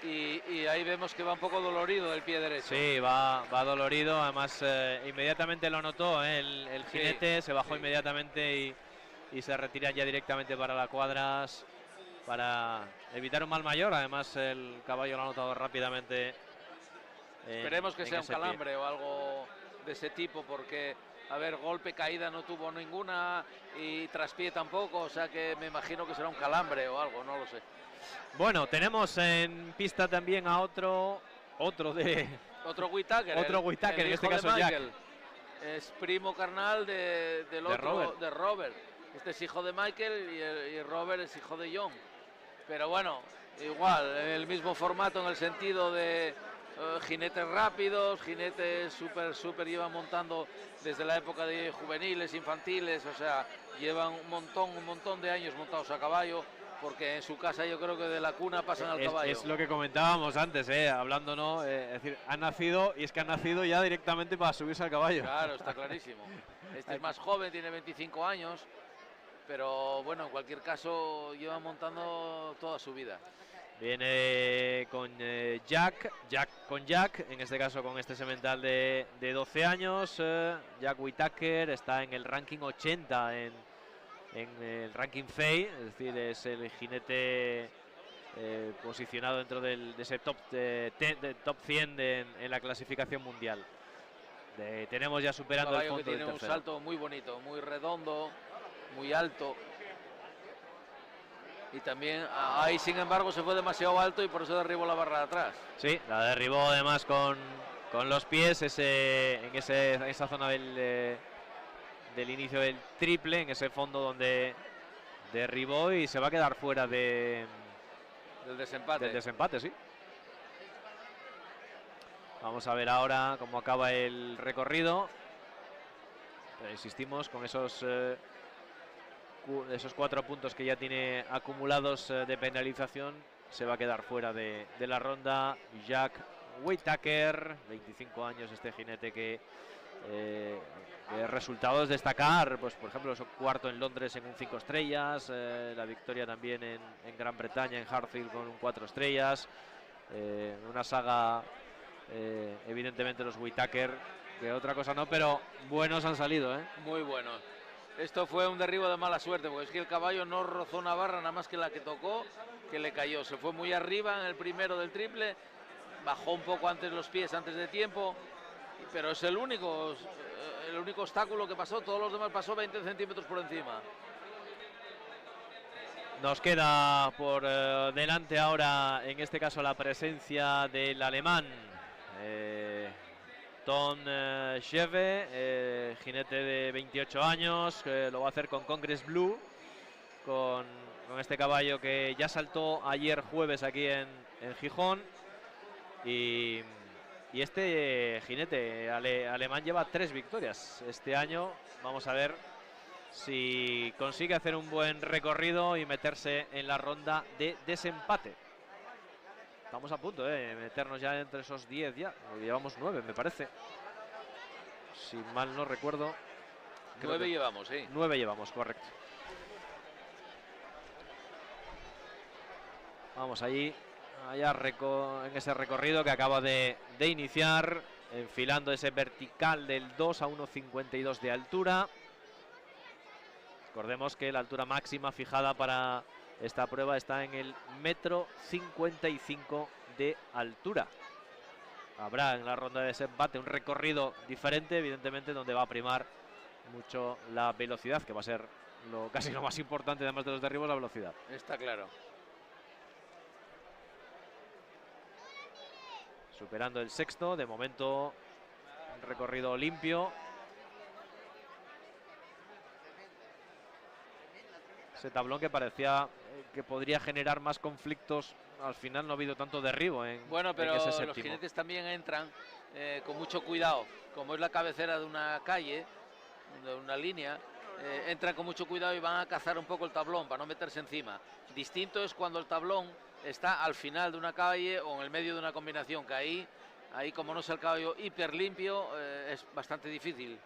Y ahí vemos que va un poco dolorido del pie derecho. Sí, va dolorido. Además, inmediatamente lo notó el jinete, se bajó inmediatamente y se retira ya directamente para la cuadras para evitar un mal mayor. Además, el caballo lo ha notado rápidamente. Esperemos que sea un calambre o algo de ese tipo, porque, a ver, golpe, caída no tuvo ninguna y traspié tampoco, o sea que me imagino que será un calambre o algo, no lo sé. Bueno, tenemos en pista también a otro Whittaker. Otro Whittaker, en este caso Jack. Es primo carnal del otro, de Robert. Este es hijo de Michael y Robert es hijo de John. Pero bueno, igual, el mismo formato en el sentido de jinetes rápidos, jinetes súper llevan montando desde la época de juveniles, infantiles, o sea, llevan un montón de años montados a caballo, porque en su casa yo creo que de la cuna pasan al caballo. Es lo que comentábamos antes, hablando, ¿no? Es decir, han nacido ya directamente para subirse al caballo. Claro, está clarísimo. Este es más joven, tiene 25 años, pero bueno, en cualquier caso lleva montando toda su vida. Viene con Jack, en este caso con este semental de 12 años. Jack Whittaker está en el ranking 80 en el ranking FEI, es decir, es el jinete posicionado dentro de ese top 100 en la clasificación mundial. Tenemos ya superando el fondo que tiene del un tercero. salto muy bonito, muy redondo, muy alto. Y también ahí, sin embargo, se fue demasiado alto y por eso derribó la barra de atrás. Sí, la derribó además con los pies en esa zona del inicio del triple, en ese fondo donde derribó y se va a quedar fuera del desempate, sí. Vamos a ver ahora cómo acaba el recorrido. Pero insistimos con esos 4 puntos que ya tiene acumulados de penalización, se va a quedar fuera de la ronda Jack Whittaker, 25 años, este jinete que resultados destacar, pues por ejemplo cuarto en Londres en un 5 estrellas, la victoria también en Gran Bretaña en Hartfield con un 4 estrellas, una saga evidentemente los Whittaker, que otra cosa no, pero buenos han salido, Muy buenos. Esto fue un derribo de mala suerte, porque es que el caballo no rozó una barra, nada más que la que tocó, que le cayó. Se fue muy arriba en el primero del triple, bajó un poco antes los pies, antes de tiempo, pero es el único obstáculo que pasó. Todos los demás pasó 20 centímetros por encima. Nos queda por delante ahora, en este caso, la presencia del alemán Tom Schewe, jinete de 28 años, lo va a hacer con Congress Blue, con este caballo que ya saltó ayer jueves aquí en Gijón. Y este jinete alemán lleva 3 victorias este año. Vamos a ver si consigue hacer un buen recorrido y meterse en la ronda de desempate. Estamos a punto de meternos ya entre esos 10 ya. Llevamos 9, me parece. Si mal no recuerdo. 9 llevamos, sí. 9 llevamos, correcto. Vamos allá en ese recorrido que acaba de iniciar, enfilando ese vertical del 2 a 1,52 de altura. Recordemos que la altura máxima fijada para esta prueba está en el 1,55 m de altura. Habrá en la ronda de desempate un recorrido diferente, evidentemente, donde va a primar mucho la velocidad, que va a ser casi lo más importante, además de los derribos, la velocidad. Está claro. Superando el sexto, de momento un recorrido limpio. Ese tablón que parecía que podría generar más conflictos, al final no ha habido tanto derribo bueno, pero en ese séptimo. Los jinetes también entran con mucho cuidado, como es la cabecera de una calle, de una línea, entran con mucho cuidado y van a cazar un poco el tablón para no meterse encima. Distinto es cuando el tablón está al final de una calle o en el medio de una combinación, que ahí como no es el caballo hiper limpio, es bastante difícil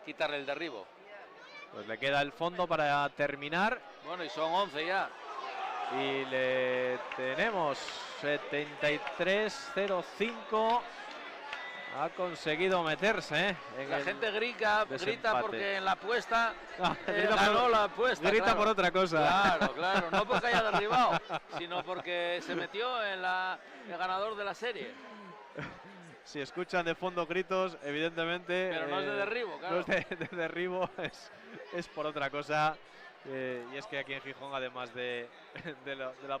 quitarle el derribo. Pues le queda el fondo para terminar. Bueno, y son 11 ya. Y le tenemos 73.05. Ha conseguido meterse. La gente grita porque en la apuesta ganó la apuesta. Grita claro. por otra cosa. Claro, no porque haya derribado, sino porque se metió en el ganador de la serie. Si escuchan de fondo gritos, evidentemente. Pero no es de derribo, claro. No es de derribo, es por otra cosa. Y es que aquí en Gijón, además de la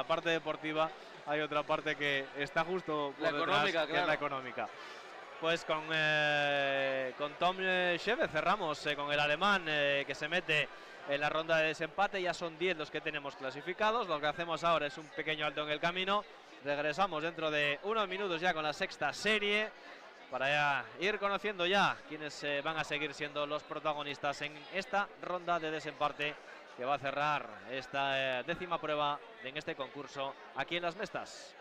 parte deportiva, hay otra parte que está justo por detrás, económica, que es la económica. Pues con Tom Schewe cerramos con el alemán que se mete en la ronda de desempate. Ya son 10 los que tenemos clasificados. Lo que hacemos ahora es un pequeño alto en el camino. Regresamos dentro de unos minutos ya con la sexta serie, para ir conociendo ya quiénes van a seguir siendo los protagonistas en esta ronda de desempate que va a cerrar esta 10ª prueba en este concurso aquí en Las Mestas.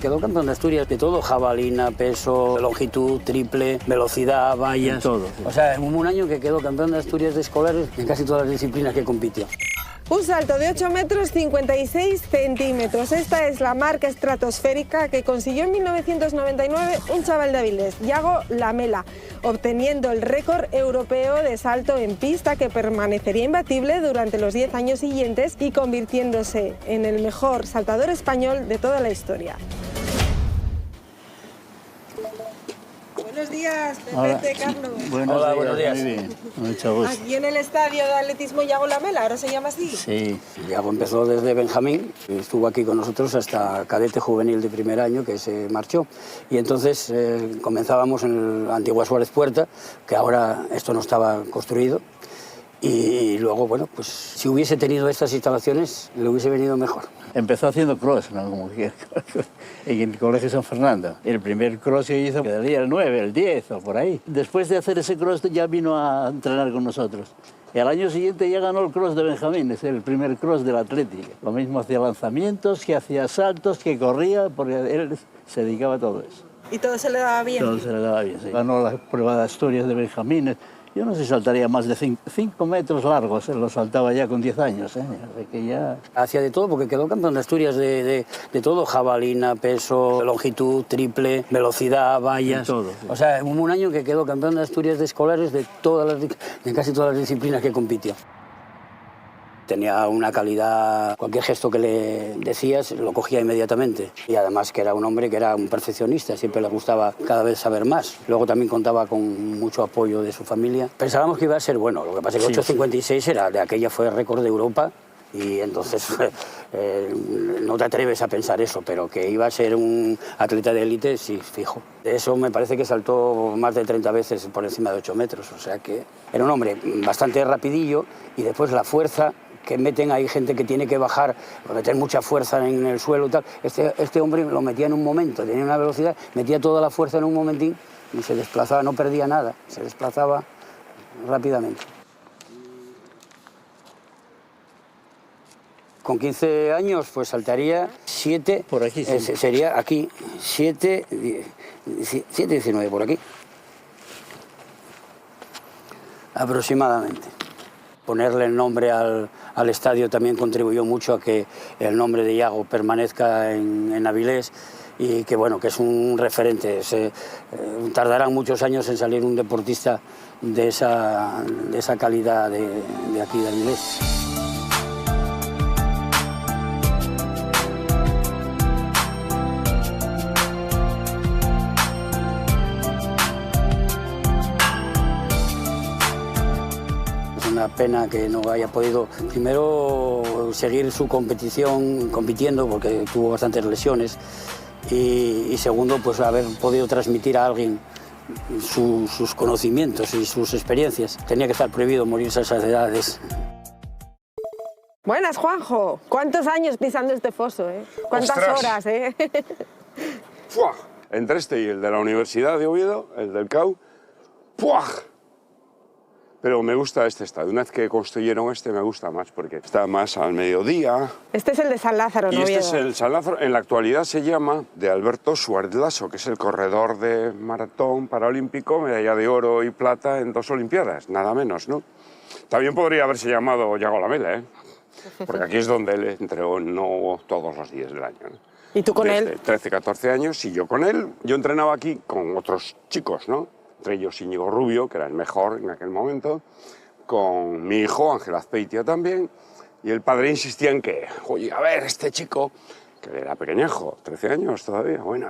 Quedó campeón de Asturias de todo, jabalina, peso, longitud, triple, velocidad, vallas. Todo. Sí. O sea, hubo un año que quedó campeón de Asturias de escolares en casi todas las disciplinas que compitió. Un salto de 8 metros 56 centímetros. Esta es la marca estratosférica que consiguió en 1999 un chaval de Avilés, Yago Lamela, obteniendo el récord europeo de salto en pista que permanecería imbatible durante los 10 años siguientes y convirtiéndose en el mejor saltador español de toda la historia. Buenos días, Pepe, Carlos. Hola, buenos días. Muy bien, mucho gusto. Aquí en el estadio de atletismo Yago Lamela, ¿ahora se llama así? Sí, Yago empezó desde Benjamín, estuvo aquí con nosotros hasta cadete juvenil de primer año, que se marchó. Y entonces comenzábamos en el Antigua Suárez Puerta, que ahora esto no estaba construido. Y luego, bueno, pues si hubiese tenido estas instalaciones, le hubiese venido mejor. Empezó haciendo cross, ¿no? Como que, en el Colegio San Fernando. El primer cross que hizo quedaría el 9, el 10 o por ahí. Después de hacer ese cross ya vino a entrenar con nosotros. Y al año siguiente ya ganó el cross de Benjamín, es el primer cross del Atlético. Lo mismo hacía lanzamientos, que hacía saltos, que corría, porque él se dedicaba a todo eso. ¿Y todo se le daba bien? Todo se le daba bien, sí. Ganó la prueba de Asturias de Benjamín Yo no sé si saltaría más de 5 metros largos, lo saltaba ya con 10 años. Así que ya... Hacía de todo porque quedó campeón de Asturias de todo, jabalina, peso, longitud, triple, velocidad, vallas. Todo, sí. O sea, hubo un año que quedó campeón de Asturias de escolares de casi todas las disciplinas que compitió. Tenía una calidad, cualquier gesto que le decías lo cogía inmediatamente. Y además que era un hombre que era un perfeccionista, siempre le gustaba cada vez saber más. Luego también contaba con mucho apoyo de su familia. Pensábamos que iba a ser bueno, lo que pasa es que 8.56 era, de aquella fue récord de Europa. Y entonces no te atreves a pensar eso, pero que iba a ser un atleta de élite, sí, fijo. De eso me parece que saltó más de 30 veces por encima de 8 metros, o sea que era un hombre bastante rapidillo y después la fuerza que meten, hay gente que tiene que bajar, meter mucha fuerza en el suelo y tal. Este hombre lo metía en un momento, tenía una velocidad, metía toda la fuerza en un momentín y se desplazaba, no perdía nada, se desplazaba rápidamente. Con 15 años pues saltaría 7, por aquí sí. Sería aquí 7,19 por aquí, aproximadamente. Ponerle el nombre al estadio también contribuyó mucho a que el nombre de Yago permanezca en Avilés y que bueno, que es un referente. Tardarán muchos años en salir un deportista de esa calidad de aquí de Avilés. Una pena que no haya podido, primero, seguir su compitiendo, porque tuvo bastantes lesiones, y segundo, pues haber podido transmitir a alguien sus conocimientos y sus experiencias. Tenía que estar prohibido morirse a esas edades. Buenas, Juanjo. ¿Cuántos años pisando este foso, eh? ¿Cuántas horas, eh? ¡Puah! Entre este y el de la Universidad de Oviedo, el del CAU, ¡puah! Pero me gusta este estadio. Una vez que construyeron este me gusta más porque está más al mediodía. Este es el de San Lázaro, ¿no? Y este es el San Lázaro. En la actualidad se llama de Alberto Suárez Lasso, que es el corredor de maratón paralímpico, medalla de oro y plata en 2 Olimpiadas, nada menos, ¿no? También podría haberse llamado Yago Lamela, ¿eh? Porque aquí es donde él entrenó no todos los días del año, ¿no? ¿Y tú con él? 13, 14 años, y yo con él. Yo entrenaba aquí con otros chicos, ¿no? Entre ellos Íñigo Rubio, que era el mejor en aquel momento, con mi hijo, Ángel Azpeitia también, y el padre insistía en que, oye, a ver, este chico, que era pequeñajo, 13 años todavía, bueno,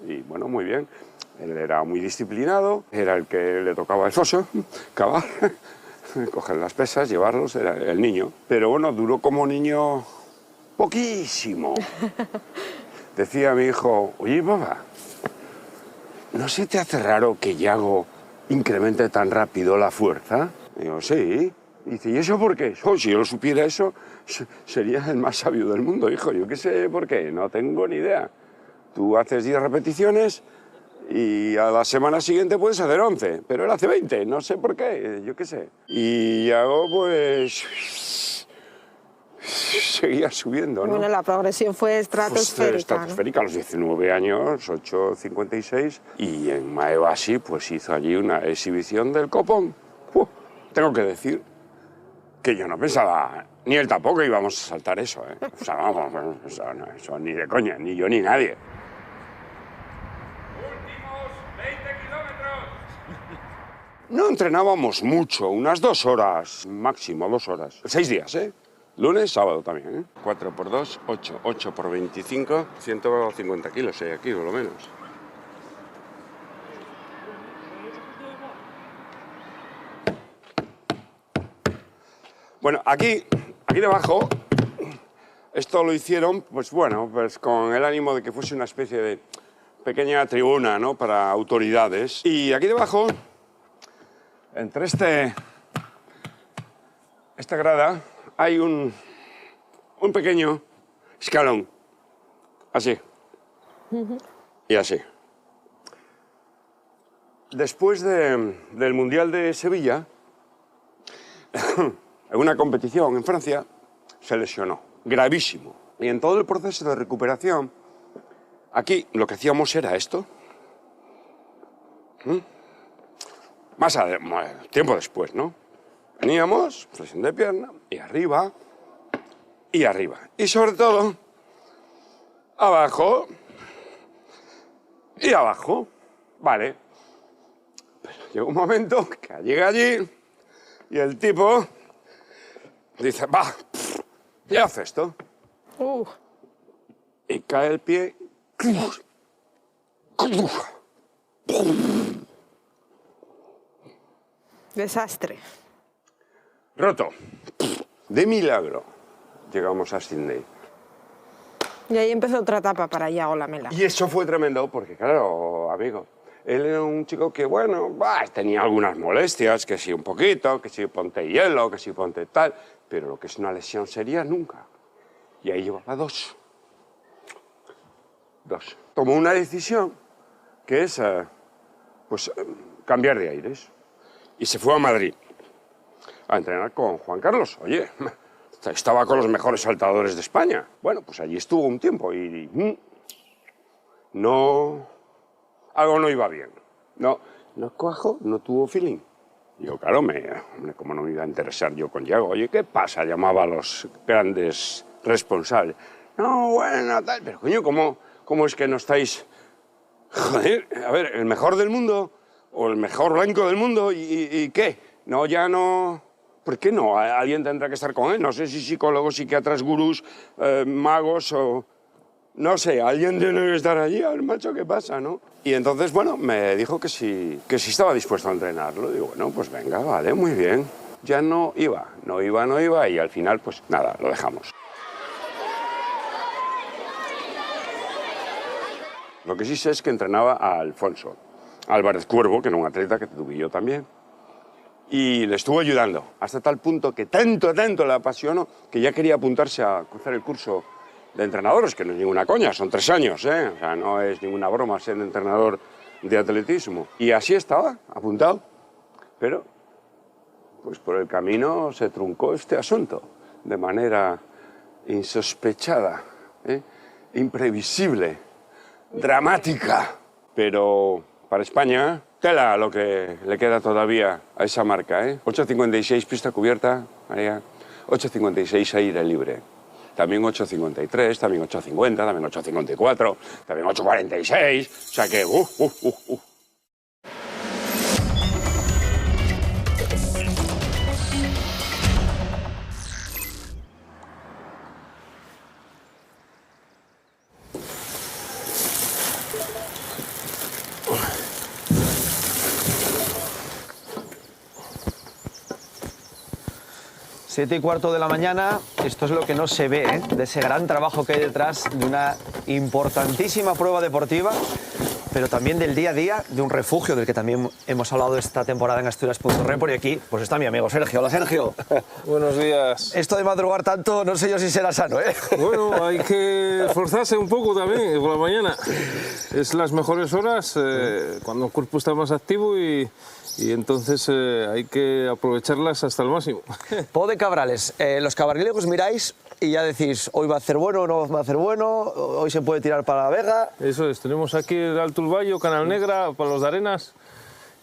y bueno, muy bien, él era muy disciplinado, era el que le tocaba el foso, cavar, coger las pesas, llevarlos, era el niño, pero bueno, duró como niño poquísimo. Decía mi hijo, oye, papá, ¿no se te hace raro que Yago incremente tan rápido la fuerza? Digo, sí. Dice, ¿y eso por qué? Oh, si yo lo supiera eso, sería el más sabio del mundo, hijo. Yo qué sé por qué, no tengo ni idea. Tú haces 10 repeticiones y a la semana siguiente puedes hacer 11, pero él hace 20, no sé por qué, yo qué sé. Y Yago, pues, seguía subiendo, ¿no? Bueno, la progresión fue estratosférica, estratosférica, ¿no? A los 19 años, 8,56, y en Maebashi pues hizo allí una exhibición del copón. Tengo que decir que yo no pensaba, ni él tampoco íbamos a saltar eso, ¿eh? O sea, vamos, eso ni de coña, ni yo ni nadie. ¡Últimos 20 kilómetros! No entrenábamos mucho, unas 2 horas, máximo 2 horas. 6 días, ¿eh? Lunes, sábado también, ¿eh? 4 por 2, 8. 8 por 25, 150 kilos hay aquí, por lo menos. Bueno, aquí debajo, esto lo hicieron, pues bueno, pues con el ánimo de que fuese una especie de pequeña tribuna, ¿no? Para autoridades. Y aquí debajo, entre esta grada, hay un pequeño escalón, así, y así. Después del Mundial de Sevilla, en una competición en Francia, se lesionó, gravísimo. Y en todo el proceso de recuperación, aquí lo que hacíamos era esto. tiempo después, ¿no? Veníamos, flexión de pierna, y arriba, y arriba. Y sobre todo, abajo, y abajo. Vale. Pero llega un momento que llega allí, y el tipo dice, va, y hace esto. Y cae el pie. Desastre. Roto. De milagro llegamos a Sydney. Y ahí empezó otra etapa para Iago Lamela. Y eso fue tremendo porque, claro, amigo, él era un chico que, bueno, tenía algunas molestias, que sí un poquito, que sí ponte hielo, que sí ponte tal, pero lo que es una lesión seria, nunca. Y ahí llevaba dos. Tomó una decisión que es, cambiar de aires. Y se fue a Madrid a entrenar con Juan Carlos. Oye, estaba con los mejores saltadores de España. Bueno, pues allí estuvo un tiempo y algo no iba bien. No cuajo, no tuvo feeling. Yo, claro, como no me iba a interesar yo con Iago. Oye, ¿qué pasa? Llamaba a los grandes responsables. No, bueno, tal. Pero, coño, ¿cómo es que no estáis? Joder, a ver, el mejor del mundo o el mejor blanco del mundo y ¿qué? No, ya no. ¿Por qué no? Alguien tendrá que estar con él. No sé si psicólogos, psiquiatras, gurús, magos o... No sé, alguien tiene que estar allí. A ver, macho, ¿qué pasa, no? Y entonces, bueno, me dijo que sí estaba dispuesto a entrenarlo. Digo, bueno, pues venga, vale, muy bien. Ya no iba y al final, pues nada, lo dejamos. Lo que sí sé es que entrenaba a Alfonso Álvarez Cuervo, que era un atleta que tuve yo también. Y le estuvo ayudando, hasta tal punto que tanto le apasionó que ya quería apuntarse a hacer el curso de entrenadores, que no es ninguna coña, son 3 años, ¿eh? O sea, no es ninguna broma ser entrenador de atletismo. Y así estaba, apuntado. Pero, pues por el camino se truncó este asunto, de manera insospechada, imprevisible, dramática. Pero para España, tela lo que le queda todavía a esa marca, 8.56 pista cubierta, María, 8.56 aire libre. También 8.53, también 8.50, también 8.54, también 8.46, o sea que... 7:15 de la mañana, esto es lo que no se ve, de ese gran trabajo que hay detrás de una importantísima prueba deportiva, pero también del día a día, de un refugio del que también hemos hablado esta temporada en Asturias.Report. Y aquí pues está mi amigo Sergio. Hola, Sergio. Buenos días. Esto de madrugar tanto, no sé yo si será sano, ¿eh? Bueno, hay que esforzarse un poco también por la mañana. Es las mejores horas cuando el cuerpo está más activo y entonces hay que aprovecharlas hasta el máximo. Po de Cabrales, los caballeros miráis y ya decís, hoy va a hacer bueno o no va a hacer bueno, hoy se puede tirar para la Vega. Eso es, tenemos aquí el Alto Urbayo, Canal Negra, para los de Arenas,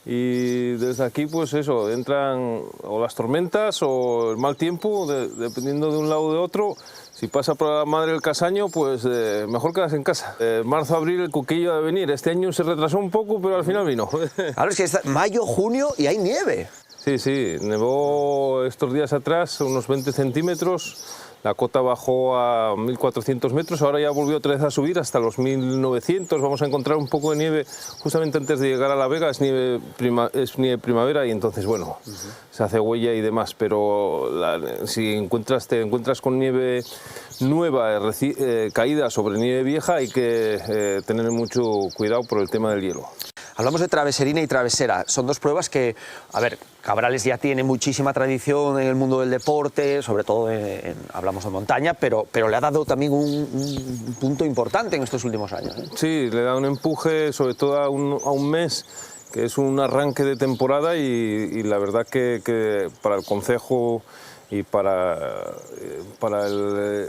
y desde aquí pues eso, entran o las tormentas o el mal tiempo, dependiendo de un lado o de otro. Si pasa por la Madre del Casaño, pues mejor quedas en casa. Marzo, abril, el cuquillo de venir. Este año se retrasó un poco, pero al final vino. Claro, es que está mayo, junio y hay nieve. Sí, nevó estos días atrás unos 20 centímetros. La cota bajó a 1.400 metros, ahora ya volvió otra vez a subir hasta los 1.900. Vamos a encontrar un poco de nieve justamente antes de llegar a La Vega, es nieve primavera y entonces, bueno, se hace huella y demás. Pero si te encuentras con nieve nueva, caída sobre nieve vieja, hay que tener mucho cuidado por el tema del hielo. Hablamos de traveserina y travesera. Son dos pruebas que, a ver, Cabrales ya tiene muchísima tradición en el mundo del deporte, sobre todo hablamos de montaña, pero le ha dado también un punto importante en estos últimos años. Sí, le da un empuje, sobre todo a un mes, que es un arranque de temporada y la verdad que para el concejo y para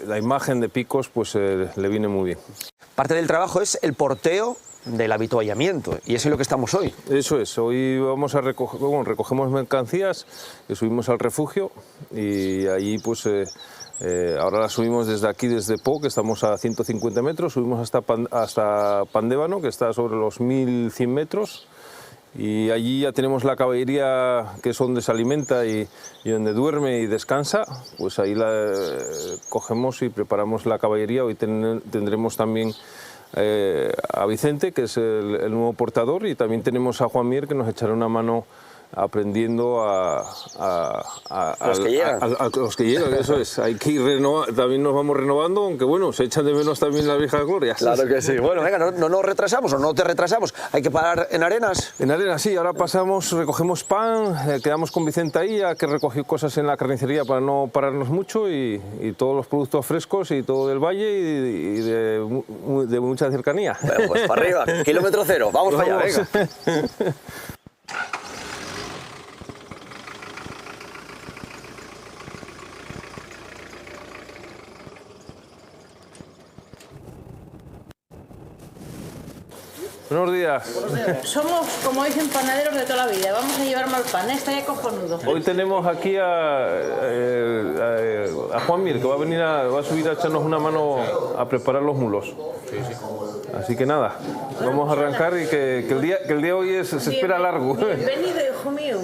la imagen de Picos pues le viene muy bien. Parte del trabajo es el porteo del avituallamiento, y eso es lo que estamos hoy. Eso es, hoy vamos a recoger, bueno, recogemos mercancías y subimos al refugio, y allí pues ahora las subimos desde aquí, desde Po, que estamos a 150 metros, subimos hasta Pandévano, que está sobre los 1100 metros, y allí ya tenemos la caballería, que es donde se alimenta y donde duerme y descansa. Pues ahí la cogemos y preparamos la caballería. Hoy tendremos también a Vicente, que es el nuevo portador, y también tenemos a Juan Mier, que nos echará una mano aprendiendo a los que llegan. A los que llegan, eso es. Hay que ir también nos vamos renovando, aunque bueno, se echan de menos también las viejas glorias. Claro que sí. Bueno, venga, no nos retrasamos, o no te retrasamos. Hay que parar en Arenas. En Arenas, sí. Ahora pasamos, recogemos pan, quedamos con Vicente ahí, ya que recogió cosas en la carnicería para no pararnos mucho, y todos los productos frescos y todo del valle y de mucha cercanía. Bueno, pues para arriba, kilómetro cero. Vamos para allá, venga. Buenos días. Somos, como dicen, panaderos de toda la vida. Vamos a llevar mal pan, está ya cojonudo. Hoy tenemos aquí a Juan Mir, que va a subir a echarnos una mano a preparar los mulos. Sí, sí. Así que nada, vamos a arrancar, y que el día de hoy se espera largo. Bienvenido, hijo mío.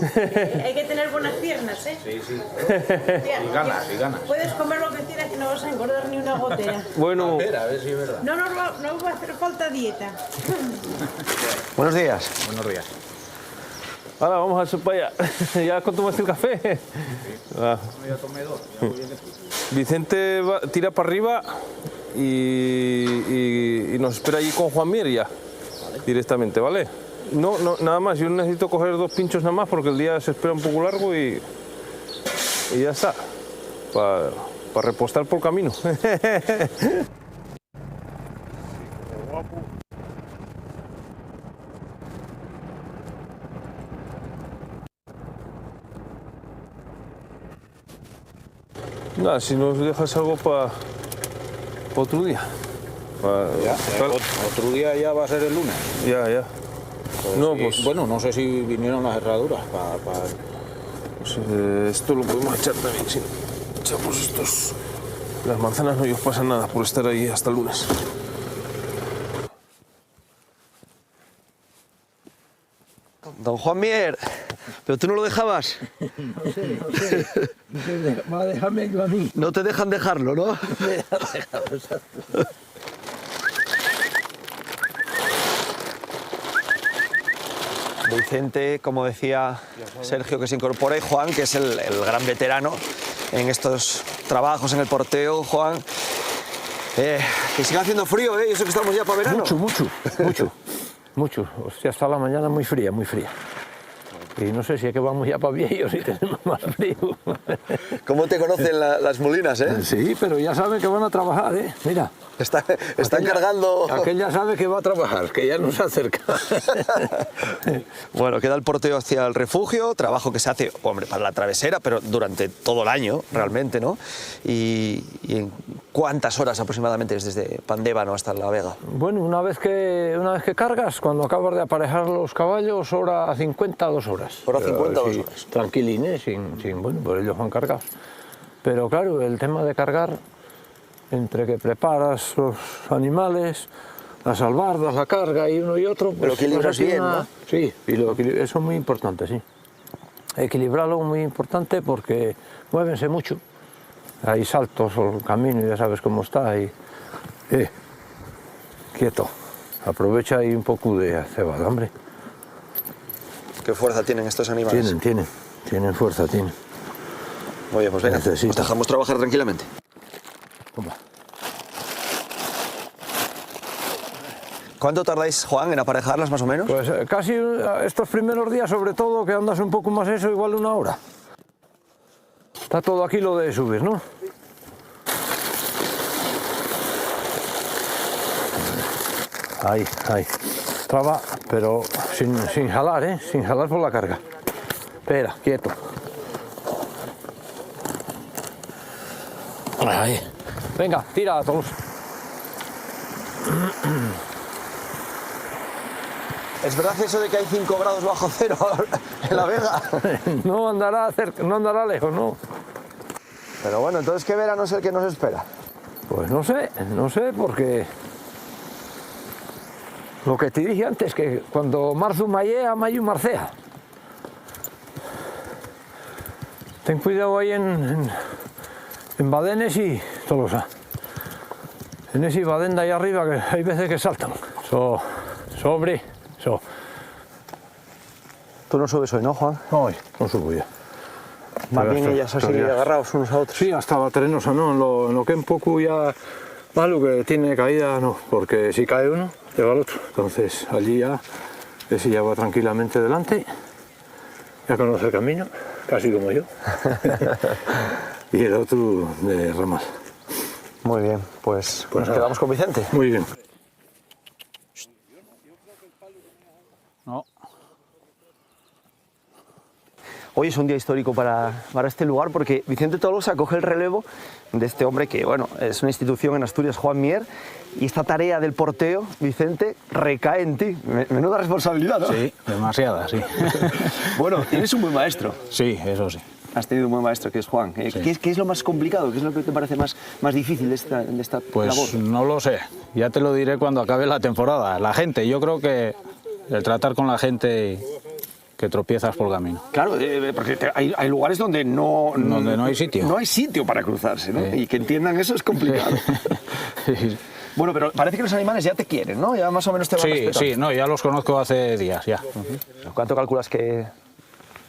Hay que tener buenas piernas, ¿eh? Sí, sí. Y ganas. Puedes comer lo que quieras, que no vas a engordar ni una gotera. Bueno. Espera, a ver si es verdad. No va a hacer falta dieta. Buenos días. Buenos días. Ahora vamos a hacer para allá. ¿Ya tomaste el café? Sí. Ya tomé dos. Vicente tira para arriba y nos espera allí con Juan Mier ya, directamente, ¿vale? No, nada más, yo necesito coger 2 pinchos nada más, porque el día se espera un poco largo, y ya está, para repostar por camino. Nada, si nos dejas algo para otro día. Otro día ya va a ser el lunes. Ya. Pues no, sí. pues bueno, no sé si vinieron las herraduras para... Pues, esto lo podemos echar también, sí. Echamos estos. Las manzanas no os pasa nada por estar ahí hasta el lunes. Don Juan Mier, ¿pero tú no lo dejabas? No sé. Va a dejarme a mí. No te dejan dejarlo, ¿no? Exacto. Vicente, como decía Sergio, que se incorpora, y Juan, que es el gran veterano en estos trabajos, en el porteo. Juan, que siga haciendo frío, y eso que estamos ya para verano. Mucho. Hostia, hasta la mañana muy fría. Y no sé si es que vamos ya para viejos y tenemos más frío. ¿Cómo te conocen las molinas, Sí, pero ya saben que van a trabajar, Mira. Están cargando... Aquel ya sabe que va a trabajar, que ya no se acerca. Bueno, queda el porteo hacia el refugio, trabajo que se hace, hombre, para la travesera, pero durante todo el año, realmente, ¿no? ¿Y en cuántas horas aproximadamente es desde Pandévano hasta La Vega? Bueno, una vez que cargas, cuando acabas de aparejar los caballos, hora 50, 2 horas. Hora 50, 2 horas. Tranquilines, sin pues ellos van cargados. Pero claro, el tema de cargar, entre que preparas los animales, las albardas, la carga y uno y otro... Pues, lo equilibras bien, ¿no? Sí, eso es muy importante, sí. Equilibrarlo es muy importante porque muévense mucho. Hay saltos o el camino, ya sabes cómo está. Quieto. Aprovecha ahí un poco de cebada, hombre. ¿Qué fuerza tienen estos animales? Tienen fuerza, tienen. Oye, pues venga, nos dejamos trabajar tranquilamente. Toma. ¿Cuánto tardáis, Juan, en aparejarlas más o menos? Pues casi estos primeros días, sobre todo, que andas un poco más eso, igual 1 hora. Está todo aquí lo de subir, ¿no? Ahí. Traba, pero sin jalar, sin jalar por la carga. Espera, quieto. Ahí. Venga, tira a todos. ¿Es verdad eso de que hay 5 grados bajo cero en La Vega? No andará lejos, no. Pero bueno, entonces, ¿qué verano es el que nos espera? Pues no sé, porque lo que te dije antes, que cuando marzo mallea, mayo marcea. Ten cuidado ahí en badenes y Tolosa. En ese badén de ahí arriba, que hay veces que saltan. Hombre. Tú no subes hoy, ¿no, Juan? No subo ya. Más bien ellas así agarrados unos a otros. Sí, hasta la terrenosa, ¿no? En lo que un poco ya malo que tiene caída, no. Porque si cae uno, te va el otro. Entonces allí ya, ese ya va tranquilamente delante. Ya conoce el camino, casi como yo. Y el otro de ramas. Muy bien, pues nos quedamos con Vicente. Muy bien. Hoy es un día histórico para este lugar porque Vicente Tolosa coge el relevo de este hombre que, bueno, es una institución en Asturias, Juan Mier, y esta tarea del porteo, Vicente, recae en ti. Menuda responsabilidad, ¿no? Sí, demasiada, sí. Bueno, tienes un buen maestro. Sí, eso sí. Has tenido un buen maestro, que es Juan. Sí. ¿Qué es lo más complicado? ¿Qué es lo que te parece más difícil de esta pues labor? Pues no lo sé. Ya te lo diré cuando acabe la temporada. La gente, yo creo que el tratar con la gente que tropiezas por el camino. Claro, porque hay lugares donde no hay sitio. No hay sitio para cruzarse, ¿no? Y que entiendan eso es complicado. Sí. Bueno, pero parece que los animales ya te quieren, ¿no? Ya más o menos te van a respetar. Sí, no, ya los conozco hace días, ya. ¿Cuánto calculas que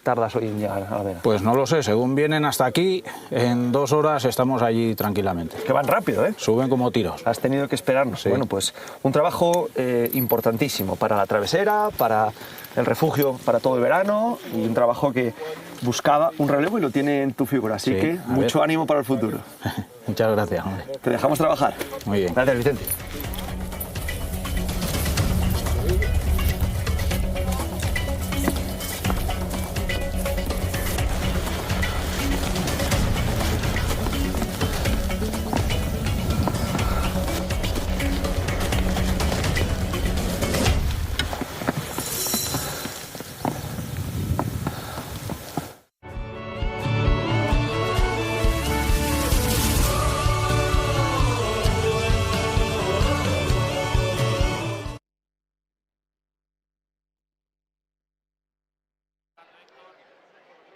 tardas hoy en llegar a La Vega? Pues no lo sé, según vienen hasta aquí, en 2 horas estamos allí tranquilamente. Que van rápido, ¿eh? Suben como tiros. Has tenido que esperarnos. Sí. Bueno, pues un trabajo importantísimo para la travesera, para el refugio, para todo el verano, y un trabajo que buscaba un relevo y lo tiene en tu figura. Así que mucho ánimo para el futuro. Muchas gracias, hombre. Te dejamos trabajar. Muy bien. Gracias, Vicente.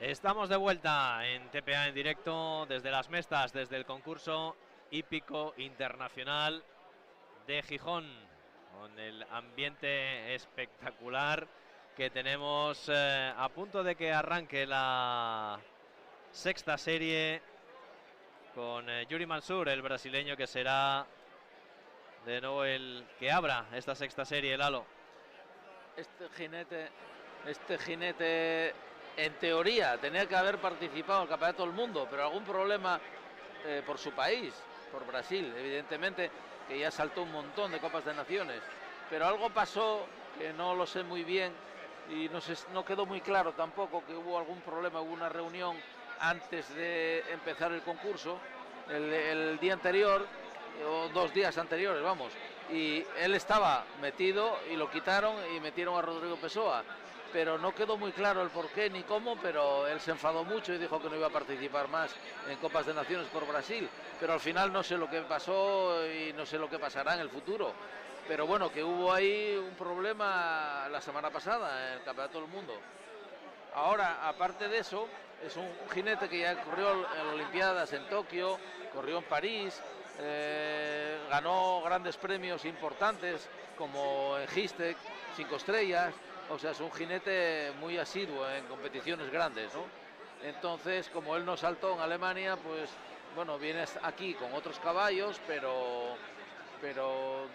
Estamos de vuelta en TPA en directo desde las Mestas, desde el concurso hípico internacional de Gijón, con el ambiente espectacular que tenemos a punto de que arranque la sexta serie con Yuri Mansour, el brasileño, que será de nuevo el que abra esta sexta serie, Lalo. Este jinete en teoría tenía que haber participado en el Campeonato del Mundo, pero algún problema por su país, por Brasil, evidentemente, que ya saltó un montón de Copas de Naciones, pero algo pasó que no lo sé muy bien y no quedó muy claro tampoco, que hubo algún problema, hubo una reunión antes de empezar el concurso, el día anterior, o 2 días anteriores, vamos, y él estaba metido y lo quitaron y metieron a Rodrigo Pessoa. Pero no quedó muy claro el por qué ni cómo, pero él se enfadó mucho y dijo que no iba a participar más en Copas de Naciones por Brasil. Pero al final no sé lo que pasó y no sé lo que pasará en el futuro. Pero bueno, que hubo ahí un problema la semana pasada en el Campeonato del Mundo. Ahora, aparte de eso, es un jinete que ya corrió en Olimpiadas en Tokio, corrió en París, ganó grandes premios importantes como en Gistec, 5 estrellas. O sea, es un jinete muy asiduo en competiciones grandes, ¿no? Entonces, como él no saltó en Alemania, pues, bueno, viene aquí con otros caballos, pero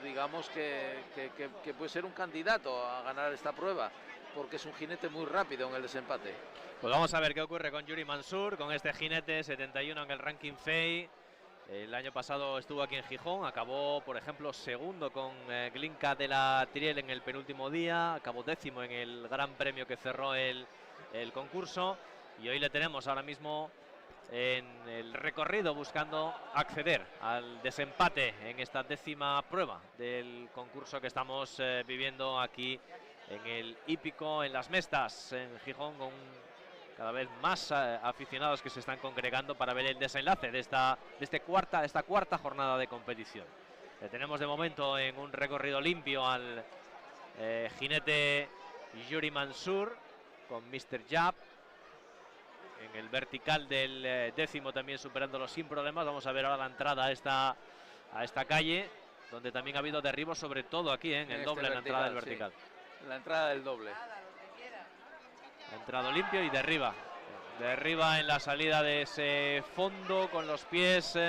digamos que puede ser un candidato a ganar esta prueba, porque es un jinete muy rápido en el desempate. Pues vamos a ver qué ocurre con Yuri Mansour, con este jinete, 71 en el ranking FEI. El año pasado estuvo aquí en Gijón, acabó, por ejemplo, segundo con Glinka de la Tiriel en el penúltimo día, acabó 10º en el gran premio que cerró el concurso, y hoy le tenemos ahora mismo en el recorrido buscando acceder al desempate en esta 10ª prueba del concurso que estamos viviendo aquí en el hípico, en las Mestas, en Gijón, con cada vez más aficionados que se están congregando para ver el desenlace de esta cuarta jornada de competición. Le tenemos de momento en un recorrido limpio al jinete Yuri Mansur con Mr. Jab. En el vertical del 10º también superándolo sin problemas. Vamos a ver ahora la entrada a esta calle, donde también ha habido derribos, sobre todo aquí en el doble, en la entrada del vertical. Sí, la entrada del doble. Ha entrado limpio y derriba. Derriba en la salida de ese fondo con los pies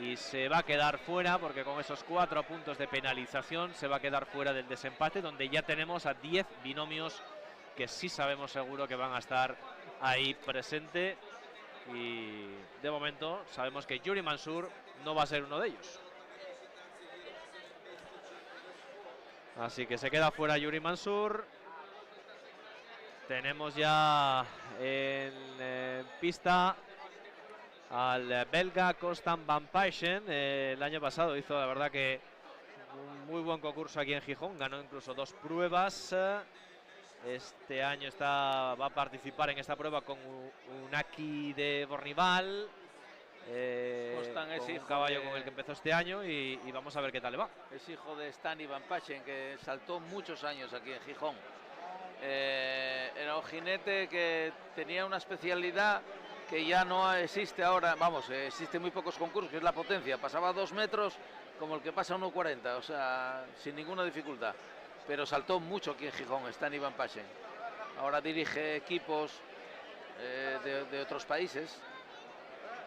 y se va a quedar fuera, porque con esos 4 puntos de penalización se va a quedar fuera del desempate, donde ya tenemos a 10 binomios que sí sabemos seguro que van a estar ahí presente, y de momento sabemos que Yuri Mansur no va a ser uno de ellos. Así que se queda fuera Yuri Mansur. Tenemos ya en pista al belga Constant Van Paijsen. El año pasado hizo, la verdad, que un muy buen concurso aquí en Gijón, ganó incluso 2 pruebas. Este año va a participar en esta prueba con Unaki de Bornival, con un caballo con el que empezó este año, y vamos a ver qué tal le va. Es hijo de Stani Van Paijsen, que saltó muchos años aquí en Gijón. Era un jinete que tenía una especialidad que ya no existe ahora, vamos, existe muy pocos concursos, que es la potencia. Pasaba 2 metros como el que pasa 1,40, o sea, sin ninguna dificultad. Pero saltó mucho aquí en Gijón, Stani Van Paijsen. Ahora dirige equipos de otros países,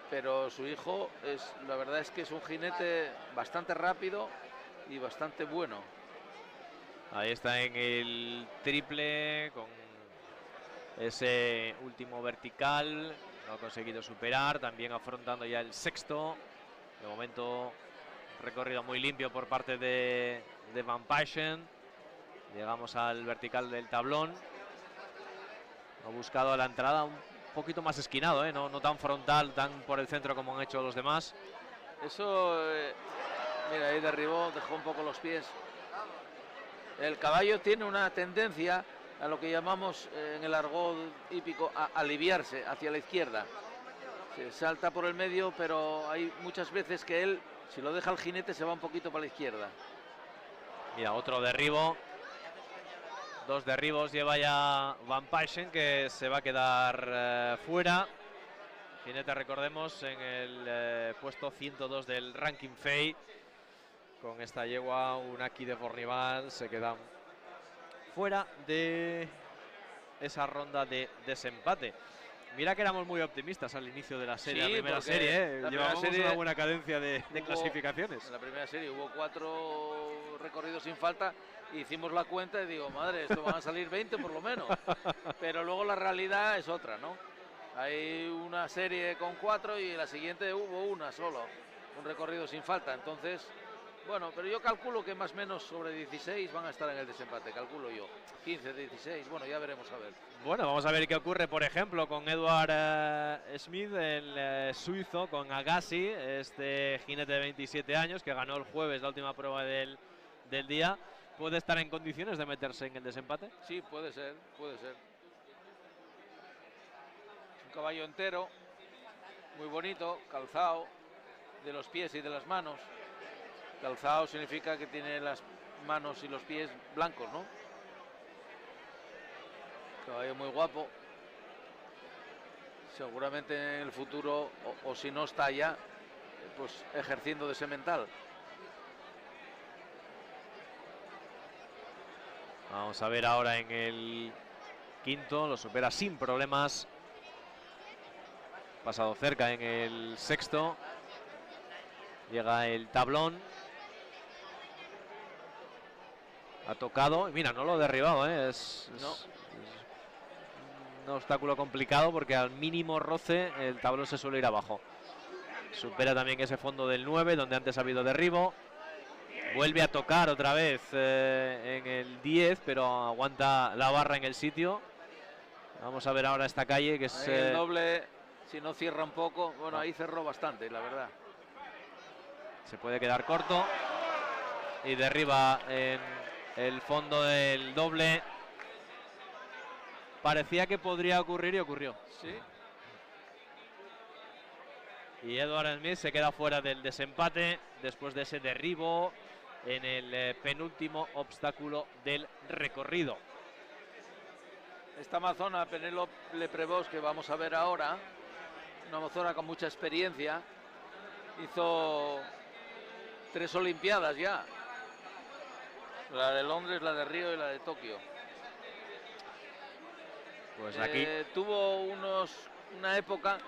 pero su hijo, la verdad es que es un jinete bastante rápido y bastante bueno. Ahí está en el triple, con ese último vertical, no ha conseguido superar, también afrontando ya el 6º. De momento, recorrido muy limpio por parte de Van Paijsen. Llegamos al vertical del tablón. Ha buscado la entrada un poquito más esquinado, no tan frontal, tan por el centro como han hecho los demás. Eso, mira, ahí derribó, dejó un poco los pies. El caballo tiene una tendencia a lo que llamamos en el argot hípico a aliviarse hacia la izquierda. Se salta por el medio, pero hay muchas veces que él, si lo deja el jinete, se va un poquito para la izquierda. Mira, otro derribo. 2 derribos lleva ya Van Paijsen, que se va a quedar fuera. Jinete, recordemos, en el puesto 102 del ranking FEI. Con esta yegua, Unaki de Bornival, se quedan fuera de esa ronda de desempate. Mira que éramos muy optimistas al inicio de la serie, sí, la primera serie, llevábamos una buena cadencia de clasificaciones. En la primera serie hubo 4 recorridos sin falta, hicimos la cuenta y digo, madre, esto van a salir 20 por lo menos. Pero luego la realidad es otra, ¿no? Hay una serie con 4 y en la siguiente hubo una solo, un recorrido sin falta. Entonces, bueno, pero yo calculo que más o menos sobre 16 van a estar en el desempate, calculo yo. 15, 16, bueno, ya veremos a ver. Bueno, vamos a ver qué ocurre, por ejemplo, con Edward Smith, el suizo, con Agassi, este jinete de 27 años que ganó el jueves la última prueba del día. ¿Puede estar en condiciones de meterse en el desempate? Sí, puede ser, puede ser. Es un caballo entero, muy bonito, calzado de los pies y de las manos. Calzado significa que tiene las manos y los pies blancos, ¿no? Caballo muy guapo. Seguramente en el futuro, o si no está ya, pues ejerciendo de semental. Vamos a ver ahora en el 5º, lo supera sin problemas. Pasado cerca en el 6º. Llega el tablón. Ha tocado, y mira, no lo ha derribado, es un obstáculo complicado, porque al mínimo roce el tablón se suele ir abajo. Supera también ese fondo del 9, donde antes ha habido derribo. Vuelve a tocar otra vez en el 10, pero aguanta la barra en el sitio. Vamos a ver ahora esta calle, que es el doble Si no cierra un poco, bueno, ahí cerró bastante, la verdad. Se puede quedar corto y derriba en el fondo del doble. Parecía que podría ocurrir y ocurrió. Sí. Y Edward Smith se queda fuera del desempate después de ese derribo en el penúltimo obstáculo del recorrido. Esta amazona, Penélope Leprevos, que vamos a ver ahora, una amazona con mucha experiencia, hizo 3 Olimpiadas ya. La de Londres, la de Río y la de Tokio. Pues aquí tuvo una época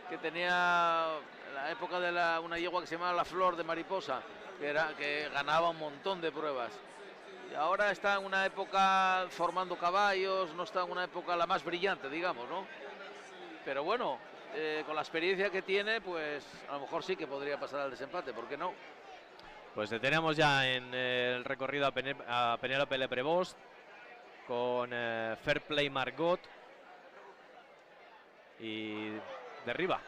que tenía la época de una yegua que se llamaba La Flor de Mariposa, que ganaba un montón de pruebas. Y ahora está en una época formando caballos, no está en una época la más brillante, digamos, ¿no? Pero bueno, con la experiencia que tiene, pues a lo mejor sí que podría pasar al desempate, ¿por qué no? pues detenemos ya en el recorrido a Penélope Leprevos con Fair Play Margot y derriba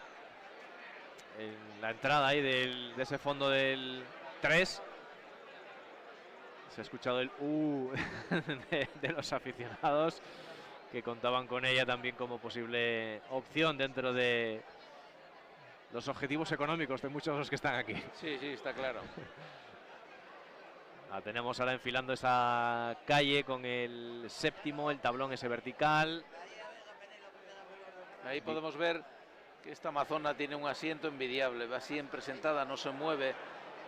en la entrada ahí de ese fondo del 3. Se ha escuchado el de los aficionados que contaban con ella también como posible opción dentro de los objetivos económicos de muchos de los que están aquí. Sí, sí, está claro. La tenemos ahora enfilando esa calle con el séptimo, el tablón ese vertical. Ahí podemos ver que esta amazona tiene un asiento envidiable, va siempre sentada, no se mueve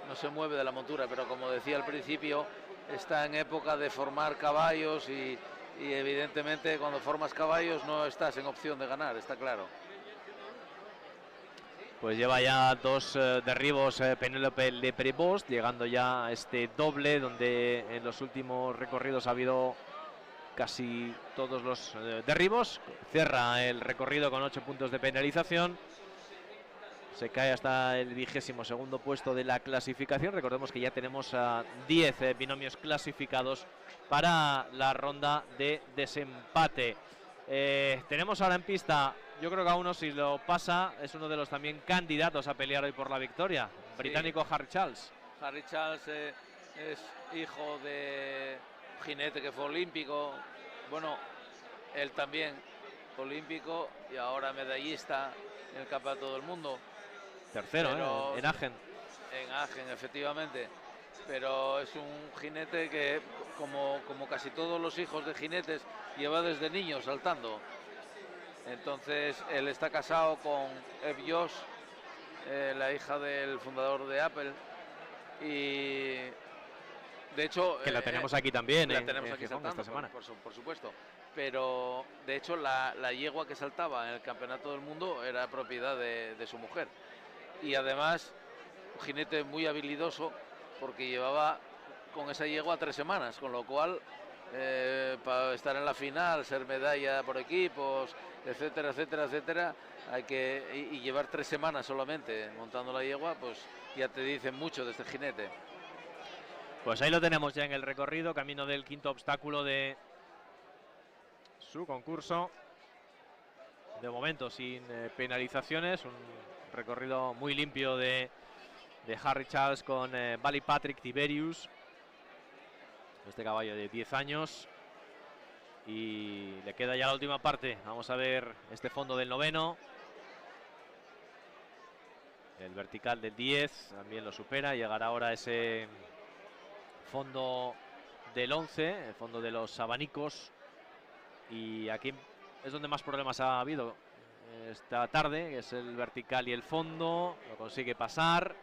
de la montura, pero como decía al principio, está en época de formar caballos y evidentemente cuando formas caballos no estás en opción de ganar, está claro. Pues lleva ya 2 derribos Penélope Leprevos, llegando ya a este doble donde en los últimos recorridos ha habido casi todos los derribos. Cierra el recorrido con 8 puntos de penalización. Se cae hasta el 22º puesto de la clasificación. Recordemos que ya tenemos a 10 binomios clasificados para la ronda de desempate. Tenemos ahora en pista, yo creo que a uno, si lo pasa, es uno de los también candidatos a pelear hoy por la victoria. Británico Harry Charles. Harry Charles es hijo de jinete que fue olímpico. Bueno, él también olímpico y ahora medallista en el Campeonato del Mundo. Tercero, en Agen. En Agen, efectivamente. Pero es un jinete que, como casi todos los hijos de jinetes, lleva desde niño saltando. Entonces, él está casado con Eve Josh, la hija del fundador de Apple. Y, de hecho... Que la tenemos aquí también, la tenemos aquí Gijón, saltando, esta semana. Por supuesto. Pero, de hecho, la yegua que saltaba en el Campeonato del Mundo era propiedad de su mujer. Y además, un jinete muy habilidoso, porque llevaba con esa yegua 3 semanas, con lo cual para estar en la final, ser medalla por equipos, etcétera, etcétera, etcétera, hay que y llevar 3 semanas solamente montando la yegua, pues ya te dicen mucho de este jinete. Pues ahí lo tenemos ya en el recorrido, camino del 5.º obstáculo de su concurso. De momento sin penalizaciones, un recorrido muy limpio de Harry Charles con Valley Patrick Tiberius, este caballo de 10 años, y le queda ya la última parte. Vamos a ver este fondo del 9º, el vertical del 10 también lo supera, llegará ahora ese fondo del 11, el fondo de los abanicos, y aquí es donde más problemas ha habido esta tarde, que es el vertical y el fondo. Lo consigue pasar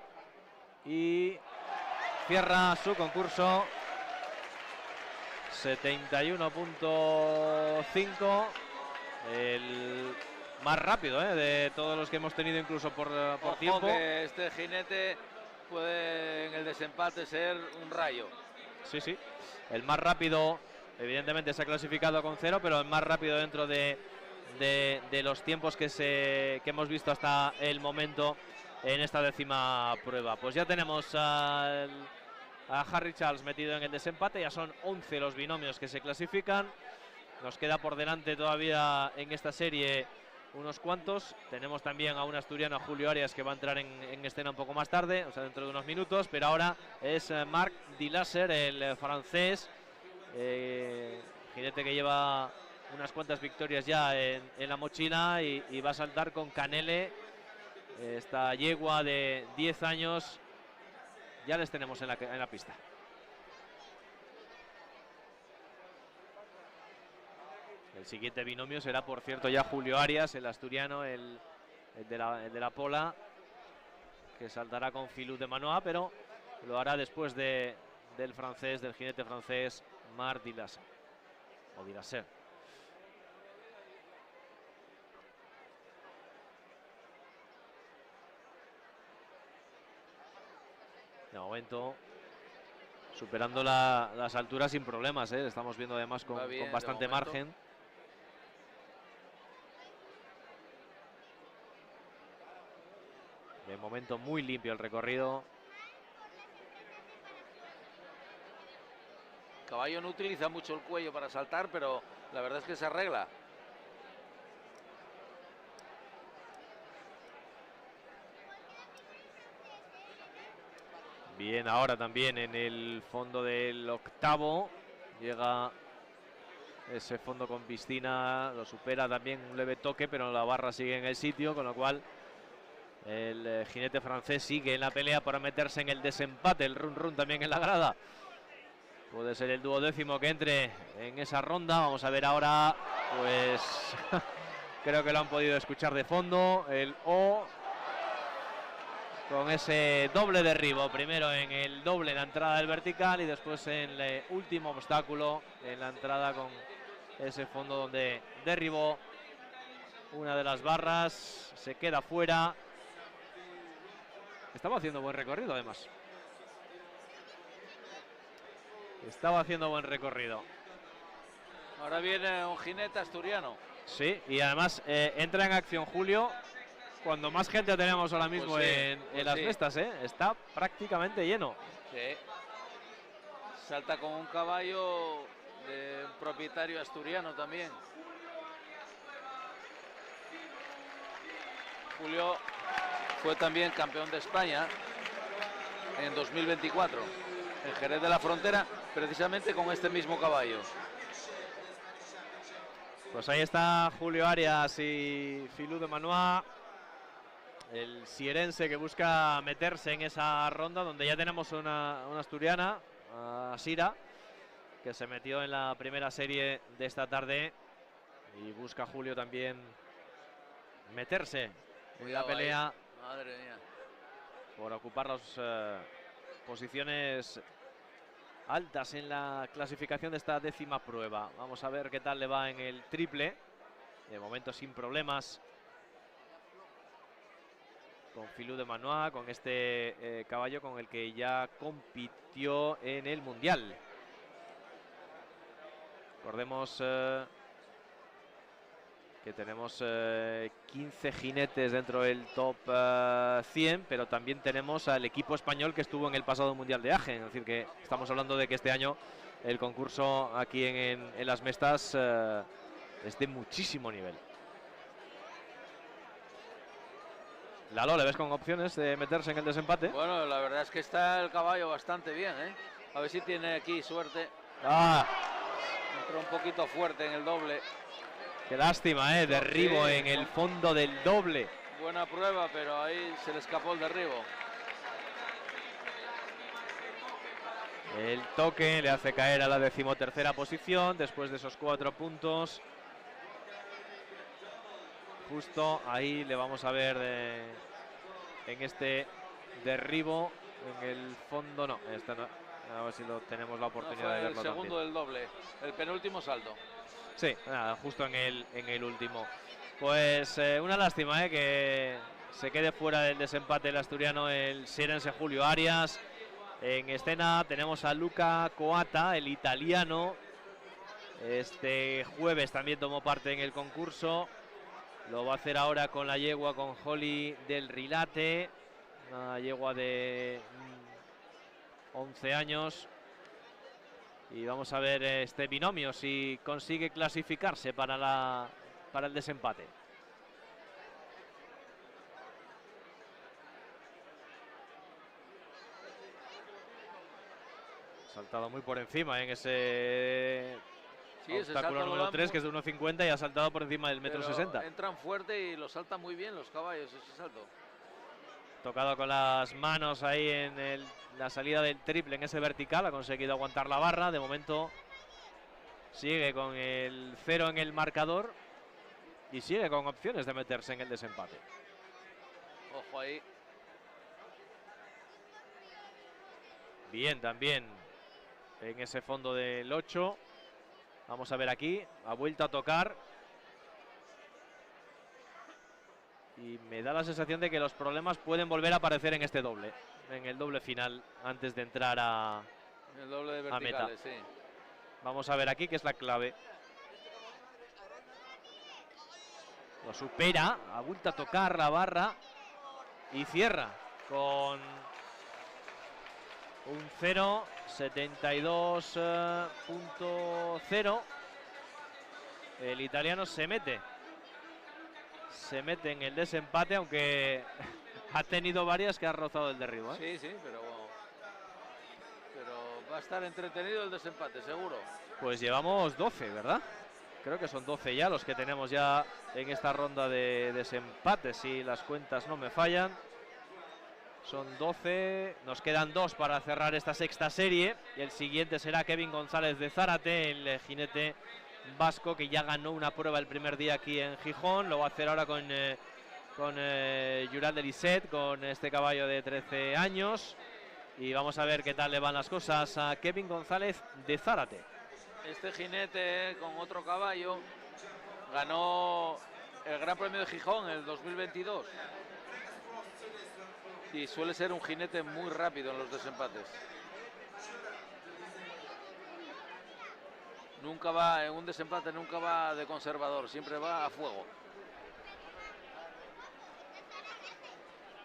y cierra su concurso 71.5, el más rápido de todos los que hemos tenido, incluso por tiempo. Que este jinete puede en el desempate ser un rayo. Sí, sí, el más rápido evidentemente se ha clasificado con 0, pero el más rápido dentro de los tiempos que hemos visto hasta el momento en esta 10ª prueba. Pues ya tenemos a Harry Charles metido en el desempate, ya son 11 los binomios que se clasifican. Nos queda por delante todavía en esta serie unos cuantos. Tenemos también a un asturiano, a Julio Arias, que va a entrar en escena un poco más tarde, o sea, dentro de unos minutos, pero ahora es Marc Dilasser, el francés, jinete que lleva unas cuantas victorias ya en la mochila y va a saltar con Canele, esta yegua de 10 años. Ya les tenemos en la pista. El siguiente binomio será, por cierto, ya Julio Arias, el asturiano, el de la Pola, que saltará con Philippe de Manoa, pero lo hará después del francés, del jinete francés Marc Dilasser, o Dilasser. De momento superando las alturas sin problemas, ¿eh? Estamos viendo además con bastante margen. De momento muy limpio el recorrido. El caballo no utiliza mucho el cuello para saltar, pero la verdad es que se arregla. Bien, ahora también en el fondo del octavo. Llega ese fondo con piscina, lo supera también un leve toque, pero la barra sigue en el sitio, con lo cual el jinete francés sigue en la pelea para meterse en el desempate. El run también en la grada. Puede ser el 12º que entre en esa ronda. Vamos a ver ahora, pues creo que lo han podido escuchar de fondo. El O con ese doble derribo. Primero en el doble en la entrada del vertical y después en el último obstáculo en la entrada con ese fondo donde derribó una de las barras. Se queda fuera. Estaba haciendo buen recorrido además. Estaba haciendo buen recorrido. Ahora viene un jinete asturiano. Sí, y además entra en acción Julio cuando más gente tenemos ahora mismo pues sí, en las mestas, ¿eh? Está prácticamente lleno. Sí. Salta con un caballo de un propietario asturiano también. Julio fue también campeón de España en 2024 en Jerez de la Frontera, precisamente con este mismo caballo. Pues ahí está Julio Arias y Philippe de Manoa, el sierense que busca meterse en esa ronda donde ya tenemos una asturiana, Sira, que se metió en la primera serie de esta tarde y busca Julio también meterse en la pelea. Madre mía. Por ocupar las posiciones altas en la clasificación de esta 10ª prueba. Vamos a ver qué tal le va en el triple. De momento sin problemas con Philippe de Manoa, con este caballo con el que ya compitió en el Mundial. Recordemos que tenemos 15 jinetes dentro del top 100, pero también tenemos al equipo español que estuvo en el pasado Mundial de Agen. Es decir, que estamos hablando de que este año el concurso aquí en las mestas es de muchísimo nivel. Lalo, ¿le ves con opciones de meterse en el desempate? Bueno, la verdad es que está el caballo bastante bien, ¿eh? A ver si tiene aquí suerte. Entró un poquito fuerte en el doble. Qué lástima, derribo en el fondo del doble. Buena prueba, pero ahí se le escapó el derribo. El toque le hace caer a la 13ª posición después de esos 4 puntos. Justo ahí le vamos a ver en este derribo en el fondo. No, esta no. A ver si tenemos la oportunidad de verlo. El segundo del doble, el penúltimo salto. Sí, nada, justo en el último. Pues una lástima que se quede fuera del desempate el asturiano, el sierense Julio Arias. En escena tenemos a Luca Coata, el italiano. Este jueves también tomó parte en el concurso. Lo va a hacer ahora con la yegua, con Holly del Rilate. Una yegua de 11 años. Y vamos a ver este binomio si consigue clasificarse para el desempate. saltado muy por encima en ese obstáculo número 3, que es de 1,50, y ha saltado por encima del 1,60 m. Entran fuerte y lo saltan muy bien los caballos, ese salto. Tocado con las manos ahí en la salida del triple en ese vertical, ha conseguido aguantar la barra. De momento sigue con el 0 en el marcador y sigue con opciones de meterse en el desempate. Ojo ahí. Bien, también en ese fondo del 8. Vamos a ver aquí, ha vuelto a tocar. Y me da la sensación de que los problemas pueden volver a aparecer en este doble, en el doble final, antes de entrar a el doble de meta. verticales, sí. Vamos a ver aquí, que es la clave. Lo supera, ha vuelto a tocar la barra y cierra con un 0,72.0. El italiano se mete en el desempate, aunque ha tenido varias que ha rozado el derribo, ¿eh? Sí, sí, pero va a estar entretenido el desempate, seguro. Pues llevamos 12, ¿verdad? Creo que son 12 ya los que tenemos ya en esta ronda de desempate, si las cuentas no me fallan. Son 12, nos quedan 2 para cerrar esta sexta serie, y el siguiente será Kevin González de Zárate, el jinete vasco que ya ganó una prueba el primer día aquí en Gijón. Lo va a hacer ahora con Jural de Lisset, con este caballo de 13 años, y vamos a ver qué tal le van las cosas a Kevin González de Zárate. Este jinete con otro caballo ganó el Gran Premio de Gijón en el 2022 y suele ser un jinete muy rápido en los desempates. Nunca va, en un desempate nunca va de conservador, siempre va a fuego.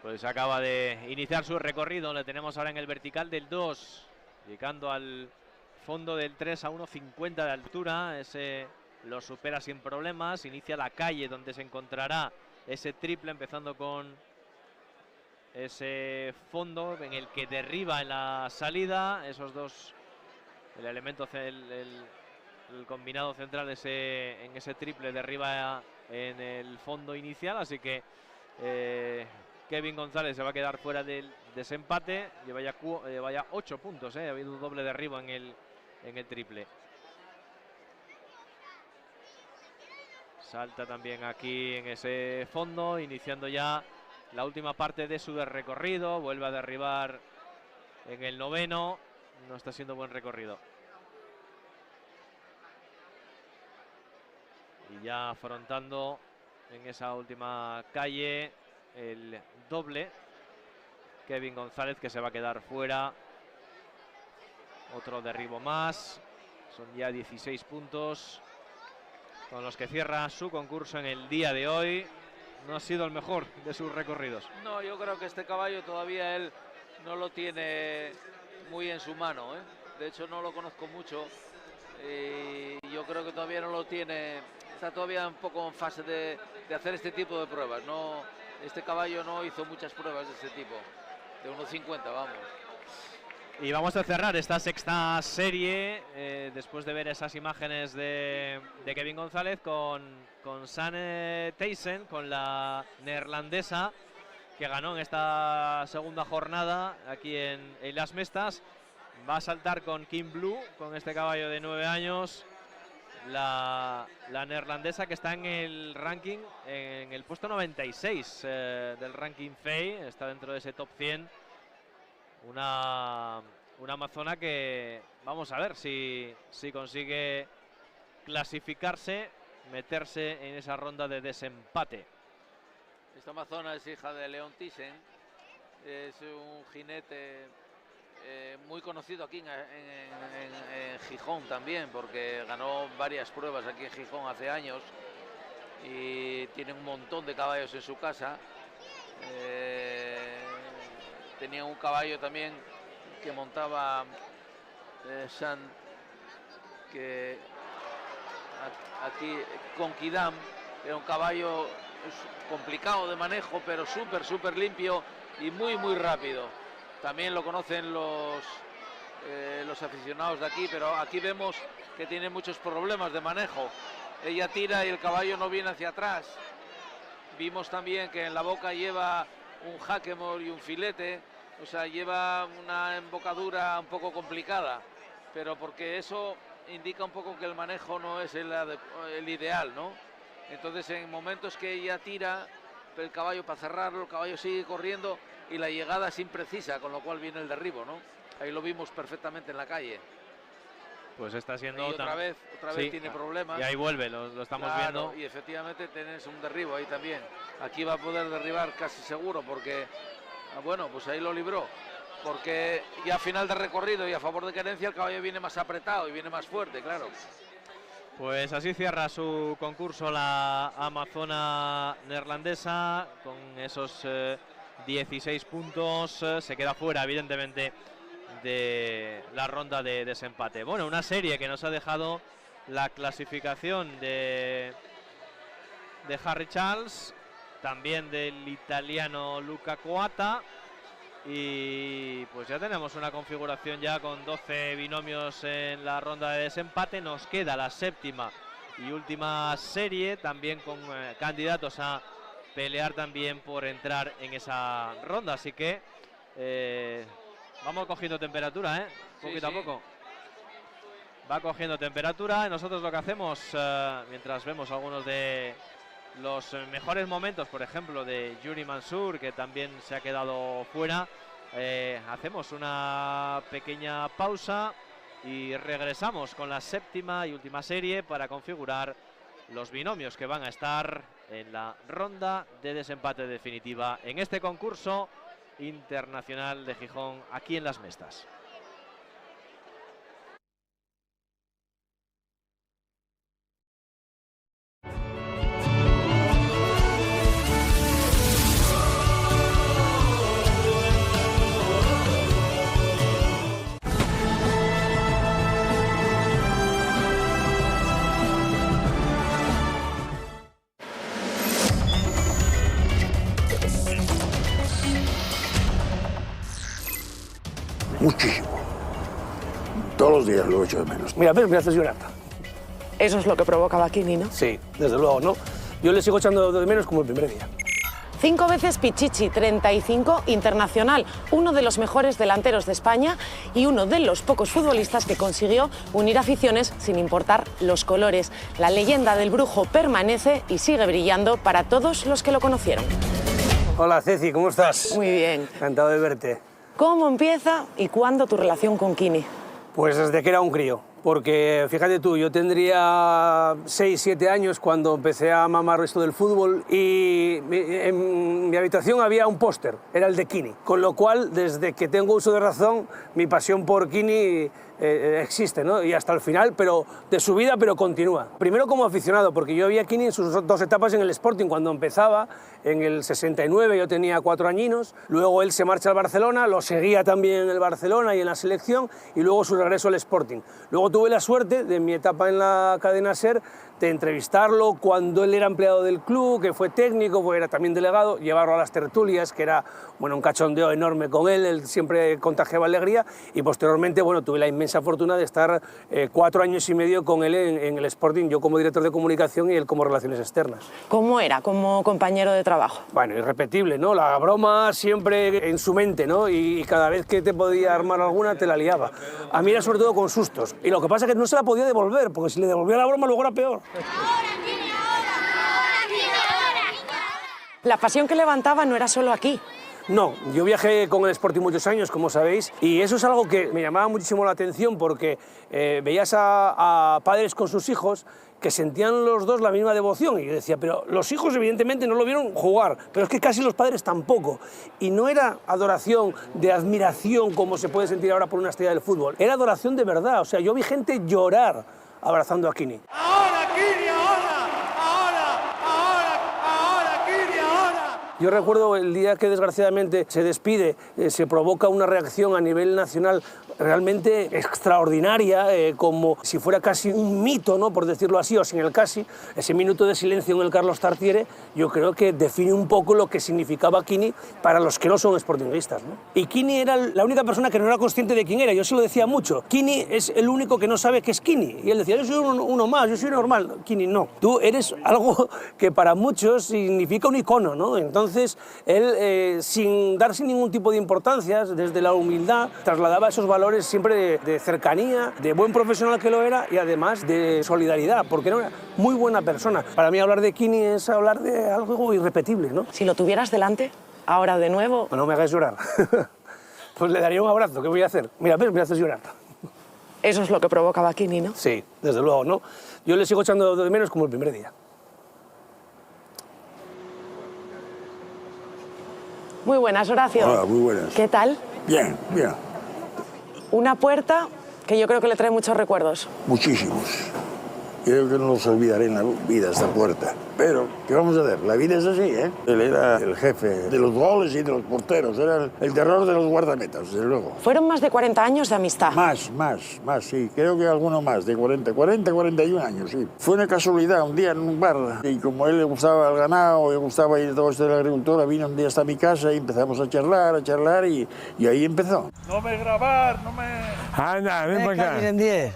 Pues acaba de iniciar su recorrido, le tenemos ahora en el vertical del 2, llegando al fondo del 3 a 1,50 de altura. Ese lo supera sin problemas, inicia la calle donde se encontrará ese triple, empezando con ese fondo en el que derriba en la salida. Esos dos, el elemento, el combinado central en ese triple derriba en el fondo inicial, así que Kevin González se va a quedar fuera del desempate. Lleva ya 8 puntos, ha habido un doble derribo en el triple. Salta también aquí en ese fondo, iniciando ya la última parte de su recorrido. Vuelve a derribar en el 9º. No está siendo buen recorrido. Y ya afrontando en esa última calle el doble, Kevin González, que se va a quedar fuera. Otro derribo más. Son ya 16 puntos con los que cierra su concurso en el día de hoy. No ha sido el mejor de sus recorridos. No, yo creo que este caballo todavía él no lo tiene muy en su mano, ¿eh? De hecho no lo conozco mucho y yo creo que todavía no lo tiene. Está todavía un poco en fase de hacer este tipo de pruebas. No, este caballo no hizo muchas pruebas de este tipo, de 1,50, vamos. Y vamos a cerrar esta sexta serie después de ver esas imágenes de Kevin González con Sanne Thijssen, con la neerlandesa que ganó en esta segunda jornada aquí en Las Mestas. Va a saltar con Kim Blue, con este caballo de 9 años. La neerlandesa, que está en el ranking, en el puesto 96 del ranking FEI, está dentro de ese top 100. Una amazona que vamos a ver si consigue clasificarse, meterse en esa ronda de desempate. Esta amazona es hija de Leon Thijssen, es un jinete muy conocido aquí en Gijón también, porque ganó varias pruebas aquí en Gijón hace años y tiene un montón de caballos en su casa. Tenía un caballo también que montaba San, que aquí con Kidam, era un caballo complicado de manejo, pero súper limpio y muy rápido. También lo conocen los los aficionados de aquí, pero aquí vemos que tiene muchos problemas de manejo. Ella tira y el caballo no viene hacia atrás. Vimos también que en la boca lleva un jáquemor y un filete, o sea, lleva una embocadura un poco complicada, pero porque eso indica un poco que el manejo no es el ideal, ¿no? Entonces, en momentos que ella tira el caballo para cerrarlo, el caballo sigue corriendo y la llegada es imprecisa, con lo cual viene el derribo, ¿no? Ahí lo vimos perfectamente en la calle. Pues está siendo... Y otra vez sí, tiene problemas. Y ahí vuelve, lo estamos viendo. Y efectivamente tenés un derribo ahí también. Aquí va a poder derribar casi seguro, porque, bueno, pues ahí lo libró. Porque ya a final de recorrido y a favor de Querencia el caballo viene más apretado y viene más fuerte, claro. Pues así cierra su concurso la amazona neerlandesa con esos 16 puntos. Se queda fuera, evidentemente, de la ronda de desempate. Bueno, una serie que nos ha dejado la clasificación de Harry Charles, también del italiano Luca Coata. Y pues ya tenemos una configuración ya con 12 binomios en la ronda de desempate. Nos queda la séptima y última serie, también con candidatos a pelear también por entrar en esa ronda. Así que vamos cogiendo temperatura, poquito a poco. Va cogiendo temperatura y nosotros lo que hacemos, mientras vemos algunos de los mejores momentos, por ejemplo, de Yuri Mansour, que también se ha quedado fuera, hacemos una pequeña pausa y regresamos con la séptima y última serie para configurar los binomios que van a estar en la ronda de desempate definitiva en este concurso internacional de Gijón, aquí en Las Mestas. Muchísimo. Todos los días lo echo de menos. Mira, ves, me haces llorar. Eso es lo que provoca Bakini, ¿no? Sí, desde luego, ¿no? Yo le sigo echando de menos como el primer día. 5 veces Pichichi, 35 internacional, uno de los mejores delanteros de España y uno de los pocos futbolistas que consiguió unir aficiones sin importar los colores. La leyenda del Brujo permanece y sigue brillando para todos los que lo conocieron. Hola, Ceci, ¿cómo estás? Muy bien. Encantado de verte. ¿Cómo empieza y cuándo tu relación con Kini? Pues desde que era un crío, porque fíjate tú, yo tendría 6, 7 años cuando empecé a mamar esto del fútbol y en mi habitación había un póster, era el de Kini, con lo cual desde que tengo uso de razón mi pasión por Kini existe, ¿no? Y hasta el final, pero de su vida, pero continúa. Primero como aficionado, porque yo vi a Kini en sus 2 etapas en el Sporting cuando empezaba, en el 69, yo tenía 4 añinos, luego él se marcha al Barcelona, lo seguía también en el Barcelona y en la selección, y luego su regreso al Sporting. Luego tuve la suerte de mi etapa en la cadena SER de entrevistarlo cuando él era empleado del club, que fue técnico, pues era también delegado, llevarlo a las tertulias, que era bueno, un cachondeo enorme con él siempre contagiaba alegría, y posteriormente bueno, tuve la inmensa fortuna de estar 4 años y medio con él en el Sporting, yo como director de comunicación y él como relaciones externas. ¿Cómo era como compañero de trabajo? Bueno, irrepetible, ¿no? La broma siempre en su mente, ¿no? Y cada vez que te podía armar alguna te la liaba. A mí era sobre todo con sustos, y lo que pasa es que no se la podía devolver, porque si le devolvía la broma luego era peor. La pasión que levantaba no era solo aquí. No, yo viajé con el Sporting muchos años, como sabéis, y eso es algo que me llamaba muchísimo la atención porque veías a padres con sus hijos que sentían los dos la misma devoción, y yo decía, pero los hijos evidentemente no lo vieron jugar, pero es que casi los padres tampoco, y no era adoración de admiración como se puede sentir ahora por una estrella del fútbol, era adoración de verdad, o sea, yo vi gente llorar abrazando a Kini. ¡Ahora, Kini, ahora! ¡Ahora, Kini, ahora! Yo recuerdo el día que desgraciadamente se despide, se provoca una reacción a nivel nacional realmente extraordinaria, como si fuera casi un mito, ¿no?, por decirlo así, o sin el casi. Ese minuto de silencio en el Carlos Tartiere yo creo que define un poco lo que significaba Quini para los que no son sportinguistas, ¿no? Y Quini era la única persona que no era consciente de quién era. Yo se lo decía mucho. Quini es el único que no sabe qué es Quini. Y él decía, yo soy uno más, yo soy normal. Quini, no. Tú eres algo que para muchos significa un icono, ¿no? Entonces, él, sin darse ningún tipo de importancia, desde la humildad, trasladaba esos valores siempre de cercanía, de buen profesional que lo era y además de solidaridad, porque era una muy buena persona. Para mí hablar de Quini es hablar de algo irrepetible, ¿no? Si lo tuvieras delante, ahora de nuevo... No me hagas llorar. Pues le daría un abrazo, ¿qué voy a hacer? Mira, ves, me haces llorar. Eso es lo que provocaba Quini, ¿no? Sí, desde luego, ¿no? Yo le sigo echando de menos como el primer día. Muy buenas, Horacio. Hola, muy buenas. ¿Qué tal? Bien, bien. Una puerta que yo creo que le trae muchos recuerdos. Muchísimos. Creo que no los olvidaré en la vida esta puerta. Pero, ¿qué vamos a hacer? La vida es así, ¿eh? Él era el jefe de los goles y de los porteros. Era el terror de los guardametas, desde luego. Fueron más de 40 años de amistad. Más, sí. Creo que alguno más, de 41 años, sí. Fue una casualidad, un día en un bar. Y como a él le gustaba el ganado, le gustaba ir todo esto de la agricultura, vino un día hasta mi casa y empezamos a charlar y ahí empezó. No me grabar, no me... Anda, ven para acá. En 10.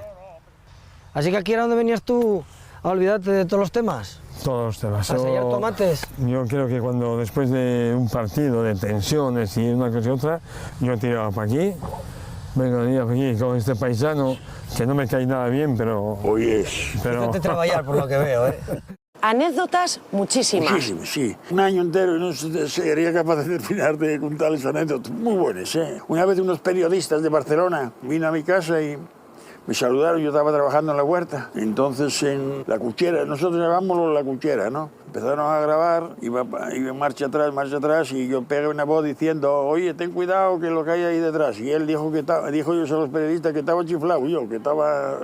Así que aquí era donde venías tú a olvidarte de todos los temas. Todos los temas. ¿A sellar tomates? Yo creo que cuando después de un partido de tensiones y una cosa y otra, yo tiraba para aquí, venía para aquí con este paisano, que no me cae nada bien, pero... Oye, pero... Te trabajar por lo que veo, ¿eh? Anécdotas muchísimas. Muchísimas, sí. Un año entero y no sería capaz de terminar de contarles anécdotas muy buenas, ¿eh? Una vez unos periodistas de Barcelona vino a mi casa y me saludaron, yo estaba trabajando en la huerta. Entonces en la cuchera, nosotros llamámoslo la cuchera, ¿no? Empezaron a grabar, iba marcha atrás, y yo pegué una voz diciendo, oye, ten cuidado que lo que hay ahí detrás. Y él dijo yo a los periodistas que estaba chiflado, yo que estaba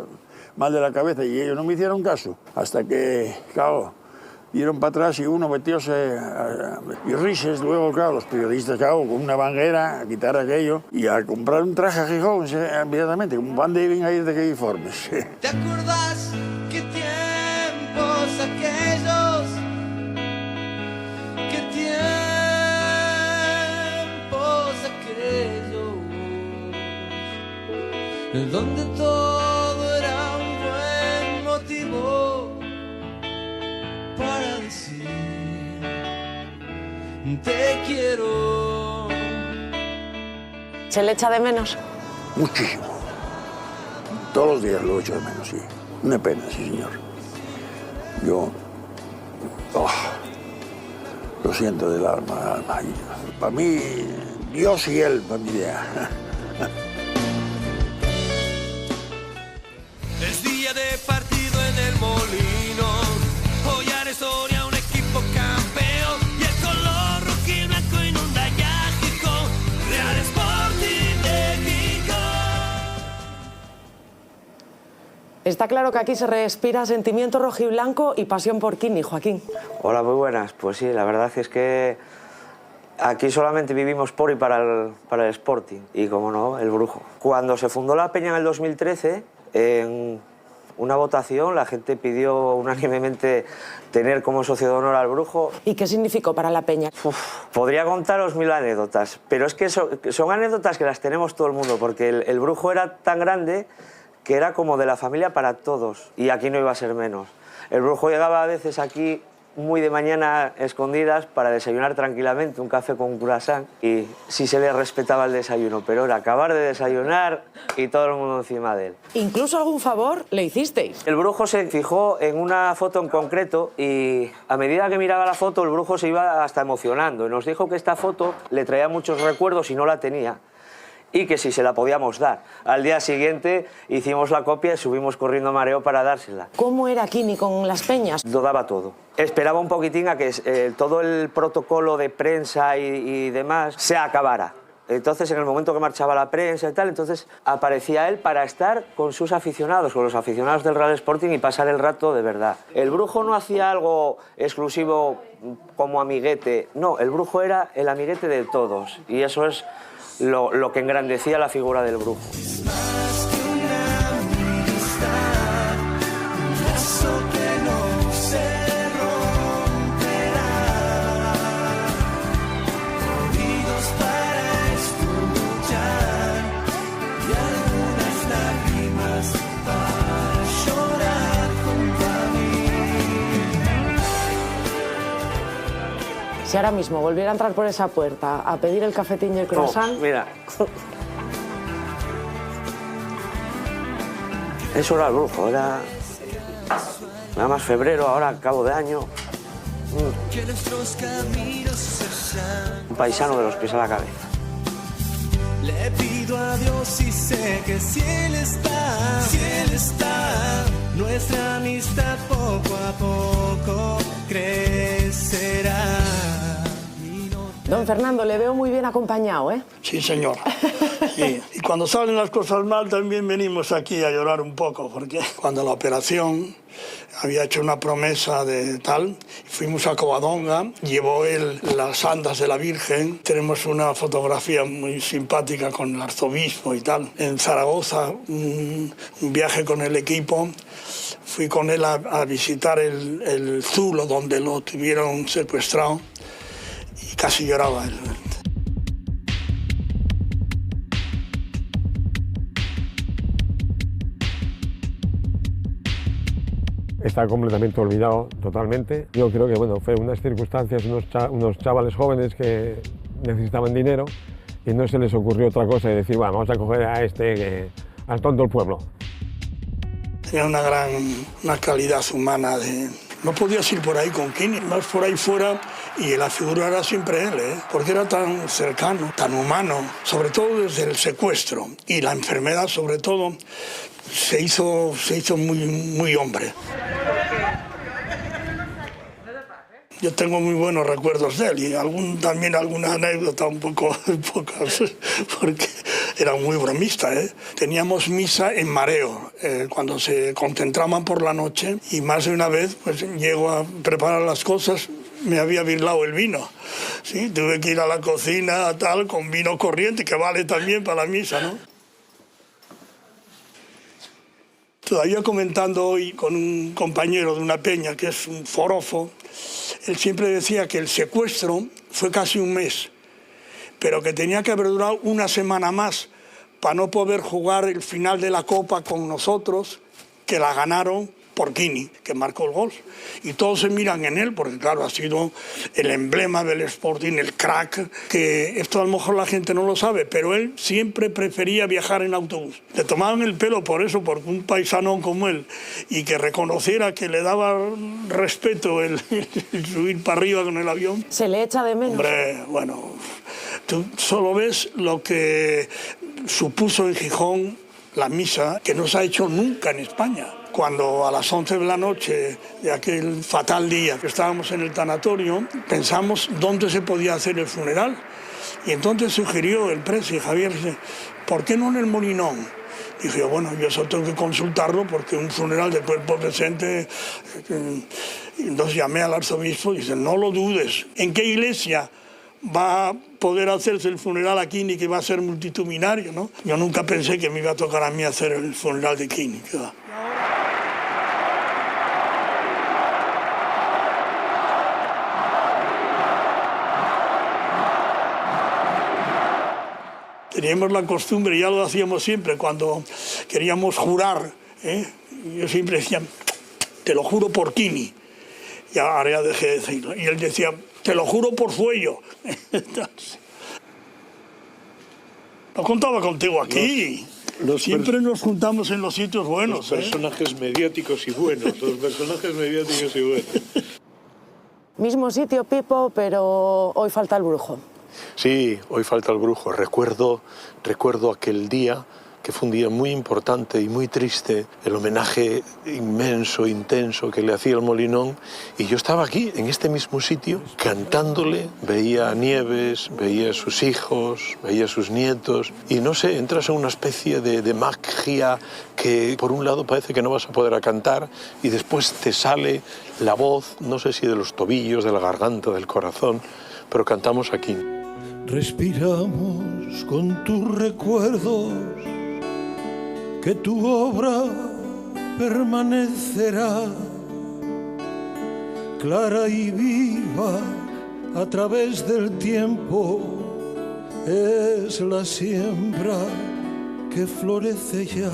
mal de la cabeza, y ellos no me hicieron caso. Hasta que, claro, dieron para atrás y uno metióse y risas. Luego, claro, los periodistas, claro, con una banguera a quitar aquello y a comprar un traje a Gijón inmediatamente. ¿Cómo van a ir de qué uniformes? ¿Te acuerdas qué tiempos aquellos? ¿Qué tiempos aquellos? Donde todo era un buen motivo para decir te quiero. ¿Se le echa de menos? Muchísimo. Todos los días lo echo de menos, sí. Una pena, sí, señor. Yo lo siento del alma al alma. Para mí, Dios y él, para mi idea. Es día de partido en el Molino. Hoy haré historia un equipo campeón. Y el color rojo y blanco inunda ya Gijón. Real Sporting de Gijón. Está claro que aquí se respira sentimiento rojiblanco y pasión por Quini, Joaquín. Hola, muy buenas. Pues sí, la verdad es que aquí solamente vivimos por y para el Sporting. Y, como no, el Brujo. Cuando se fundó la Peña en el 2013, en una votación la gente pidió unánimemente tener como socio de honor al Brujo. ¿Y qué significó para la Peña? Podría contaros 1000 anécdotas, pero es que son anécdotas que las tenemos todo el mundo, porque el Brujo era tan grande que era como de la familia para todos, y aquí no iba a ser menos. El Brujo llegaba a veces aquí muy de mañana escondidas para desayunar tranquilamente, un café con croissant, y sí se le respetaba el desayuno, pero era acabar de desayunar y todo el mundo encima de él. ¿Incluso algún favor le hicisteis? El Brujo se fijó en una foto en concreto y a medida que miraba la foto el Brujo se iba hasta emocionando y nos dijo que esta foto le traía muchos recuerdos y no la tenía, y que si se la podíamos dar. Al día siguiente hicimos la copia y subimos corriendo a mareo para dársela. ¿Cómo era Quini con las peñas? Lo daba todo. Esperaba un poquitín a que todo el protocolo de prensa y demás se acabara. Entonces, en el momento que marchaba la prensa y tal, entonces aparecía él para estar con sus aficionados, con los aficionados del Real Sporting y pasar el rato de verdad. El Brujo no hacía algo exclusivo como amiguete. No, el Brujo era el amiguete de todos y eso es lo que engrandecía la figura del brujo. Si ahora mismo volviera a entrar por esa puerta a pedir el cafetín y el croissant... No, mira. Eso era el brujo, era... Nada más febrero, ahora cabo de año. Un paisano de los pies a la cabeza. Le pido a Dios y sé que si Él está, nuestra amistad poco a poco crecerá. Don Fernando, le veo muy bien acompañado, ¿eh? Sí, señor. Sí. Y cuando salen las cosas mal también venimos aquí a llorar un poco, porque cuando la operación había hecho una promesa de tal, fuimos a Covadonga, llevó él las andas de la Virgen, tenemos una fotografía muy simpática con el arzobispo y tal. En Zaragoza, un viaje con el equipo, fui con él a visitar el Zulo, donde lo tuvieron secuestrado, y casi lloraba él. Está completamente olvidado, totalmente. Yo creo que bueno, fue unas circunstancias, unos chavales jóvenes que necesitaban dinero y no se les ocurrió otra cosa que decir, bueno, vamos a coger a al tonto del pueblo. Tenía una calidad humana de... No podías ir por ahí con Kini, más por ahí fuera, y la figura era siempre él, porque era tan cercano, tan humano, sobre todo desde el secuestro y la enfermedad sobre todo, se hizo muy hombre. Yo tengo muy buenos recuerdos de él y también alguna anécdota un poco pocas, porque era muy bromista. Teníamos misa en mareo, cuando se concentraban por la noche, y más de una vez pues, llego a preparar las cosas, me había virlado el vino. ¿Sí? Tuve que ir a la cocina tal, con vino corriente, que vale también para la misa, ¿no? Todavía comentando hoy con un compañero de una peña, que es un forofo, él siempre decía que el secuestro fue casi un mes, pero que tenía que haber durado una semana más para no poder jugar el final de la Copa con nosotros, que la ganaron por Kini, que marcó el gol. Y todos se miran en él, porque claro, ha sido el emblema del Sporting, el crack, que esto a lo mejor la gente no lo sabe, pero él siempre prefería viajar en autobús. Le tomaban el pelo por eso, porque un paisano como él, y que reconociera que le daba respeto el subir para arriba con el avión. ¿Se le echa de menos? Hombre, bueno, tú solo ves lo que supuso en Gijón la misa, que no se ha hecho nunca en España. Cuando a las 11 de la noche de aquel fatal día que estábamos en el tanatorio, pensamos dónde se podía hacer el funeral. Y entonces sugirió el presi, Javier, ¿por qué no en el Molinón? Dije, bueno, yo eso tengo que consultarlo porque un funeral de cuerpo presente... Entonces llamé al arzobispo y dice, no lo dudes, ¿en qué iglesia va a poder hacerse el funeral a Kini, que va a ser multitudinario, ¿no? Yo nunca pensé que me iba a tocar a mí hacer el funeral de Kini. Teníamos la costumbre, ya lo hacíamos siempre, cuando queríamos jurar, yo siempre decía, te lo juro por Kini. Y ahora ya dejé de decirlo. Y él decía, te lo juro por Fuello. Lo contaba contigo aquí. Siempre nos juntamos en los sitios buenos. Los personajes mediáticos y buenos. Los personajes mediáticos y buenos. Mismo sitio, Pipo, pero hoy falta el brujo. Sí, hoy falta el brujo. Recuerdo aquel día, que fue un día muy importante y muy triste, el homenaje inmenso, intenso que le hacía el Molinón, y yo estaba aquí, en este mismo sitio, cantándole, veía a Nieves, veía a sus hijos, veía a sus nietos, y no sé, entras en una especie de magia que por un lado parece que no vas a poder cantar, y después te sale la voz, no sé si de los tobillos, de la garganta, del corazón, pero cantamos aquí. respiramos con tus recuerdos, que tu obra permanecerá clara y viva a través del tiempo, es la siembra que florece ya.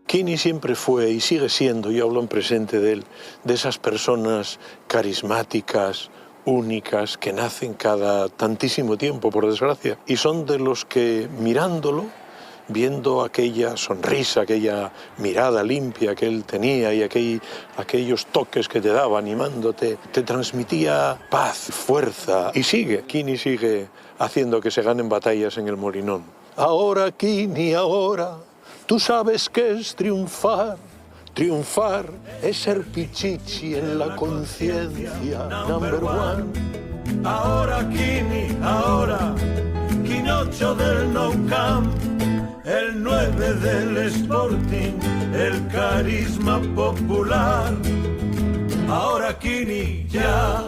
Quini siempre fue y sigue siendo, yo hablo en presente de él, de esas personas carismáticas, únicas, que nacen cada tantísimo tiempo, por desgracia, y son de los que, mirándolo, viendo aquella sonrisa, aquella mirada limpia que él tenía y aquellos toques que te daba animándote, te transmitía paz, fuerza, y Quini sigue haciendo que se ganen batallas en el Molinón. Ahora, Quini, ahora, tú sabes qué es triunfar. Triunfar es ser pichichi en la conciencia, #1. Ahora, Quini, ahora, Quinocho del Nou Camp, el 9 del Sporting, el carisma popular. Ahora, Quini, ya.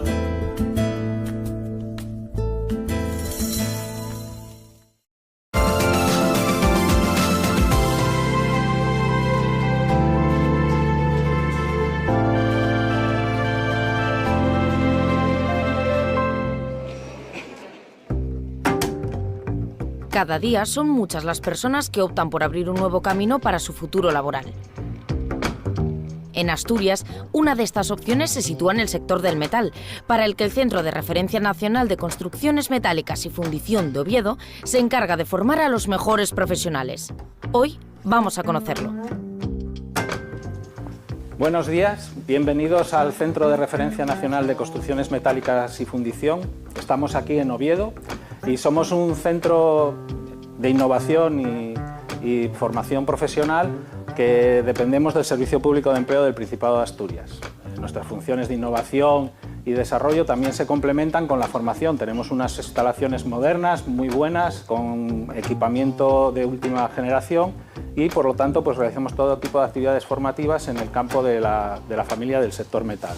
Cada día son muchas las personas que optan por abrir un nuevo camino para su futuro laboral. En Asturias, una de estas opciones se sitúa en el sector del metal, para el que el Centro de Referencia Nacional de Construcciones Metálicas y Fundición de Oviedo se encarga de formar a los mejores profesionales. Hoy vamos a conocerlo. Buenos días, bienvenidos al Centro de Referencia Nacional de Construcciones Metálicas y Fundición. Estamos aquí en Oviedo y somos un centro de innovación y formación profesional que dependemos del Servicio Público de Empleo del Principado de Asturias. Nuestras funciones de innovación y desarrollo también se complementan con la formación. Tenemos unas instalaciones modernas, muy buenas, con equipamiento de última generación y, por lo tanto, pues realizamos todo tipo de actividades formativas en el campo de la familia del sector metal.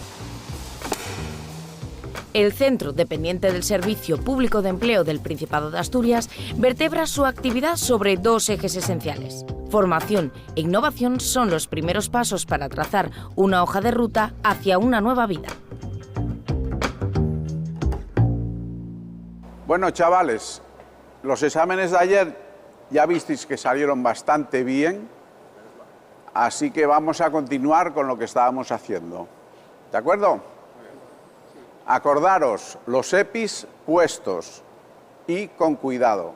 El centro, dependiente del Servicio Público de Empleo del Principado de Asturias, vertebra su actividad sobre dos ejes esenciales. Formación e innovación son los primeros pasos para trazar una hoja de ruta hacia una nueva vida. Bueno, chavales, los exámenes de ayer ya visteis que salieron bastante bien, así que vamos a continuar con lo que estábamos haciendo. ¿De acuerdo? Acordaros, los EPIs puestos y con cuidado.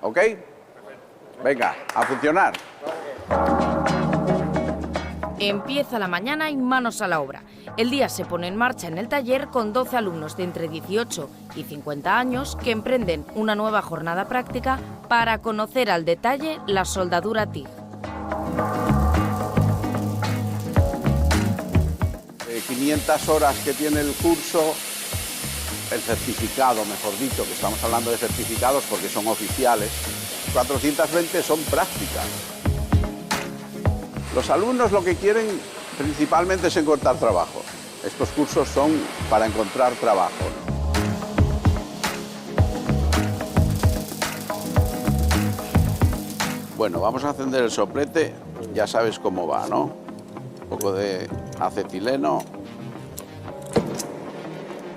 ¿Ok? Venga, a funcionar. Empieza la mañana y manos a la obra. El día se pone en marcha en el taller con 12 alumnos de entre 18 y 50 años que emprenden una nueva jornada práctica para conocer al detalle la soldadura TIG. 500 horas que tiene el curso, el certificado, mejor dicho, que estamos hablando de certificados porque son oficiales, 420 son prácticas. Los alumnos lo que quieren principalmente es encontrar trabajo. Estos cursos son para encontrar trabajo, ¿no? Bueno, vamos a encender el soplete, ya sabes cómo va, ¿no? Un poco de acetileno.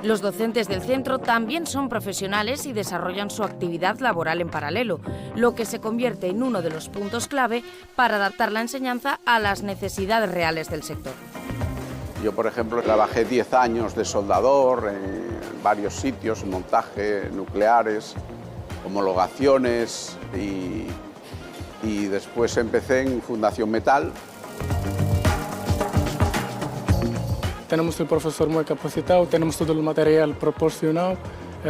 Los docentes del centro también son profesionales y desarrollan su actividad laboral en paralelo, lo que se convierte en uno de los puntos clave para adaptar la enseñanza a las necesidades reales del sector. Yo, por ejemplo, trabajé 10 años de soldador en varios sitios, montaje, nucleares, homologaciones y después empecé en Fundación Metal. Tenemos el profesor muy capacitado, tenemos todo el material proporcionado,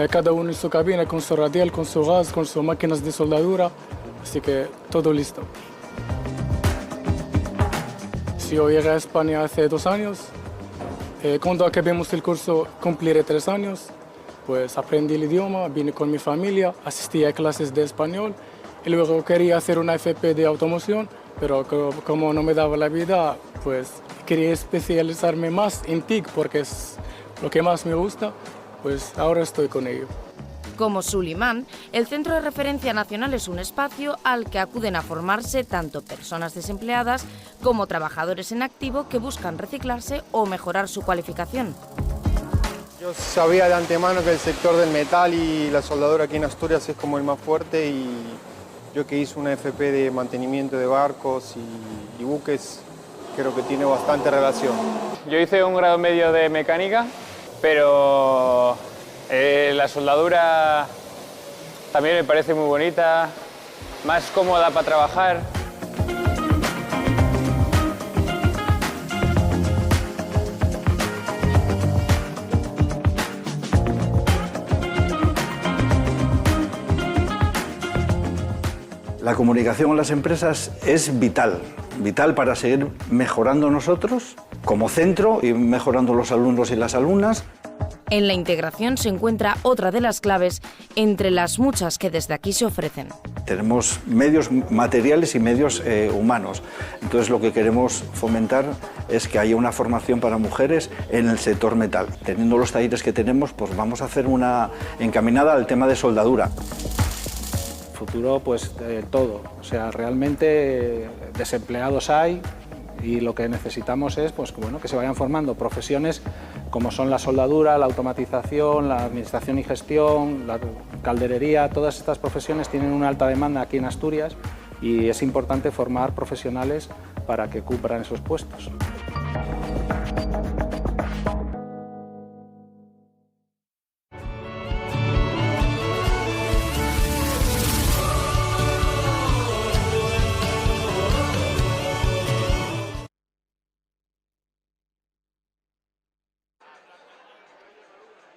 cada uno en su cabina con su radial, con su gas, con sus máquinas de soldadura, así que todo listo. Si yo llegué a España hace 2 años, cuando acabemos el curso cumpliré 3 años, pues aprendí el idioma, vine con mi familia, asistí a clases de español y luego quería hacer una FP de automoción, pero como no me daba la vida, pues quería especializarme más en TIG porque es lo que más me gusta, pues ahora estoy con ello. Como Sulimán, el Centro de Referencia Nacional es un espacio al que acuden a formarse tanto personas desempleadas como trabajadores en activo que buscan reciclarse o mejorar su cualificación. Yo sabía de antemano que el sector del metal y la soldadura aquí en Asturias es como el más fuerte, y yo que hice una FP de mantenimiento de barcos y buques, creo que tiene bastante relación. Yo hice un grado medio de mecánica, pero la soldadura también me parece muy bonita, más cómoda para trabajar. La comunicación con las empresas es vital para seguir mejorando nosotros como centro y mejorando los alumnos y las alumnas. En la integración se encuentra otra de las claves entre las muchas que desde aquí se ofrecen. Tenemos medios materiales y medios humanos. Entonces lo que queremos fomentar es que haya una formación para mujeres en el sector metal. Teniendo los talleres que tenemos, pues vamos a hacer una encaminada al tema de soldadura. Futuro, pues todo. O sea, realmente desempleados hay, y lo que necesitamos es pues, bueno, que se vayan formando profesiones como son la soldadura, la automatización, la administración y gestión, la calderería. Todas estas profesiones tienen una alta demanda aquí en Asturias y es importante formar profesionales para que cumplan esos puestos.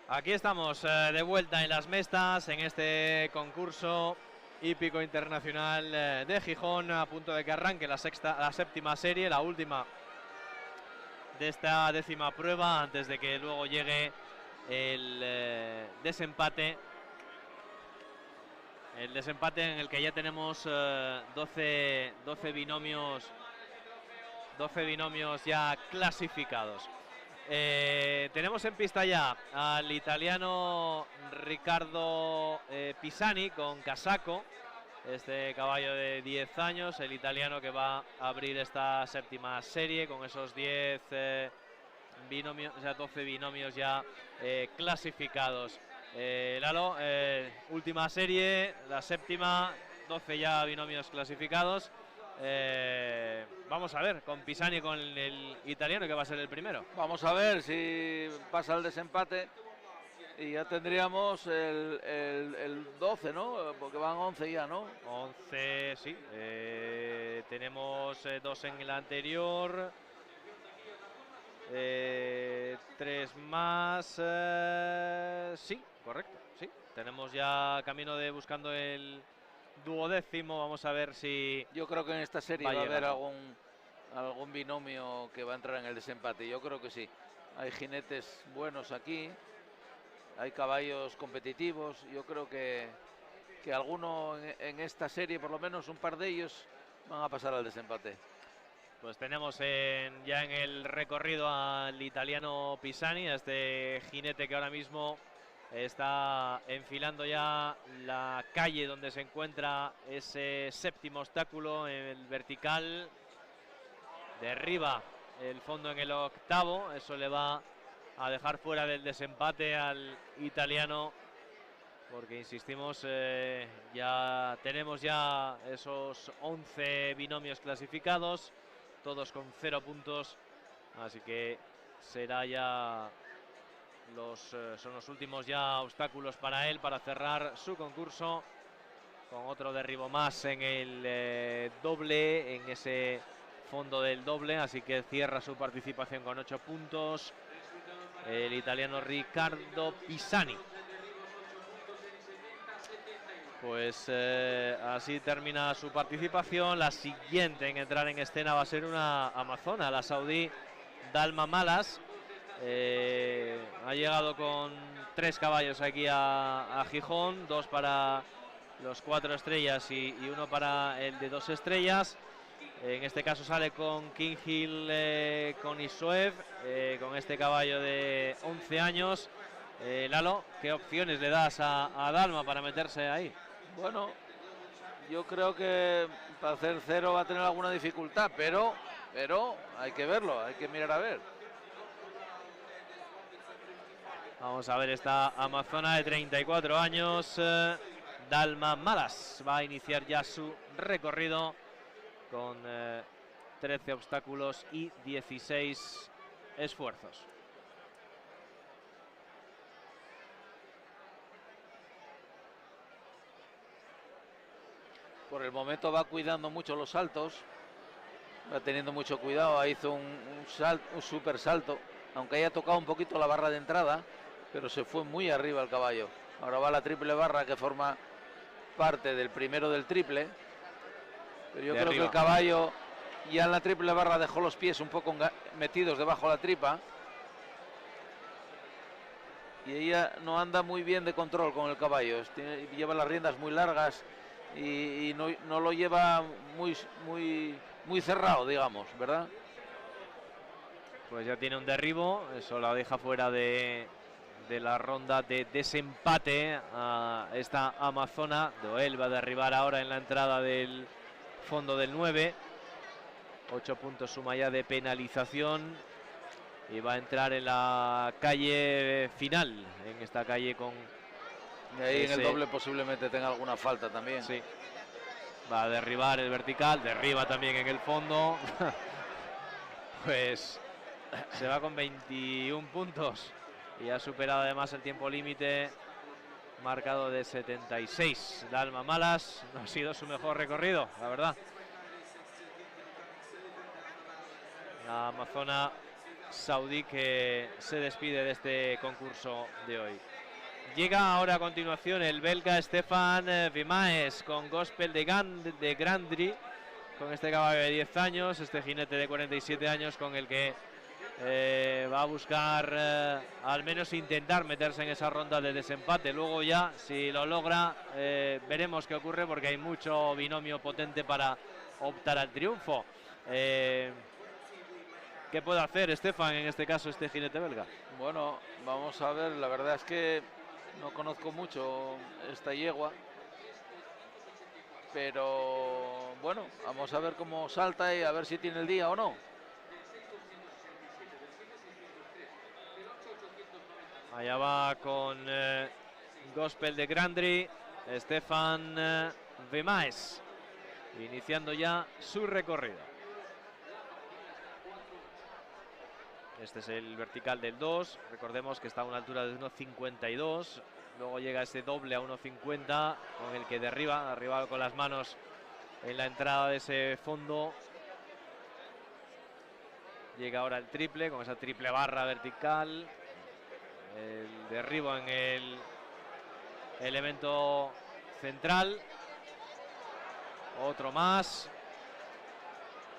Aquí estamos de vuelta en las mestas en este concurso hípico internacional de Gijón, a punto de que arranque la séptima serie, la última de esta 10ª prueba, antes de que luego llegue el desempate. El desempate en el que ya tenemos 12 binomios ya clasificados. Tenemos en pista ya al italiano Riccardo Pisani con Casaco, este caballo de 10 años, el italiano que va a abrir esta séptima serie con esos 10 binomios, o sea, 12 binomios ya clasificados. Lalo, última serie, la séptima, 12 ya binomios clasificados. Vamos a ver con Pisani, con el italiano, que va a ser el primero. Vamos a ver si pasa el desempate y ya tendríamos el 12, ¿no? Porque van 11 ya, ¿no? 11, sí. Tenemos 2 en el anterior. 3 más. Sí, correcto, sí. Tenemos ya camino de buscando el 12º, vamos a ver si... Yo creo que en esta serie va a haber algún binomio que va a entrar en el desempate, yo creo que sí. Hay jinetes buenos aquí, hay caballos competitivos, yo creo que alguno en esta serie, por lo menos un par de ellos, van a pasar al desempate. Pues tenemos ya en el recorrido al italiano Pisani, a este jinete que ahora mismo está enfilando ya la calle donde se encuentra ese séptimo obstáculo, en el vertical. Derriba el fondo en el 8º, eso le va a dejar fuera del desempate al italiano, porque insistimos, ya tenemos ya esos 11 binomios clasificados, todos con 0 puntos, así que será ya son los últimos ya obstáculos para él, para cerrar su concurso, con otro derribo más en el doble, en ese fondo del doble, así que cierra su participación con 8 puntos el italiano Riccardo Pisani. Pues así termina su participación. La siguiente en entrar en escena va a ser una amazona, la saudí Dalma Malas. Ha llegado con 3 caballos aquí a Gijón, 2 para los 4 estrellas y 1 para el de 2 estrellas. En este caso sale con King Hill con Isoev, con este caballo de 11 años. Lalo, ¿qué opciones le das a Dalma para meterse ahí? Bueno, yo creo que para hacer 0 va a tener alguna dificultad, pero hay que verlo, hay que mirar a ver. Vamos a ver esta amazona de 34 años, Dalma Malas. Va a iniciar ya su recorrido con 13 obstáculos y 16 esfuerzos. Por el momento va cuidando mucho los saltos, va teniendo mucho cuidado. Hizo un super salto, aunque haya tocado un poquito la barra de entrada, pero se fue muy arriba el caballo. Ahora va la triple barra, que forma parte del primero del triple, pero yo creo que el caballo ya en la triple barra dejó los pies un poco metidos debajo de la tripa, y ella no anda muy bien de control con el caballo. Lleva las riendas muy largas y no lo lleva muy cerrado, digamos, ¿verdad? Pues ya tiene un derribo, eso la deja fuera de la ronda de desempate a esta amazona. Doel va a derribar ahora en la entrada del fondo del 9. 8 puntos suma ya de penalización y va a entrar en la calle final, en esta calle con... Y ahí en el doble posiblemente tenga alguna falta también. Sí. Va a derribar el vertical, derriba también en el fondo. Pues se va con 21 puntos y ha superado además el tiempo límite marcado de 76. Dalma Malas no ha sido su mejor recorrido, la verdad. La amazona saudí que se despide de este concurso de hoy. Llega ahora a continuación el belga Stefan Vimaes con Gospel de Grandry, con este caballo de 10 años, este jinete de 47 años con el que va a buscar al menos intentar meterse en esa ronda de desempate. Luego ya, si lo logra, veremos qué ocurre, porque hay mucho binomio potente para optar al triunfo. ¿Qué puede hacer Stefan en este caso, este jinete belga? Bueno, vamos a ver, la verdad es que no conozco mucho esta yegua, pero bueno, vamos a ver cómo salta y a ver si tiene el día o no. Allá va con Gospel de Grandry, Stefan Vimaes, iniciando ya su recorrido. Este es el vertical del 2, recordemos que está a una altura de 1,52, luego llega ese doble a 1,50 con el que derriba con las manos en la entrada de ese fondo. Llega ahora el triple, con esa triple barra vertical, el derribo en el elemento central, otro más.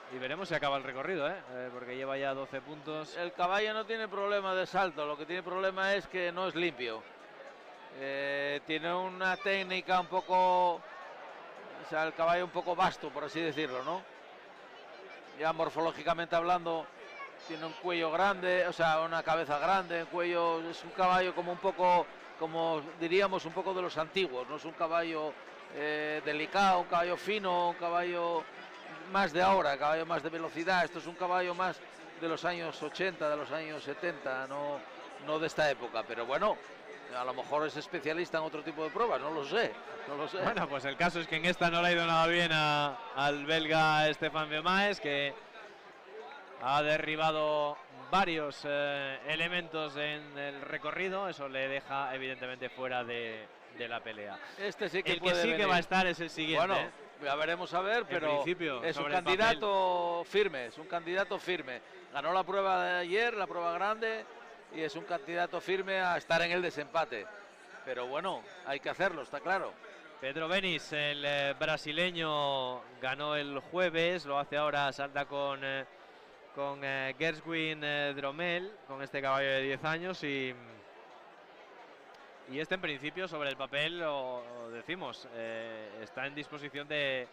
Y veremos si acaba el recorrido, porque lleva ya 12 puntos. El caballo no tiene problema de salto, lo que tiene problema es que no es limpio. Tiene una técnica un poco, o sea, el caballo un poco vasto, por así decirlo, ¿no? Ya morfológicamente hablando, tiene un cuello grande, o sea, una cabeza grande, un cuello, es un caballo como un poco, como diríamos, un poco de los antiguos, no es un caballo delicado, un caballo fino, un caballo más de ahora, caballo más de velocidad. Esto es un caballo más de los años 80, de los años 70, no de esta época, pero bueno, a lo mejor es especialista en otro tipo de pruebas, no lo sé. Bueno, pues el caso es que en esta no le ha ido nada bien al belga Stefan Vimaes, que ha derribado varios elementos en el recorrido. Eso le deja evidentemente fuera de la pelea. Este sí que el que sí que va a estar es el siguiente. Bueno, ya veremos a ver, pero es un candidato firme, es un candidato firme. Ganó la prueba de ayer, la prueba grande, y es un candidato firme a estar en el desempate. Pero bueno, hay que hacerlo, está claro. Pedro Benis, el brasileño, ganó el jueves, lo hace ahora, salta con Gerswin Dromel, con este caballo de 10 años y este en principio sobre el papel, lo decimos, está en disposición de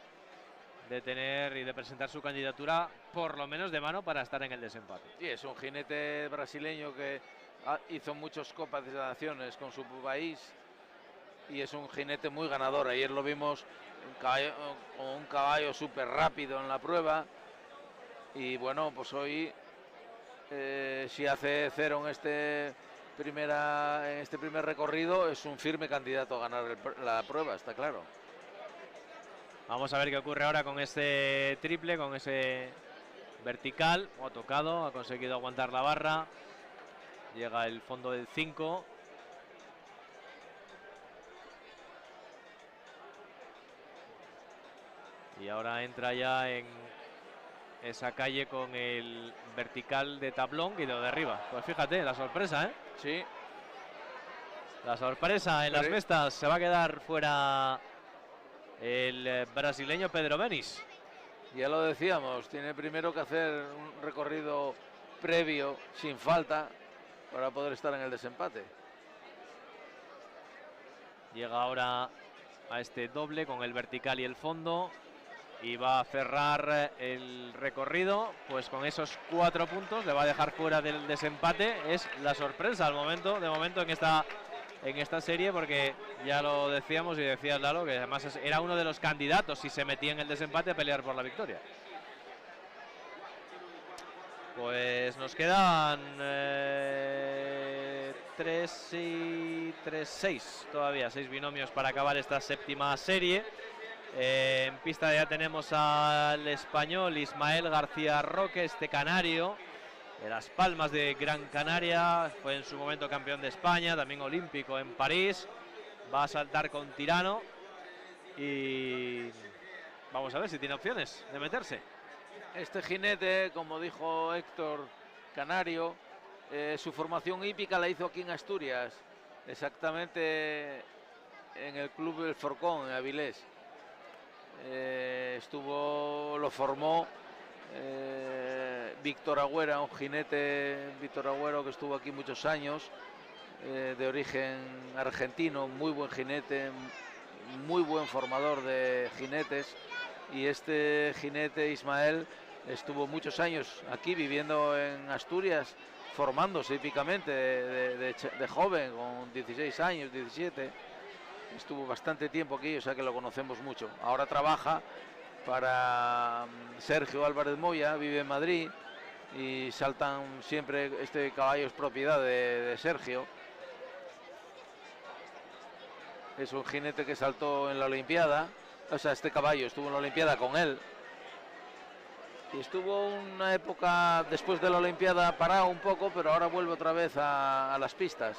tener y de presentar su candidatura por lo menos de mano para estar en el desempate. Sí, es un jinete brasileño que hizo muchas copas de naciones con su país y es un jinete muy ganador. Ayer lo vimos con un caballo súper rápido en la prueba y bueno, pues hoy si hace cero en este primer recorrido es un firme candidato a ganar la prueba, está claro. Vamos a ver qué ocurre ahora con ese triple, con ese vertical. Ha tocado, ha conseguido aguantar la barra. Llega el fondo del 5. Y ahora entra ya en esa calle con el vertical de tablón y lo derriba. Pues fíjate, la sorpresa, ¿eh? Sí. La sorpresa en las bestas. Se va a quedar fuera el brasileño Pedro Benis. Ya lo decíamos, tiene primero que hacer un recorrido previo sin falta para poder estar en el desempate. Llega ahora a este doble con el vertical y el fondo y va a cerrar el recorrido pues con esos 4 puntos. Le va a dejar fuera del desempate. Es la sorpresa de momento en esta serie, porque ya lo decíamos y decía Lalo que además era uno de los candidatos, si se metía en el desempate, a pelear por la victoria. Pues nos quedan 3 y 3, 6 todavía, 6 binomios para acabar esta séptima serie. En pista ya tenemos al español Ismael García Roque, este canario de Las Palmas de Gran Canaria, fue en su momento campeón de España, también olímpico en París. Va a saltar con Tirano y vamos a ver si tiene opciones de meterse. Este jinete, como dijo Héctor, canario, su formación hípica la hizo aquí en Asturias, exactamente en el Club del Forcón, en Avilés. Lo formó Víctor Agüera, un jinete, Víctor Agüero, que estuvo aquí muchos años, de origen argentino, muy buen jinete, muy buen formador de jinetes. Y este jinete, Ismael, estuvo muchos años aquí viviendo en Asturias, formándose hípicamente de joven, con 16 años, 17. Estuvo bastante tiempo aquí, o sea que lo conocemos mucho. Ahora trabaja para Sergio Álvarez Moya, vive en Madrid y saltan siempre. Este caballo es propiedad de Sergio. Es un jinete que saltó en la Olimpiada, o sea, este caballo estuvo en la Olimpiada con él. Y estuvo una época después de la Olimpiada parado un poco, pero ahora vuelve otra vez a las pistas.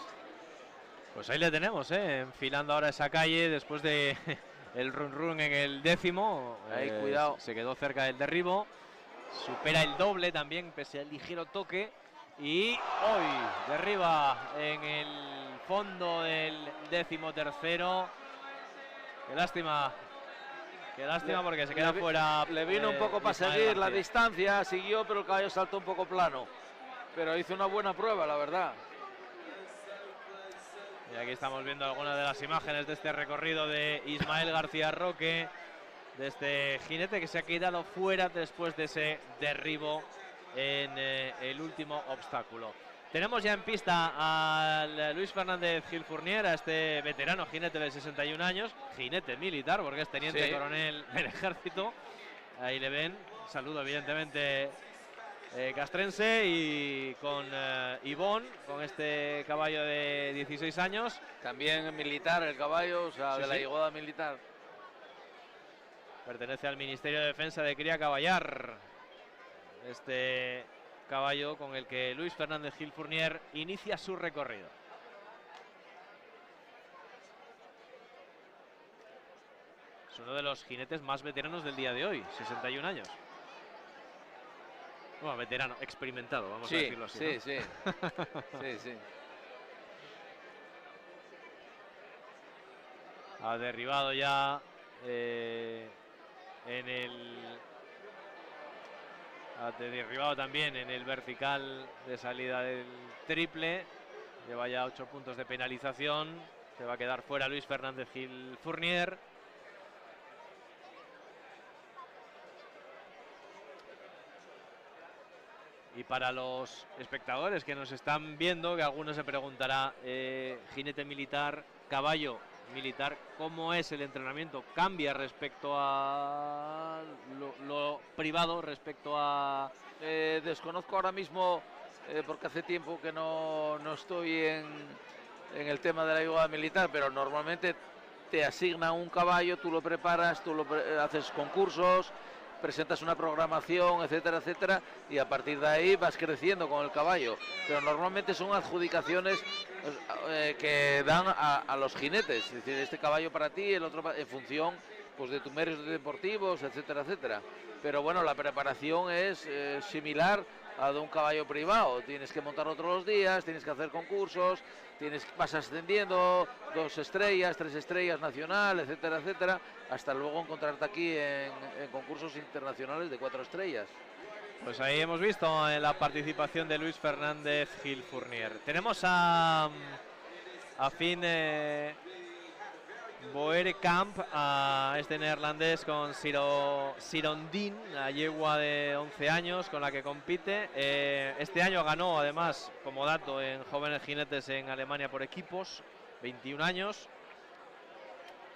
Pues ahí le tenemos, enfilando ahora esa calle después de el run en el 10º. Ahí, cuidado. Se quedó cerca del derribo. Supera el doble también, pese al ligero toque. Y hoy derriba en el fondo del 13º. Qué lástima. Qué lástima porque se queda fuera. Le vino un poco para seguir la distancia, siguió, pero el caballo saltó un poco plano. Pero hizo una buena prueba, la verdad. Y aquí estamos viendo algunas de las imágenes de este recorrido de Ismael García Roque, de este jinete que se ha quedado fuera después de ese derribo en el último obstáculo. Tenemos ya en pista al Luis Fernández Gil Fournier, a este veterano jinete de 61 años, jinete militar porque es teniente coronel del ejército. Ahí le ven, saludo evidentemente castrense, y con Ivón, con este caballo de 16 años. También militar el caballo, o sea, de la llegada militar. Pertenece al Ministerio de Defensa de Cría Caballar. Este caballo con el que Luis Fernández Gil Fournier inicia su recorrido. Es uno de los jinetes más veteranos del día de hoy, 61 años. Bueno, veterano, experimentado, vamos a decirlo así. Sí, ¿no? sí. Sí, sí. Ha derribado ya ha derribado también en el vertical de salida del triple. Lleva ya 8 puntos de penalización. Se va a quedar fuera Luis Fernández Gil Fournier. Y para los espectadores que nos están viendo, que algunos se preguntará, jinete militar, caballo militar, ¿cómo es el entrenamiento? ¿Cambia respecto a lo privado, respecto a...? Desconozco ahora mismo, porque hace tiempo que no estoy en el tema de la ayuda militar, pero normalmente te asignan un caballo, tú lo preparas, haces concursos, presentas una programación, etcétera, etcétera, y a partir de ahí vas creciendo con el caballo. Pero normalmente son adjudicaciones que dan a los jinetes, es decir, este caballo para ti, el otro en función pues de tus méritos deportivos, etcétera, etcétera. Pero bueno, la preparación es similar a de un caballo privado. Tienes que montar otros los días, tienes que hacer concursos, vas ascendiendo 2 estrellas, 3 estrellas nacional, etcétera, etcétera, hasta luego encontrarte aquí en concursos internacionales de 4 estrellas. Pues ahí hemos visto la participación de Luis Fernández Gil Fournier. Tenemos a Finn Boerekamp, a este neerlandés con Sirondin, la yegua de 11 años con la que compite. Este año ganó, además, como dato, en jóvenes jinetes en Alemania por equipos, 21 años.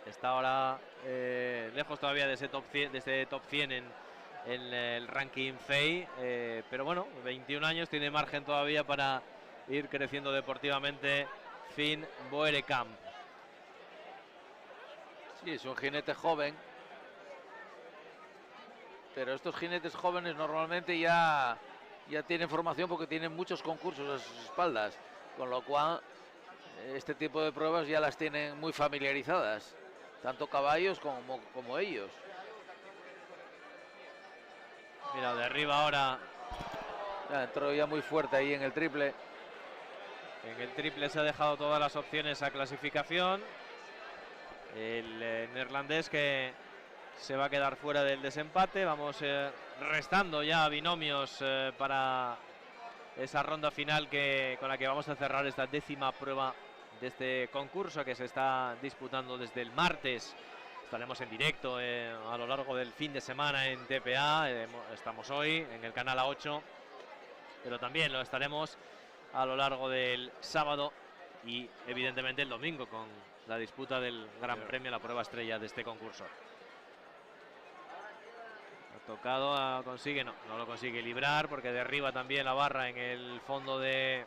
Está ahora lejos todavía de ese top 100 en el ranking FEI, pero bueno, 21 años, tiene margen todavía para ir creciendo deportivamente Finn Boerekamp. Sí, es un jinete joven, pero estos jinetes jóvenes normalmente ya tienen formación porque tienen muchos concursos a sus espaldas, con lo cual este tipo de pruebas ya las tienen muy familiarizadas, tanto caballos como ellos. Mira, de arriba ahora. Ya entró ya muy fuerte ahí en el triple. En el triple se ha dejado todas las opciones a clasificación. El neerlandés que se va a quedar fuera del desempate. Vamos restando ya binomios para esa ronda final con la que vamos a cerrar esta 10ª prueba de este concurso que se está disputando desde el martes. Estaremos en directo a lo largo del fin de semana en TPA. Estamos hoy en el canal A8, pero también lo estaremos a lo largo del sábado y evidentemente el domingo con la disputa del Gran Premio, la prueba estrella de este concurso. Ha tocado, no lo consigue librar porque derriba también la barra en el fondo del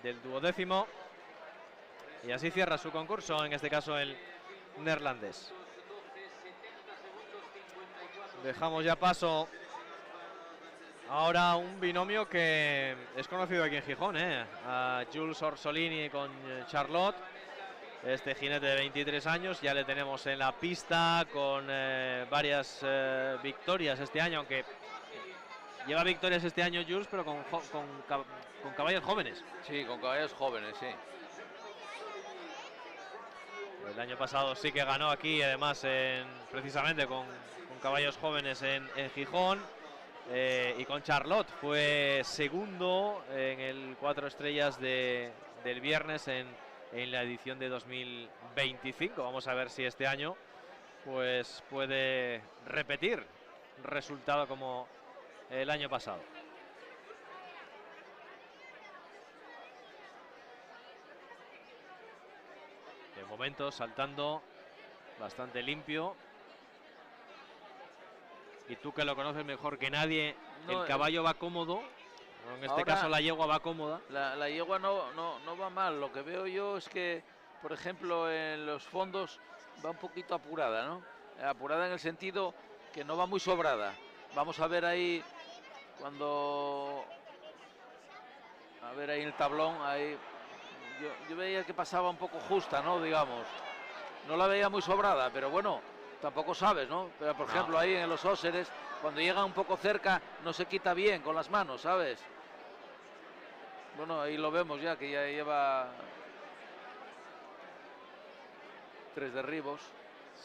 12º. Y así cierra su concurso, en este caso el neerlandés. Dejamos ya paso ahora a un binomio que es conocido aquí en Gijón, a Jules Orsolini con Charlotte. Este jinete de 23 años ya le tenemos en la pista con varias victorias este año, aunque lleva victorias este año Jules, pero con caballos jóvenes. Sí, con caballos jóvenes, sí. El año pasado sí que ganó aquí, además precisamente con caballos jóvenes en Gijón, y con Charlotte fue segundo en el 4 estrellas del viernes en la edición de 2025. Vamos a ver si este año pues puede repetir resultado como el año pasado. De momento saltando bastante limpio. Y tú que lo conoces mejor que nadie, no, el caballo va cómodo. En este caso la yegua va cómoda. La yegua no va mal. Lo que veo yo es que, por ejemplo, en los fondos va un poquito apurada, ¿no? Apurada en el sentido que no va muy sobrada. Vamos a ver ahí cuando... A ver ahí el tablón, ahí... Yo veía que pasaba un poco justa, ¿no? Digamos. No la veía muy sobrada, pero bueno, tampoco sabes, ¿no? Pero por ejemplo ahí en los óseres, cuando llega un poco cerca, no se quita bien con las manos, ¿sabes? Bueno, ahí lo vemos ya, que ya lleva 3 derribos.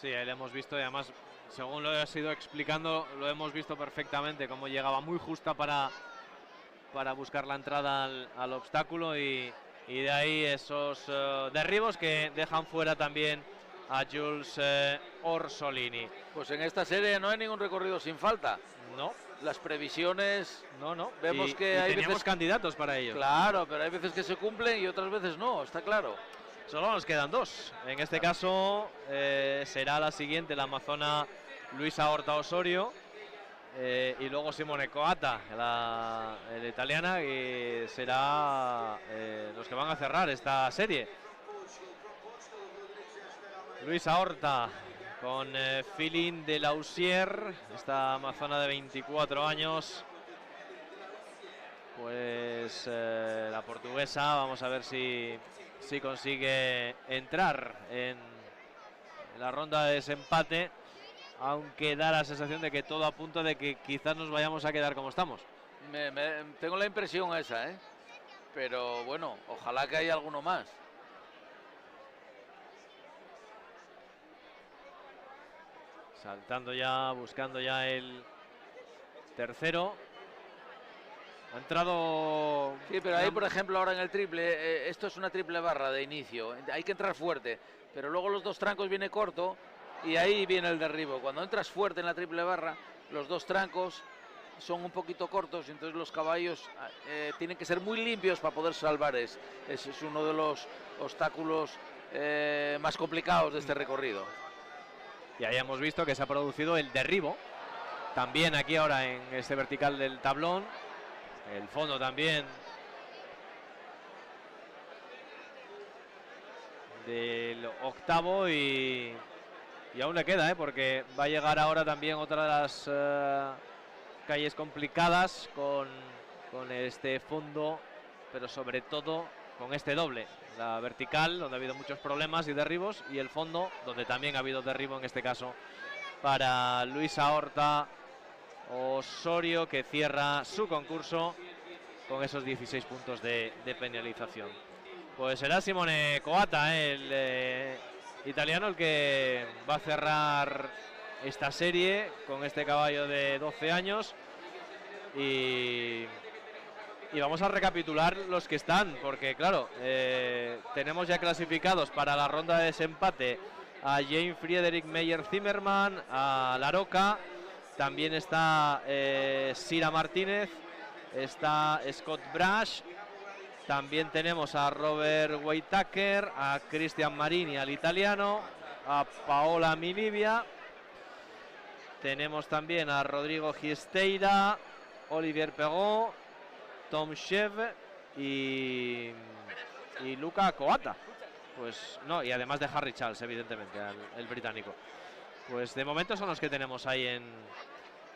Sí, ahí lo hemos visto y además, según lo has ido explicando, lo hemos visto perfectamente, cómo llegaba muy justa para buscar la entrada al obstáculo y de ahí esos derribos que dejan fuera también a Jules Orsolini. Pues en esta serie no hay ningún recorrido sin falta. No. Las previsiones... No. Vemos que hay teníamos veces... candidatos para ello. Claro, pero hay veces que se cumplen y otras veces no, está claro. Solo nos quedan 2. En este caso será la siguiente, la amazona Luisa Horta Osorio. Y luego Simone Coata, la italiana, y será los que van a cerrar esta serie. Luisa Horta con Philin de Lausier, esta amazona de 24 años. Pues la portuguesa, vamos a ver si consigue entrar en la ronda de desempate, aunque da la sensación de que todo apunta de que quizás nos vayamos a quedar como estamos. Tengo la impresión esa, pero bueno, ojalá que haya alguno más. Saltando ya, buscando ya el tercero. Ha entrado... Sí, pero ahí, por ejemplo, ahora en el triple, esto es una triple barra de inicio. Hay que entrar fuerte, pero luego los 2 trancos viene corto y ahí viene el derribo. Cuando entras fuerte en la triple barra, los 2 trancos son un poquito cortos y entonces los caballos tienen que ser muy limpios para poder salvar. Ese es uno de los obstáculos más complicados de este recorrido. Y ahí hemos visto que se ha producido el derribo. También aquí ahora en este vertical del tablón. El fondo también del octavo y aún le queda, porque va a llegar ahora también otra de las calles complicadas con este fondo, pero sobre todo con este doble, la vertical donde ha habido muchos problemas y derribos, y el fondo donde también ha habido derribo, en este caso para Luisa Horta Osorio, que cierra su concurso con esos 16 puntos de penalización. Pues será Simone Coata, el italiano, el que va a cerrar esta serie con este caballo de 12 años. Y vamos a recapitular los que están, porque claro, tenemos ya clasificados para la ronda de desempate a Jane Friedrich Meyer Zimmerman, a La Roca. También está Sira Martínez, está Scott Brash, también tenemos a Robert Whitaker, a Cristian Marini, al italiano, a Paola Milivia, tenemos también a Rodrigo Giesteira, Olivier Perrault, Tom Chev y Luca Coata. Pues no, y además de Harry Charles, evidentemente, el británico. Pues de momento son los que tenemos ahí en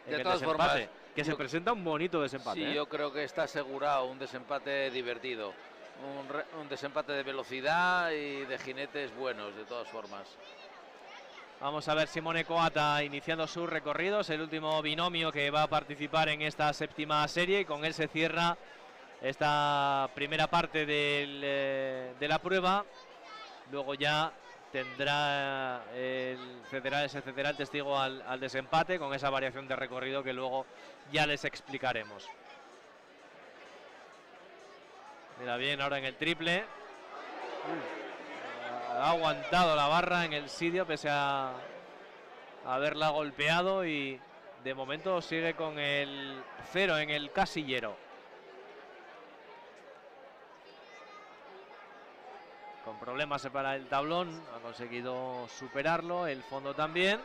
de el todas desempate, formas, que se presenta un bonito desempate. Sí, yo creo que está asegurado un desempate divertido, un desempate de velocidad y de jinetes buenos, de todas formas. Vamos a ver Simone Coata iniciando sus recorridos, el último binomio que va a participar en esta séptima serie, y con él se cierra esta primera parte de la prueba. Luego ya tendrá se cederá el testigo al desempate con esa variación de recorrido que luego ya les explicaremos. Mira bien ahora en el triple. Ha aguantado la barra en el sitio pese a haberla golpeado, y de momento sigue con el 0 en el casillero. Con problemas para el tablón, ha conseguido superarlo, el fondo también.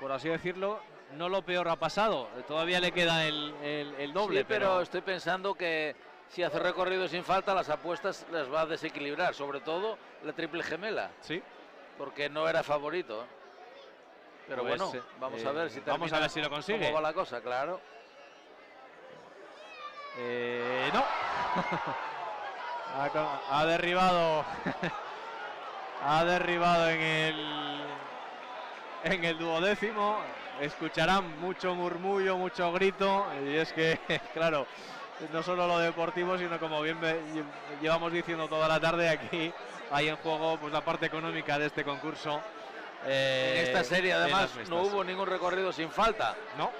Por así decirlo, no lo peor ha pasado, todavía le queda el doble. Sí, pero estoy pensando que si hace recorrido sin falta, las apuestas las va a desequilibrar, sobre todo la triple gemela. Sí. Porque no era favorito. Pero pues, bueno, vamos a ver si vamos a ver si lo consigue. ¿Cómo va la cosa? Claro. No. Ha derribado ha derribado en el duodécimo. Escucharán mucho murmullo, mucho grito, y es que claro, no solo lo deportivo, sino como bien llevamos diciendo toda la tarde, aquí hay en juego pues la parte económica de este concurso. En esta serie además no hubo ningún recorrido sin falta. No,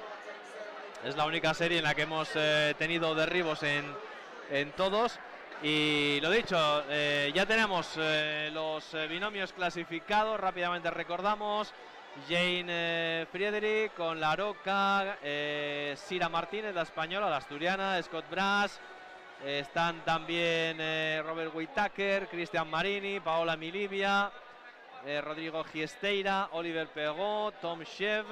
es la única serie en la que hemos tenido derribos en todos. Y lo dicho, ya tenemos los binomios clasificados. Rápidamente recordamos: Jane Friedrich con La Roca, Sira Martínez, la española, la asturiana, Scott Brass. Están también Robert Whittaker, Cristian Marini, Paola Milivia, Rodrigo Giesteira, Oliver Pegot, Tom Shev,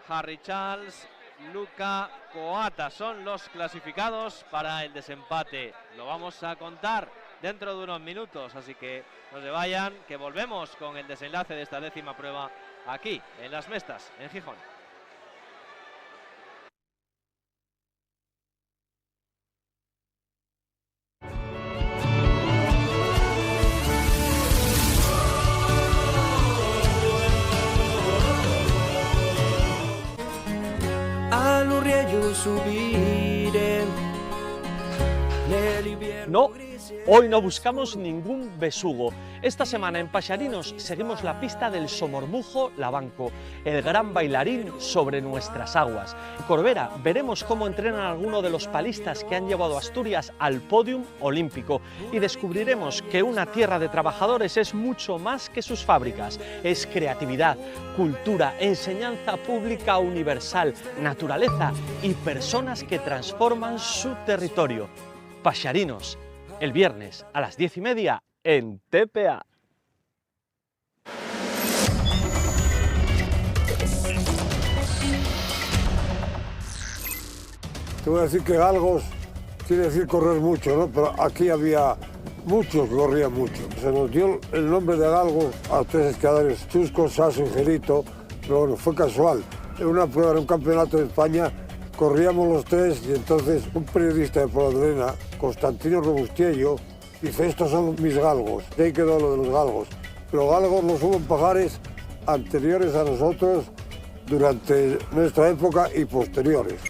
Harry Charles, Luca Coata. Son los clasificados para el desempate. Lo vamos a contar dentro de unos minutos, así que no se vayan, que volvemos con el desenlace de esta 10ª prueba aquí en Las Mestas, en Gijón. No, hoy no buscamos ningún besugo. Esta semana en Paxarinos seguimos la pista del Somormujo Labanco, el gran bailarín sobre nuestras aguas. En Corbera veremos cómo entrenan a algunos de los palistas que han llevado a Asturias al podium olímpico y descubriremos que una tierra de trabajadores es mucho más que sus fábricas. Es creatividad, cultura, enseñanza pública universal, naturaleza y personas que transforman su territorio. Paxarinos, el viernes a las 10:30 en TPA. Te voy a decir que galgos quiere decir correr mucho, ¿no? Pero aquí había muchos que corrían mucho. Se nos dio el nombre de galgos a 3 esquiadores, Chusco, Sasso y Gelito, pero bueno, fue casual. En una prueba, en un campeonato de España, corríamos los 3 y entonces un periodista de Poladrena, Constantino Robustiello, dice: estos son mis galgos. De ahí quedó lo de los galgos. Pero galgos los hubo en Pajares anteriores a nosotros, durante nuestra época y posteriores.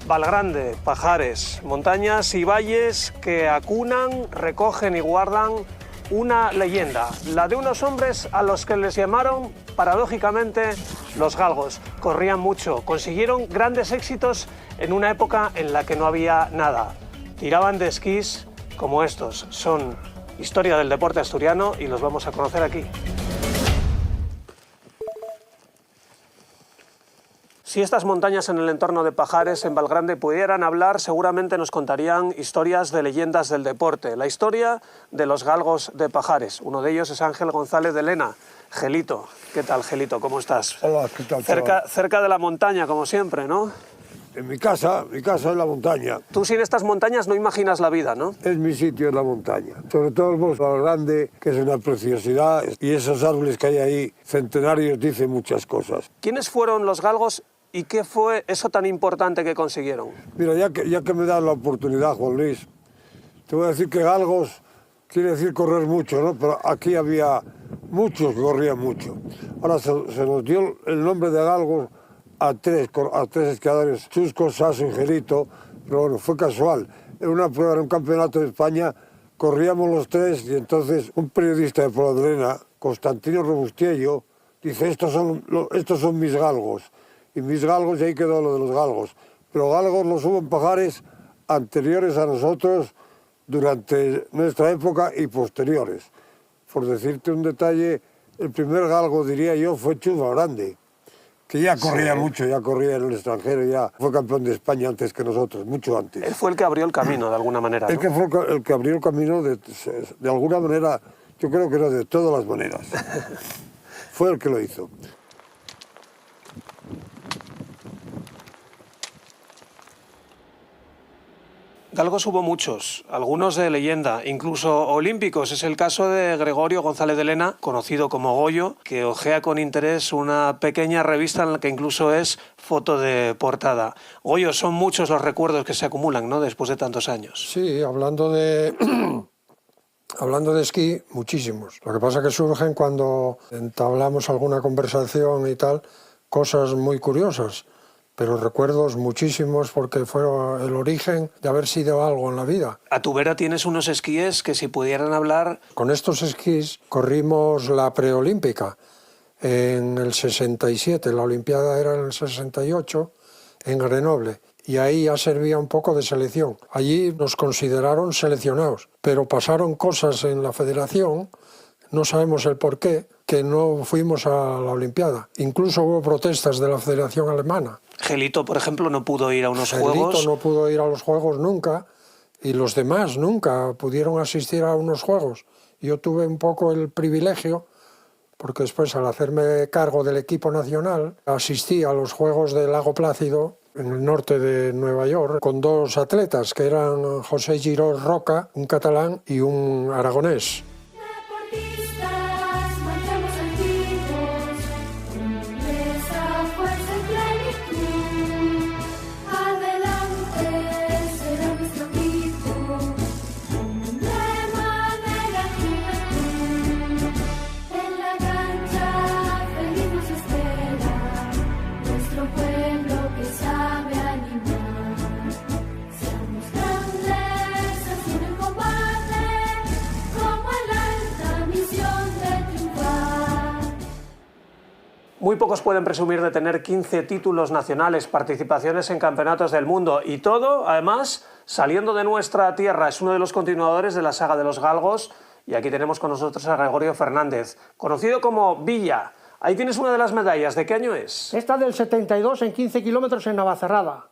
Valgrande, Pajares, montañas y valles que acunan, recogen y guardan una leyenda, la de unos hombres a los que les llamaron, paradójicamente, los galgos. Corrían mucho, consiguieron grandes éxitos en una época en la que no había nada. Tiraban de esquís como estos. Son historia del deporte asturiano y los vamos a conocer aquí. Si estas montañas en el entorno de Pajares, en Valgrande, pudieran hablar, seguramente nos contarían historias de leyendas del deporte. La historia de los galgos de Pajares. Uno de ellos es Ángel González de Lena. Gelito, ¿qué tal, Gelito? ¿Cómo estás? Hola, ¿qué tal? Cerca de la montaña, como siempre, ¿no? En mi casa es la montaña. Tú sin estas montañas no imaginas la vida, ¿no? Es mi sitio, es la montaña. Sobre todo el bosque Valgrande, que es una preciosidad, y esos árboles que hay ahí, centenarios, dicen muchas cosas. ¿Quiénes fueron los galgos y qué fue eso tan importante que consiguieron? Mira, ya que me das la oportunidad, Juan Luis, te voy a decir que galgos quiere decir correr mucho, ¿no? Pero aquí había muchos que corrían mucho. Ahora se nos dio el nombre de galgos a 3 esquiadores, Chusco, Sasso y Gelito, pero bueno, fue casual. En una prueba, en un campeonato de España, corríamos los 3 y entonces un periodista de Poladrena, Constantino Robustiello, dice: estos son mis galgos. Y mis galgos, y ahí quedó lo de los galgos. Pero galgos los hubo en Pajares anteriores a nosotros, durante nuestra época y posteriores. Por decirte un detalle, el primer galgo, diría yo, fue Chus Valgrande, que ya corría mucho, ya corría en el extranjero, ya fue campeón de España antes que nosotros, mucho antes. Él fue el que abrió el camino, de alguna manera, ¿no? Él que fue el que abrió el camino, de alguna manera, yo creo que no de todas las maneras. Fue el que lo hizo. Galgos hubo muchos, algunos de leyenda, incluso olímpicos. Es el caso de Gregorio González de Lena, conocido como Goyo, que ojea con interés una pequeña revista en la que incluso es foto de portada. Goyo, son muchos los recuerdos que se acumulan, ¿no?, después de tantos años. Sí, hablando de esquí, muchísimos. Lo que pasa es que surgen cuando entablamos alguna conversación y tal, cosas muy curiosas. Pero recuerdos muchísimos porque fue el origen de haber sido algo en la vida. A tu vera tienes unos esquíes que si pudieran hablar... Con estos esquís corrimos la preolímpica en el 67, la Olimpiada era en el 68, en Grenoble. Y ahí ya servía un poco de selección. Allí nos consideraron seleccionados, pero pasaron cosas en la federación, no sabemos el por qué, que no fuimos a la Olimpiada. Incluso hubo protestas de la Federación Alemana. Gelito, por ejemplo, no pudo ir a unos Juegos. Gelito no pudo ir a los Juegos nunca, y los demás nunca pudieron asistir a unos Juegos. Yo tuve un poco el privilegio, porque después, al hacerme cargo del equipo nacional, asistí a los Juegos del Lago Plácido, en el norte de Nueva York, con 2 atletas, que eran José Giró Roca, un catalán, y un aragonés. Muy pocos pueden presumir de tener 15 títulos nacionales, participaciones en campeonatos del mundo y todo, además, saliendo de nuestra tierra. Es uno de los continuadores de la saga de los galgos y aquí tenemos con nosotros a Gregorio Fernández, conocido como Villa. Ahí tienes una de las medallas. ¿De qué año es? Esta del 72 en 15 kilómetros en Navacerrada.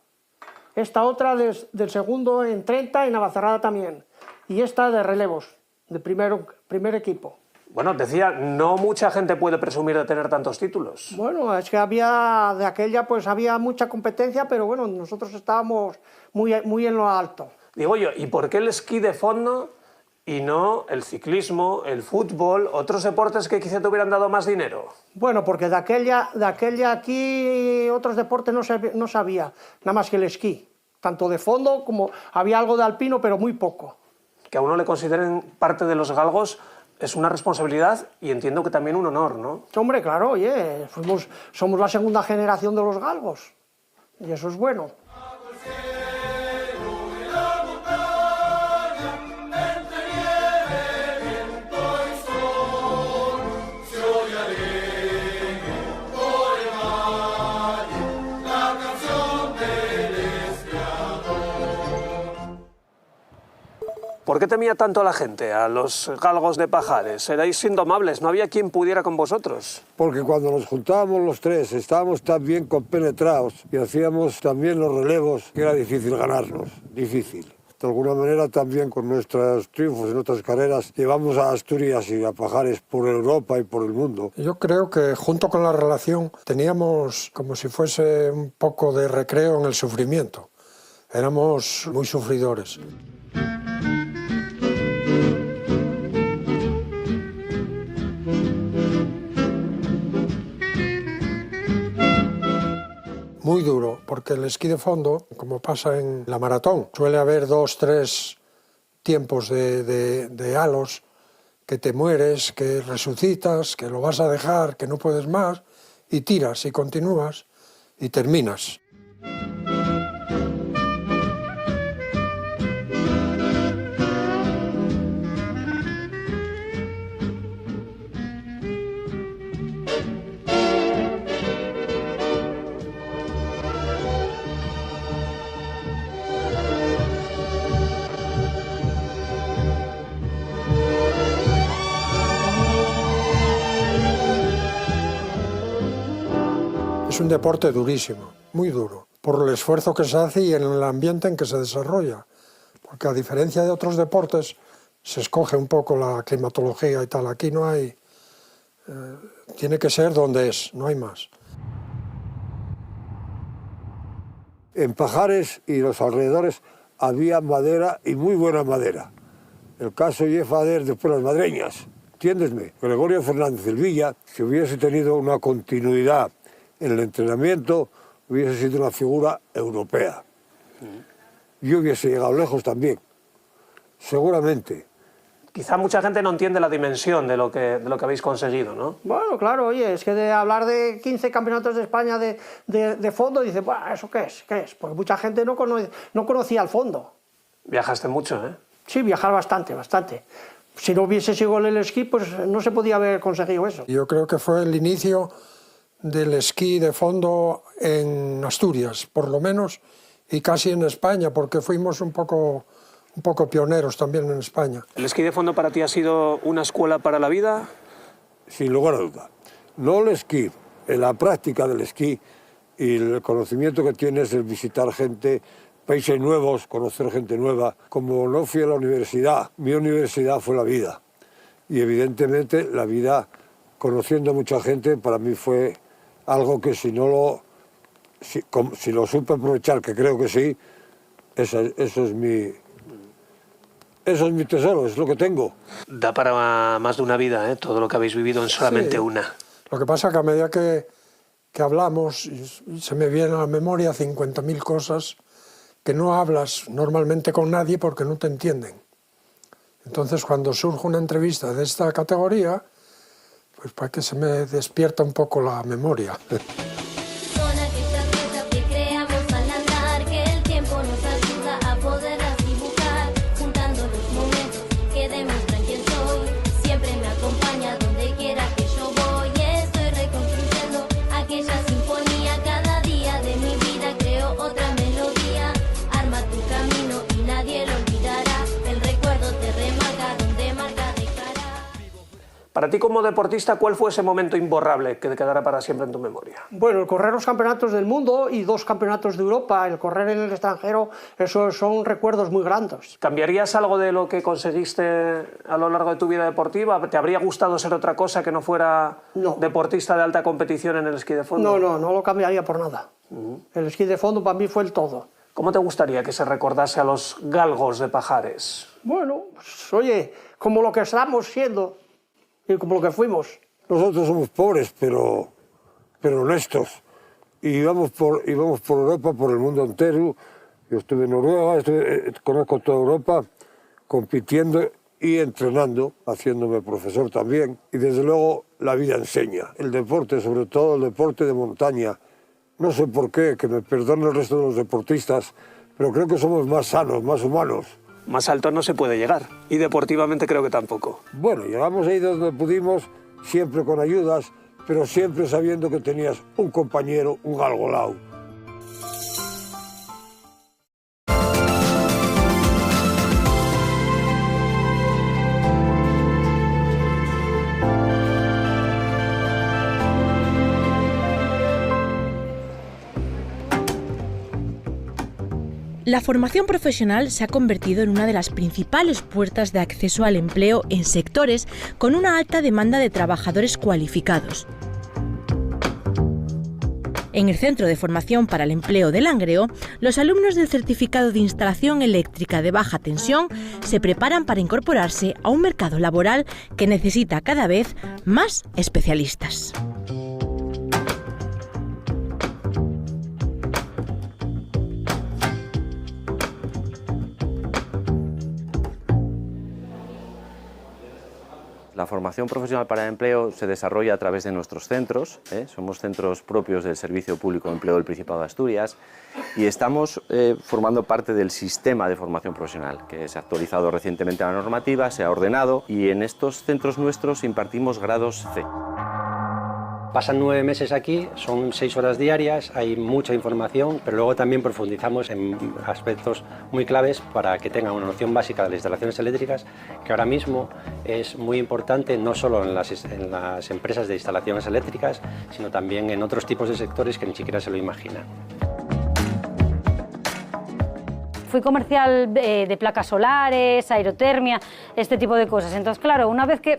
Esta otra del segundo en 30 en Navacerrada también. Y esta de relevos, de primer equipo. Bueno, decía, no mucha gente puede presumir de tener tantos títulos. Bueno, es que había, de aquella pues había mucha competencia, pero bueno, nosotros estábamos muy en lo alto. Digo yo, ¿y por qué el esquí de fondo y no el ciclismo, el fútbol, otros deportes que quizá te hubieran dado más dinero? Bueno, porque de aquella aquí otros deportes no sabía, nada más que el esquí. Tanto de fondo como había algo de alpino, pero muy poco. Que a uno le consideren parte de los galgos es una responsabilidad y entiendo que también un honor, ¿no? Hombre, claro, oye, somos la segunda generación de los galgos y eso es bueno. ¿Por qué temía tanto a la gente, a los galgos de Pajares? Erais indomables, no había quien pudiera con vosotros. Porque cuando nos juntábamos los tres estábamos tan bien compenetrados y hacíamos también los relevos que era difícil ganarnos, difícil. De alguna manera también con nuestros triunfos en otras carreras llevamos a Asturias y a Pajares por Europa y por el mundo. Yo creo que junto con la relación teníamos como si fuese un poco de recreo en el sufrimiento. Éramos muy sufridores. Muy duro, porque el esquí de fondo, como pasa en la maratón, suele haber 2, 3 tiempos de halos, que te mueres, que resucitas, que lo vas a dejar, que no puedes más, y tiras y continúas y terminas. Es un deporte durísimo, muy duro, por el esfuerzo que se hace y en el ambiente en que se desarrolla. Porque a diferencia de otros deportes, se escoge un poco la climatología y tal. Aquí no hay... tiene que ser donde es, no hay más. En Pajares y los alrededores había madera y muy buena madera. El caso Jefader después las madreñas, entiéndesme. Gregorio Fernández el Villa, si hubiese tenido una continuidad en el entrenamiento, hubiese sido una figura europea. Yo hubiese llegado lejos también, seguramente. Quizá mucha gente no entiende la dimensión de lo que habéis conseguido, ¿no? Bueno, claro, oye, es que de hablar de 15 campeonatos de España de fondo, dice, bueno, ¿eso qué es? ¿Qué es? Porque mucha gente no conocía el fondo. Viajaste mucho, ¿eh? Sí, viajar bastante, bastante. Si no hubiese sido el esquí, pues no se podía haber conseguido eso. Yo creo que fue el inicio del esquí de fondo en Asturias, por lo menos, y casi en España, porque fuimos un poco pioneros también en España. ¿El esquí de fondo para ti ha sido una escuela para la vida? sin lugar a duda. No el esquí, en la práctica del esquí y el conocimiento que tienes, el visitar gente, países nuevos, conocer gente nueva. Como no fui a la universidad, mi universidad fue la vida. Y evidentemente la vida, conociendo a mucha gente, para mí fue algo que si lo supe aprovechar, que creo que sí, eso es mi tesoro, es lo que tengo. Da para más de una vida, ¿eh? Todo lo que habéis vivido en solamente Sí. una. Lo que pasa es que a medida que hablamos, se me vienen a la memoria 50.000 cosas que no hablas normalmente con nadie porque no te entienden. Entonces, cuando surge una entrevista de esta categoría, pues para que se me despierta un poco la memoria. Son aquellas cosas que creamos al andar, que el tiempo nos ayuda a poderlas dibujar, juntando los momentos que demuestran quién soy. Siempre me acompaña donde quiera que yo voy. Estoy reconstruyendo aquella sinfonía. Cada día de mi vida creo otra melodía. Arma tu camino y nadie lo olvidará. El recuerdo te remarca donde marca de cara. Para ti como deportista, ¿cuál fue ese momento imborrable que te quedará para siempre en tu memoria? Bueno, el correr los campeonatos del mundo y 2 campeonatos de Europa, el correr en el extranjero, esos son recuerdos muy grandes. ¿Cambiarías algo de lo que conseguiste a lo largo de tu vida deportiva? ¿Te habría gustado ser otra cosa que no fuera deportista de alta competición en el esquí de fondo? No lo cambiaría por nada. El esquí de fondo para mí fue el todo. ¿Cómo te gustaría que se recordase a los galgos de Pajares? Bueno, pues, oye, como lo que estamos siendo y como lo que fuimos. Nosotros somos pobres, pero honestos. Y íbamos por Europa, por el mundo entero. Yo estuve en Noruega, conozco toda Europa, compitiendo y entrenando, haciéndome profesor también. Y desde luego la vida enseña. El deporte, sobre todo el deporte de montaña. No sé por qué, que me perdone el resto de los deportistas, pero creo que somos más sanos, más humanos. Más alto no se puede llegar, y deportivamente creo que tampoco. Bueno, llegamos ahí donde pudimos, siempre con ayudas, pero siempre sabiendo que tenías un compañero, un galgo al lado. La formación profesional se ha convertido en una de las principales puertas de acceso al empleo en sectores con una alta demanda de trabajadores cualificados. En el Centro de Formación para el Empleo de Langreo, los alumnos del certificado de instalación eléctrica de baja tensión se preparan para incorporarse a un mercado laboral que necesita cada vez más especialistas. La formación profesional para el empleo se desarrolla a través de nuestros centros, somos centros propios del Servicio Público de Empleo del Principado de Asturias y estamos formando parte del sistema de formación profesional que se ha actualizado recientemente la normativa, se ha ordenado y en estos centros nuestros impartimos grados C. Pasan 9 meses aquí, son 6 horas diarias, hay mucha información, pero luego también profundizamos en aspectos muy claves para que tengan una noción básica de las instalaciones eléctricas, que ahora mismo es muy importante no solo en las empresas de instalaciones eléctricas, sino también en otros tipos de sectores que ni siquiera se lo imaginan. Fui comercial de placas solares, aerotermia, este tipo de cosas. Entonces, claro, una vez que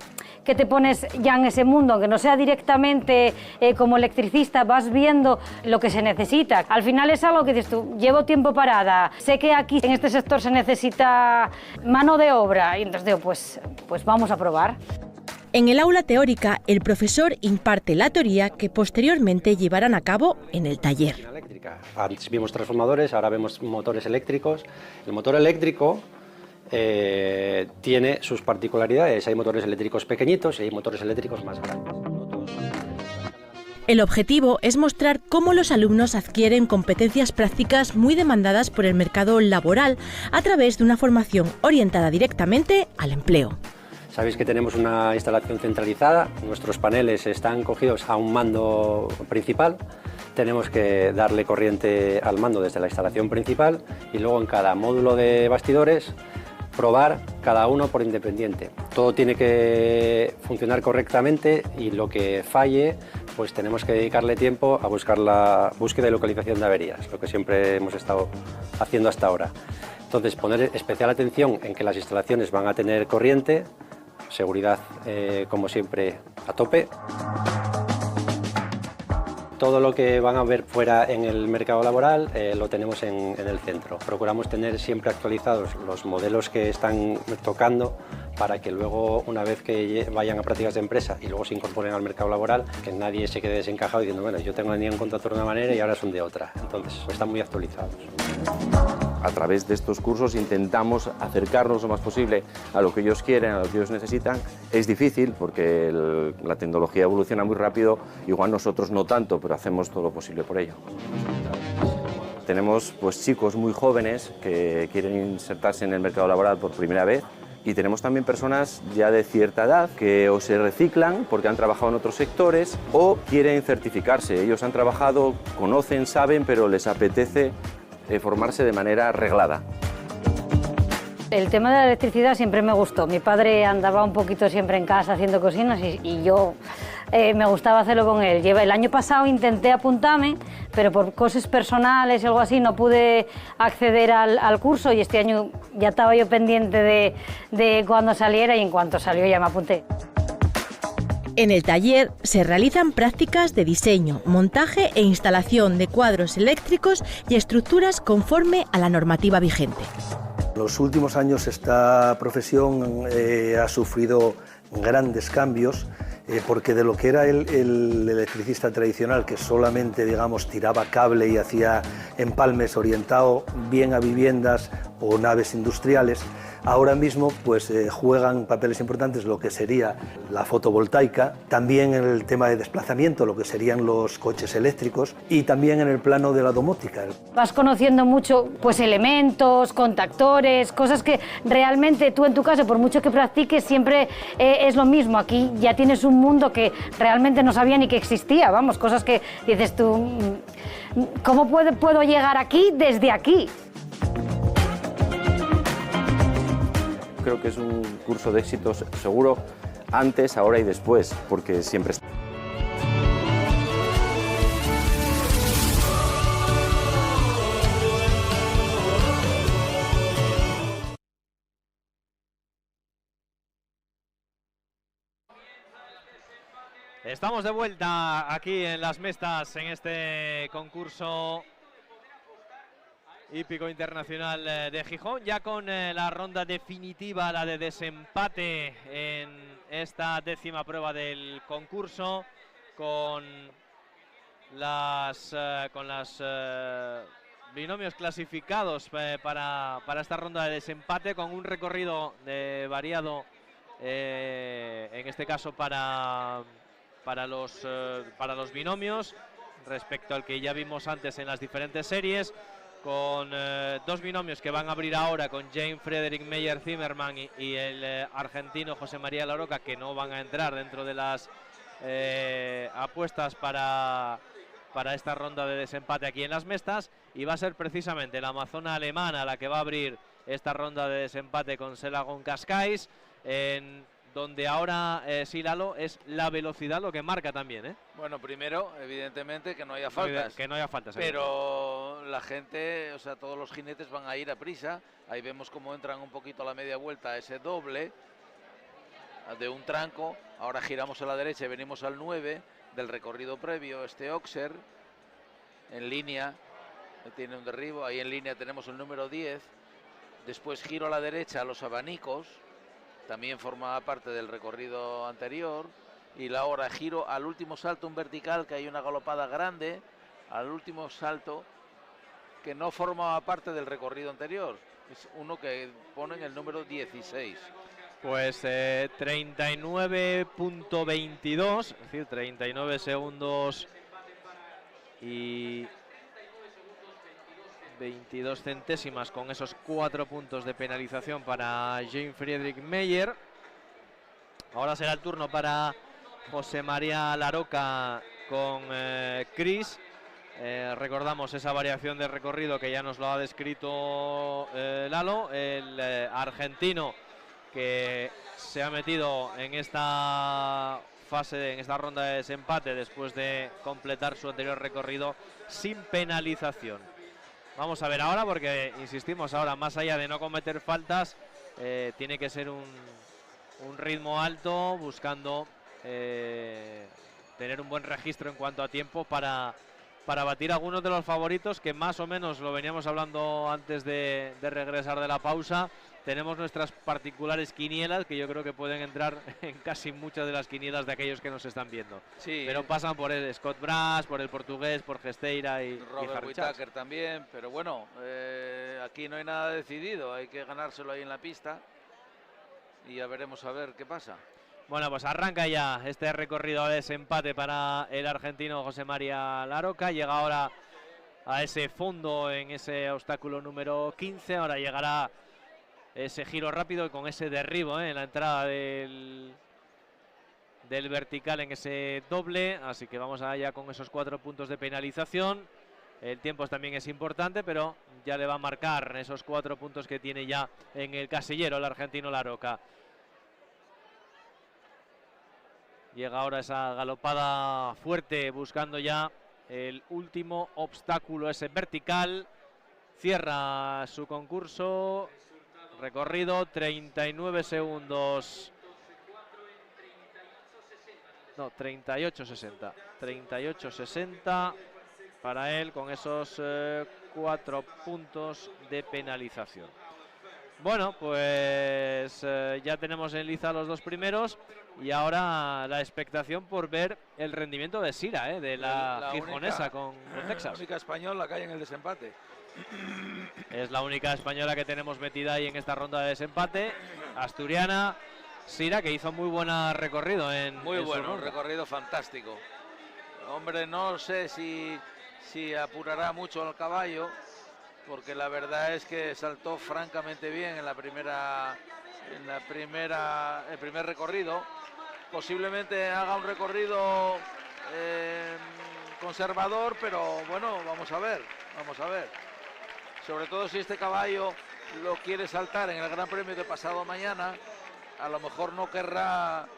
te pones ya en ese mundo, aunque no sea directamente como electricista, vas viendo lo que se necesita. Al final es algo que dices tú, llevo tiempo parada, sé que aquí en este sector se necesita mano de obra, y entonces digo, pues vamos a probar. En el aula teórica, el profesor imparte la teoría que posteriormente llevarán a cabo en el taller. Antes vimos transformadores, ahora vemos motores eléctricos. El motor eléctrico tiene sus particularidades. Hay motores eléctricos pequeñitos y hay motores eléctricos más grandes. El objetivo es mostrar cómo los alumnos adquieren competencias prácticas muy demandadas por el mercado laboral a través de una formación orientada directamente al empleo. Sabéis que tenemos una instalación centralizada, nuestros paneles están cogidos a un mando principal, tenemos que darle corriente al mando desde la instalación principal y luego en cada módulo de bastidores probar cada uno por independiente. Todo tiene que funcionar correctamente y lo que falle, pues tenemos que dedicarle tiempo a buscar la búsqueda y localización de averías, lo que siempre hemos estado haciendo hasta ahora. Entonces, poner especial atención en que las instalaciones van a tener corriente, seguridad, como siempre, a tope. Todo lo que van a ver fuera en el mercado laboral lo tenemos en el centro. Procuramos tener siempre actualizados los modelos que están tocando para que luego, una vez que vayan a prácticas de empresa y luego se incorporen al mercado laboral, que nadie se quede desencajado diciendo, bueno, yo tenía un contrato de una manera y ahora son de otra. Entonces, están muy actualizados. A través de estos cursos intentamos acercarnos lo más posible a lo que ellos quieren, a lo que ellos necesitan. Es difícil porque la tecnología evoluciona muy rápido, igual nosotros no tanto, pero hacemos todo lo posible por ello. Tenemos pues, chicos muy jóvenes que quieren insertarse en el mercado laboral por primera vez y tenemos también personas ya de cierta edad que o se reciclan porque han trabajado en otros sectores o quieren certificarse. Ellos han trabajado, conocen, saben, pero les apetece formarse de manera reglada. El tema de la electricidad siempre me gustó. Mi padre andaba un poquito siempre en casa haciendo cocinas y yo me gustaba hacerlo con él. El año pasado intenté apuntarme, pero por cosas personales y algo así no pude acceder al curso y este año ya estaba yo pendiente de cuando saliera y en cuanto salió ya me apunté. En el taller se realizan prácticas de diseño, montaje e instalación de cuadros eléctricos y estructuras conforme a la normativa vigente. En los últimos años esta profesión ha sufrido grandes cambios porque de lo que era el electricista tradicional, que solamente, digamos, tiraba cable y hacía empalmes orientado bien a viviendas o naves industriales, ahora mismo pues, juegan papeles importantes lo que sería la fotovoltaica, también en el tema de desplazamiento, lo que serían los coches eléctricos y también en el plano de la domótica. Vas conociendo mucho pues, elementos, contactores, cosas que realmente tú en tu caso, por mucho que practiques, siempre es lo mismo. Aquí ya tienes un mundo que realmente no sabía ni que existía, vamos, cosas que dices tú, ¿cómo puedo llegar aquí desde aquí? Creo que es un curso de éxito seguro antes, ahora y después, porque siempre está. Estamos de vuelta aquí en las Mestas en este concurso hípico internacional de Gijón, ya con la ronda definitiva, la de desempate en esta 10ª prueba del concurso, con las binomios clasificados para esta ronda de desempate, con un recorrido variado, en este caso para los binomios, respecto al que ya vimos antes en las diferentes series, con dos binomios que van a abrir ahora con Jane Frederick Meyer Zimmerman y el argentino José María Laroca, que no van a entrar dentro de las apuestas para esta ronda de desempate aquí en las Mestas, y va a ser precisamente la amazona alemana la que va a abrir esta ronda de desempate con Selagon Cascais, donde ahora, sí, Lalo, es la velocidad lo que marca también, Bueno, primero, evidentemente, que no haya faltas. Que no haya faltas. Pero la gente, o sea, todos los jinetes van a ir a prisa. Ahí vemos cómo entran un poquito a la media vuelta ese doble de un tranco. Ahora giramos a la derecha y venimos al 9 del recorrido previo, este Oxer. En línea, tiene un derribo. Ahí en línea tenemos el número 10. Después giro a la derecha a los abanicos. También formaba parte del recorrido anterior. Y la hora giro al último salto, un vertical, que hay una galopada grande, al último salto, que no formaba parte del recorrido anterior. Es uno que ponen el número 16. Pues 39.22, es decir, 39 segundos y 22 centésimas, con esos 4 puntos de penalización para Jane Friedrich Meyer. Ahora será el turno para José María Laroca con Chris. Recordamos esa variación de recorrido que ya nos lo ha descrito Lalo, el argentino que se ha metido en esta fase, en esta ronda de desempate después de completar su anterior recorrido sin penalización. Vamos a ver ahora, porque insistimos ahora, más allá de no cometer faltas, tiene que ser un ritmo alto, buscando tener un buen registro en cuanto a tiempo para batir a algunos de los favoritos, que más o menos lo veníamos hablando antes de regresar de la pausa. Tenemos nuestras particulares quinielas, que yo creo que pueden entrar en casi muchas de las quinielas de aquellos que nos están viendo. Sí. Pero pasan por el Scott Brass, por el portugués, por Gesteira y Robert Harry Whittaker Charles. también, pero bueno, aquí no hay nada decidido, hay que ganárselo ahí en la pista y ya veremos a ver qué pasa. Bueno, pues arranca ya este recorrido de desempate para el argentino José María Laroca. Llega ahora a ese fondo en ese obstáculo número 15. Ahora llegará ese giro rápido y con ese derribo en la entrada del vertical en ese doble. Así que vamos allá con esos 4 puntos de penalización. El tiempo también es importante, pero ya le va a marcar esos 4 puntos que tiene ya en el casillero el argentino Laroca. Llega ahora esa galopada fuerte buscando ya el último obstáculo, ese vertical. Cierra su concurso. Recorrido 39 segundos. No, 38-60. 38-60 para él con esos 4 puntos de penalización. Bueno, pues ya tenemos en liza los 2 primeros y ahora la expectación por ver el rendimiento de Sira, de la gijonesa con Texas. La única española que hay en el desempate. Es la única española que tenemos metida ahí en esta ronda de desempate. Asturiana, Sira, que hizo muy buen recorrido en Muy en su bueno, un ronda. recorrido fantástico. Hombre, no sé si apurará mucho al caballo, porque la verdad es que saltó francamente bien en el primer recorrido. Posiblemente haga un recorrido conservador, pero bueno, vamos a ver. Sobre todo si este caballo lo quiere saltar en el Gran Premio de pasado mañana, a lo mejor no querrá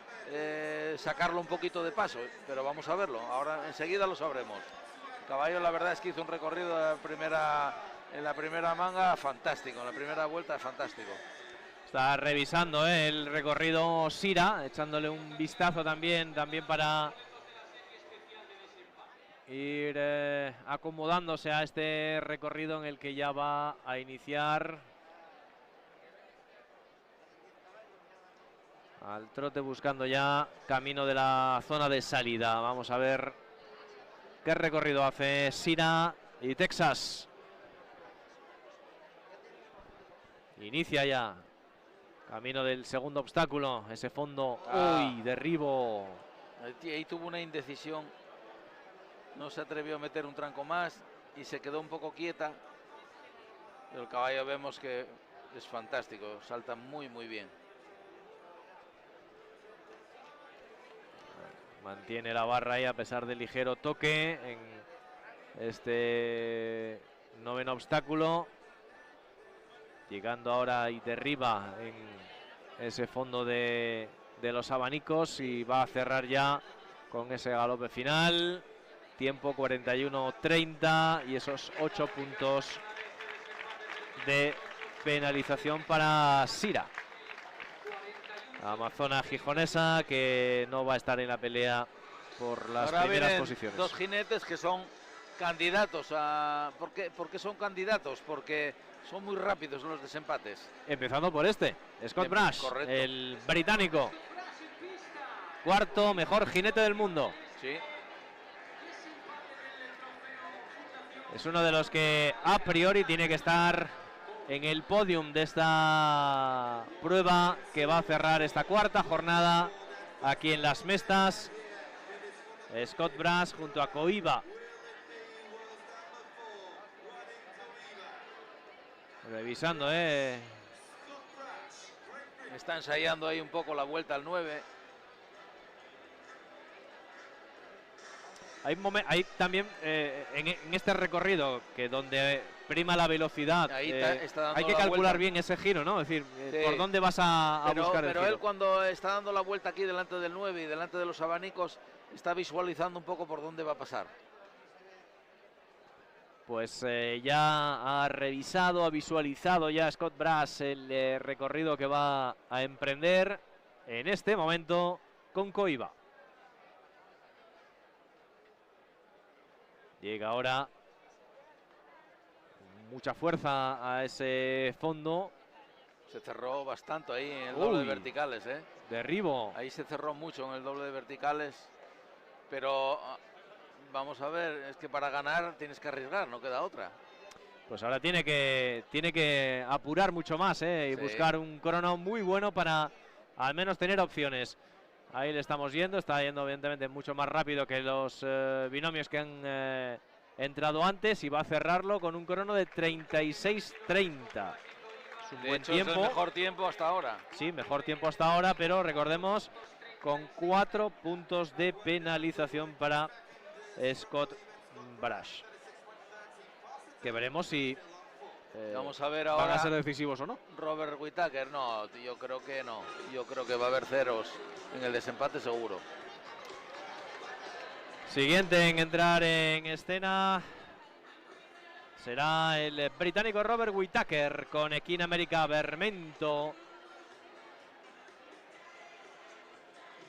sacarlo un poquito de paso, pero vamos a verlo. Ahora enseguida lo sabremos. El caballo, la verdad es que hizo un recorrido en la primera manga fantástico, en la primera vuelta fantástico. Está revisando el recorrido Sira, echándole un vistazo también para ir acomodándose a este recorrido en el que ya va a iniciar al trote, buscando ya camino de la zona de salida. Vamos a ver qué recorrido hace Sira y Texas. Inicia ya camino del segundo obstáculo, ese fondo. Uy, derribo. Ahí tuvo una indecisión, no se atrevió a meter un tranco más y se quedó un poco quieta. Pero el caballo vemos que es fantástico, salta muy bien. Mantiene la barra ahí a pesar del ligero toque en este noveno obstáculo. Llegando ahora y derriba en ese fondo de los abanicos y va a cerrar ya con ese galope final. Tiempo 41-30 y esos 8 puntos de penalización para Sira. Amazona gijonesa, que no va a estar en la pelea por las Ahora primeras vienen posiciones. 2 jinetes que son candidatos a... ¿Por qué son candidatos? Porque son muy rápidos los desempates. Empezando por este, Scott Brash, correcto. el británico. Cuarto mejor jinete del mundo. Sí. Es uno de los que a priori tiene que estar en el podium de esta prueba que va a cerrar esta cuarta jornada aquí en Las Mestas. Scott Brash junto a Coiba. Revisando, Está ensayando ahí un poco la vuelta al 9. Hay también en este recorrido que donde prima la velocidad, hay que calcular bien ese giro, ¿no? Es decir, por dónde vas a buscar el giro. Pero él cuando está dando la vuelta aquí delante del 9 y delante de los abanicos, está visualizando un poco por dónde va a pasar. Pues ya ha revisado, ha visualizado ya Scott Brass el recorrido que va a emprender en este momento con Coiba. Llega ahora mucha fuerza a ese fondo. Se cerró bastante ahí en el doble de verticales, ¿eh? Derribo. Ahí se cerró mucho en el doble de verticales. Pero vamos a ver, es que para ganar tienes que arriesgar, no queda otra. Pues ahora tiene que apurar mucho más, y buscar un crono muy bueno para al menos tener opciones. Ahí le estamos yendo, está yendo evidentemente mucho más rápido que los binomios que han entrado antes y va a cerrarlo con un crono de 36:30. Es un buen tiempo. Es el mejor tiempo hasta ahora. Sí, mejor tiempo hasta ahora, pero recordemos con 4 puntos de penalización para Scott Brass. Que veremos si vamos a ver ahora, van a ser decisivos o no. Robert Whittaker, no, yo creo que no. Yo creo que va a haber ceros en el desempate seguro. Siguiente en entrar en escena será el británico Robert Whittaker con Equine America Vermento.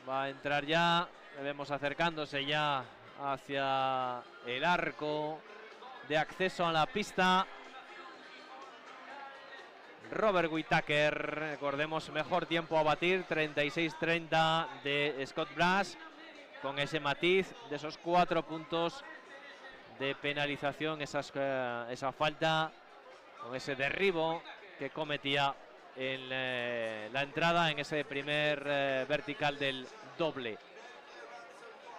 Va a entrar ya, le vemos acercándose ya hacia el arco de acceso a la pista. Robert Whittaker, recordemos, mejor tiempo a batir, 36:30 de Scott Brass, con ese matiz de esos 4 puntos de penalización, esa falta, con ese derribo que cometía en la entrada en ese primer vertical del doble.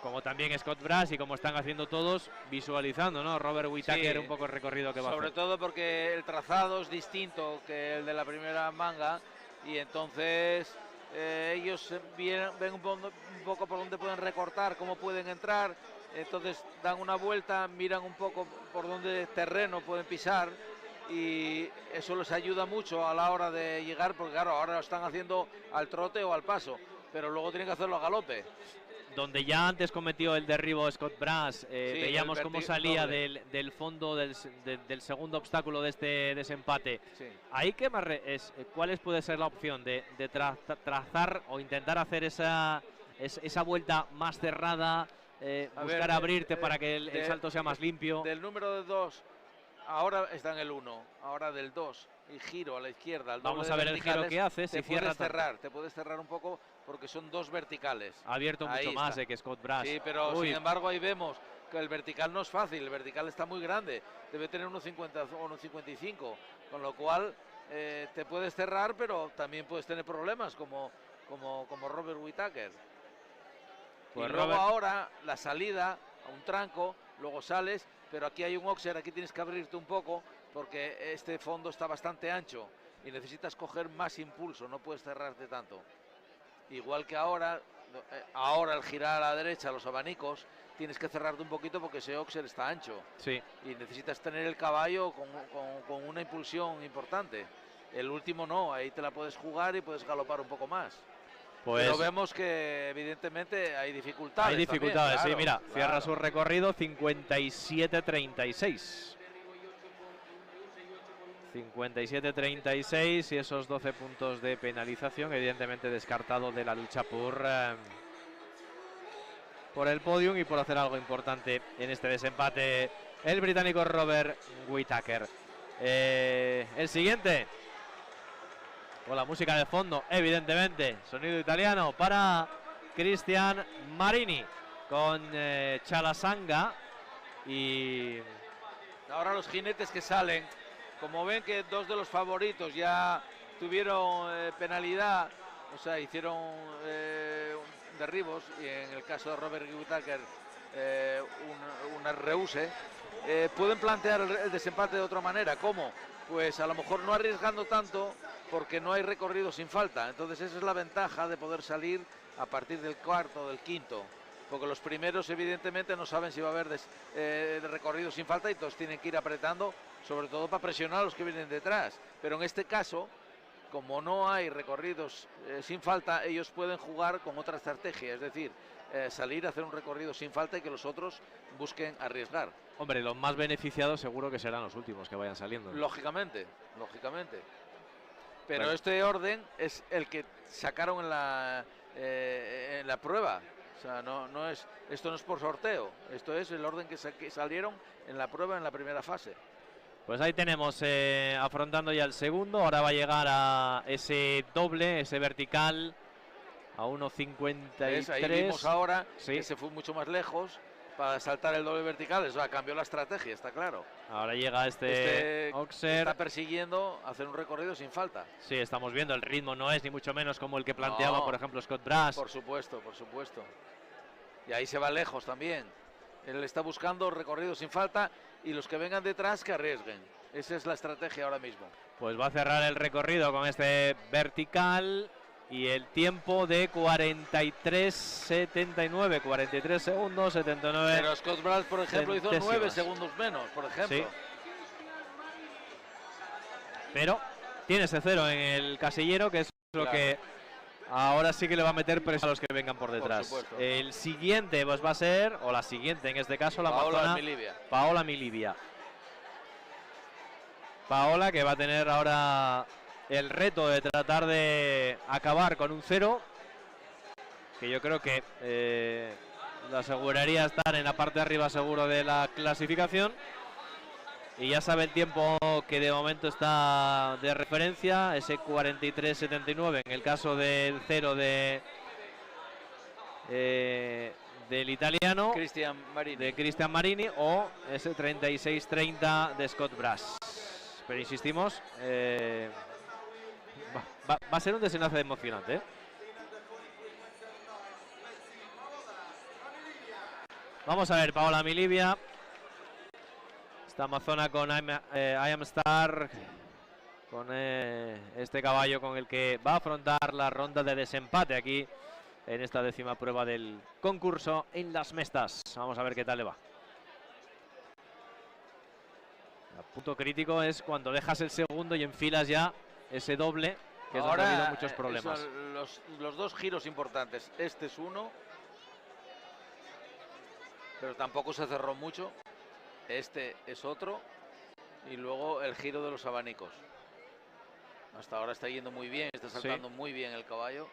Como también Scott Brass y como están haciendo todos, visualizando, ¿no? Robert Whittaker, un poco el recorrido que va a hacer. Sobre todo porque el trazado es distinto que el de la primera manga y entonces ellos ven un poco por dónde pueden recortar, cómo pueden entrar, entonces dan una vuelta, miran un poco por dónde terreno pueden pisar y eso les ayuda mucho a la hora de llegar, porque claro, ahora lo están haciendo al trote o al paso, pero luego tienen que hacerlo a galope. Donde ya antes cometió el derribo Scott Brass, veíamos cómo salía del fondo del segundo obstáculo de este desempate. Sí. Ahí, ¿cuál puede ser la opción de trazar o intentar hacer esa vuelta más cerrada, buscar abrirte para que el salto sea más limpio? Del número de 2, ahora está en el 1, ahora del 2, y giro a la izquierda. Vamos a ver el giro que hace, si cierra. Te puedes cerrar un poco porque son 2 verticales. Ha abierto mucho más que Scott Brass. Sí, pero sin embargo ahí vemos que el vertical no es fácil, el vertical está muy grande, debe tener unos 50 o unos 55, con lo cual te puedes cerrar, pero también puedes tener problemas como Robert Whittaker. Pues y luego ahora la salida a un tranco, luego sales, pero aquí hay un oxer, aquí tienes que abrirte un poco porque este fondo está bastante ancho y necesitas coger más impulso, no puedes cerrarte tanto. Igual que ahora al girar a la derecha los abanicos, tienes que cerrarte un poquito porque ese oxer está ancho. Sí. Y necesitas tener el caballo con una impulsión importante. El último no, ahí te la puedes jugar y puedes galopar un poco más. Pues pero vemos que evidentemente hay dificultades. Hay dificultades, también, sí, mira, claro. cierra su recorrido 57:36. 57:36 y esos 12 puntos de penalización, evidentemente descartado de la lucha por el podium y por hacer algo importante en este desempate el británico Robert Whittaker. El siguiente, con la música de fondo, evidentemente, sonido italiano para Cristian Marini con Chalasanga. Y ahora los jinetes que salen, como ven que 2 de los favoritos ya tuvieron penalidad, o sea, hicieron derribos, y en el caso de Robert Whittaker una reuse, pueden plantear el desempate de otra manera. ¿Cómo? Pues a lo mejor no arriesgando tanto porque no hay recorrido sin falta, entonces esa es la ventaja de poder salir a partir del cuarto o del quinto, porque los primeros evidentemente no saben si va a haber recorrido sin falta y todos tienen que ir apretando, sobre todo para presionar a los que vienen detrás. Pero en este caso, como no hay recorridos sin falta, ellos pueden jugar con otra estrategia, es decir, salir a hacer un recorrido sin falta y que los otros busquen arriesgar. Hombre, los más beneficiados seguro que serán los últimos que vayan saliendo. Lógicamente, lógicamente. Pero bueno, este orden es el que sacaron en la prueba. O sea, esto no es por sorteo, esto es el orden que salieron en la prueba en la primera fase. Pues ahí tenemos afrontando ya el segundo. Ahora va a llegar a ese doble, ese vertical, a 1.53. Ahí vimos ahora que se fue mucho más lejos para saltar el doble vertical. Eso cambió la estrategia, está claro. Ahora llega este Oxer. Está persiguiendo hacer un recorrido sin falta. Sí, estamos viendo, el ritmo no es ni mucho menos como el que planteaba, por ejemplo, Scott Brass. Por supuesto, por supuesto. Y ahí se va lejos también. Él está buscando recorrido sin falta y los que vengan detrás que arriesguen. Esa es la estrategia ahora mismo. Pues va a cerrar el recorrido con este vertical y el tiempo de 43.79, 43 segundos, 79. Pero Scott Brass, por ejemplo, hizo 9 segundos menos, por ejemplo. Sí. Pero tiene ese cero en el casillero, que es lo que ahora sí que le va a meter presión a los que vengan por detrás. El siguiente pues va a ser, o la siguiente en este caso, la amazona Paola Milibia. Paola, que va a tener ahora el reto de tratar de acabar con un cero, que yo creo que le aseguraría estar en la parte de arriba seguro de la clasificación. Y ya sabe el tiempo que de momento está de referencia, ese 43.79 en el caso del cero del italiano, de Cristian Marini, o ese 36.30 de Scott Brass. Pero insistimos, va a ser un desenlace emocionante, ¿eh? Vamos a ver, Paola Milibia. Esta amazona con I Am Star, con este caballo con el que va a afrontar la ronda de desempate aquí en esta 10ª prueba del concurso en Las Mestas. Vamos a ver qué tal le va. El punto crítico es cuando dejas el segundo y enfilas ya ese doble, que es donde ha habido muchos problemas. Los dos giros importantes. Este es uno, pero tampoco se cerró mucho. Este es otro, y luego el giro de los abanicos. Hasta ahora está yendo muy bien, está saltando muy bien el caballo.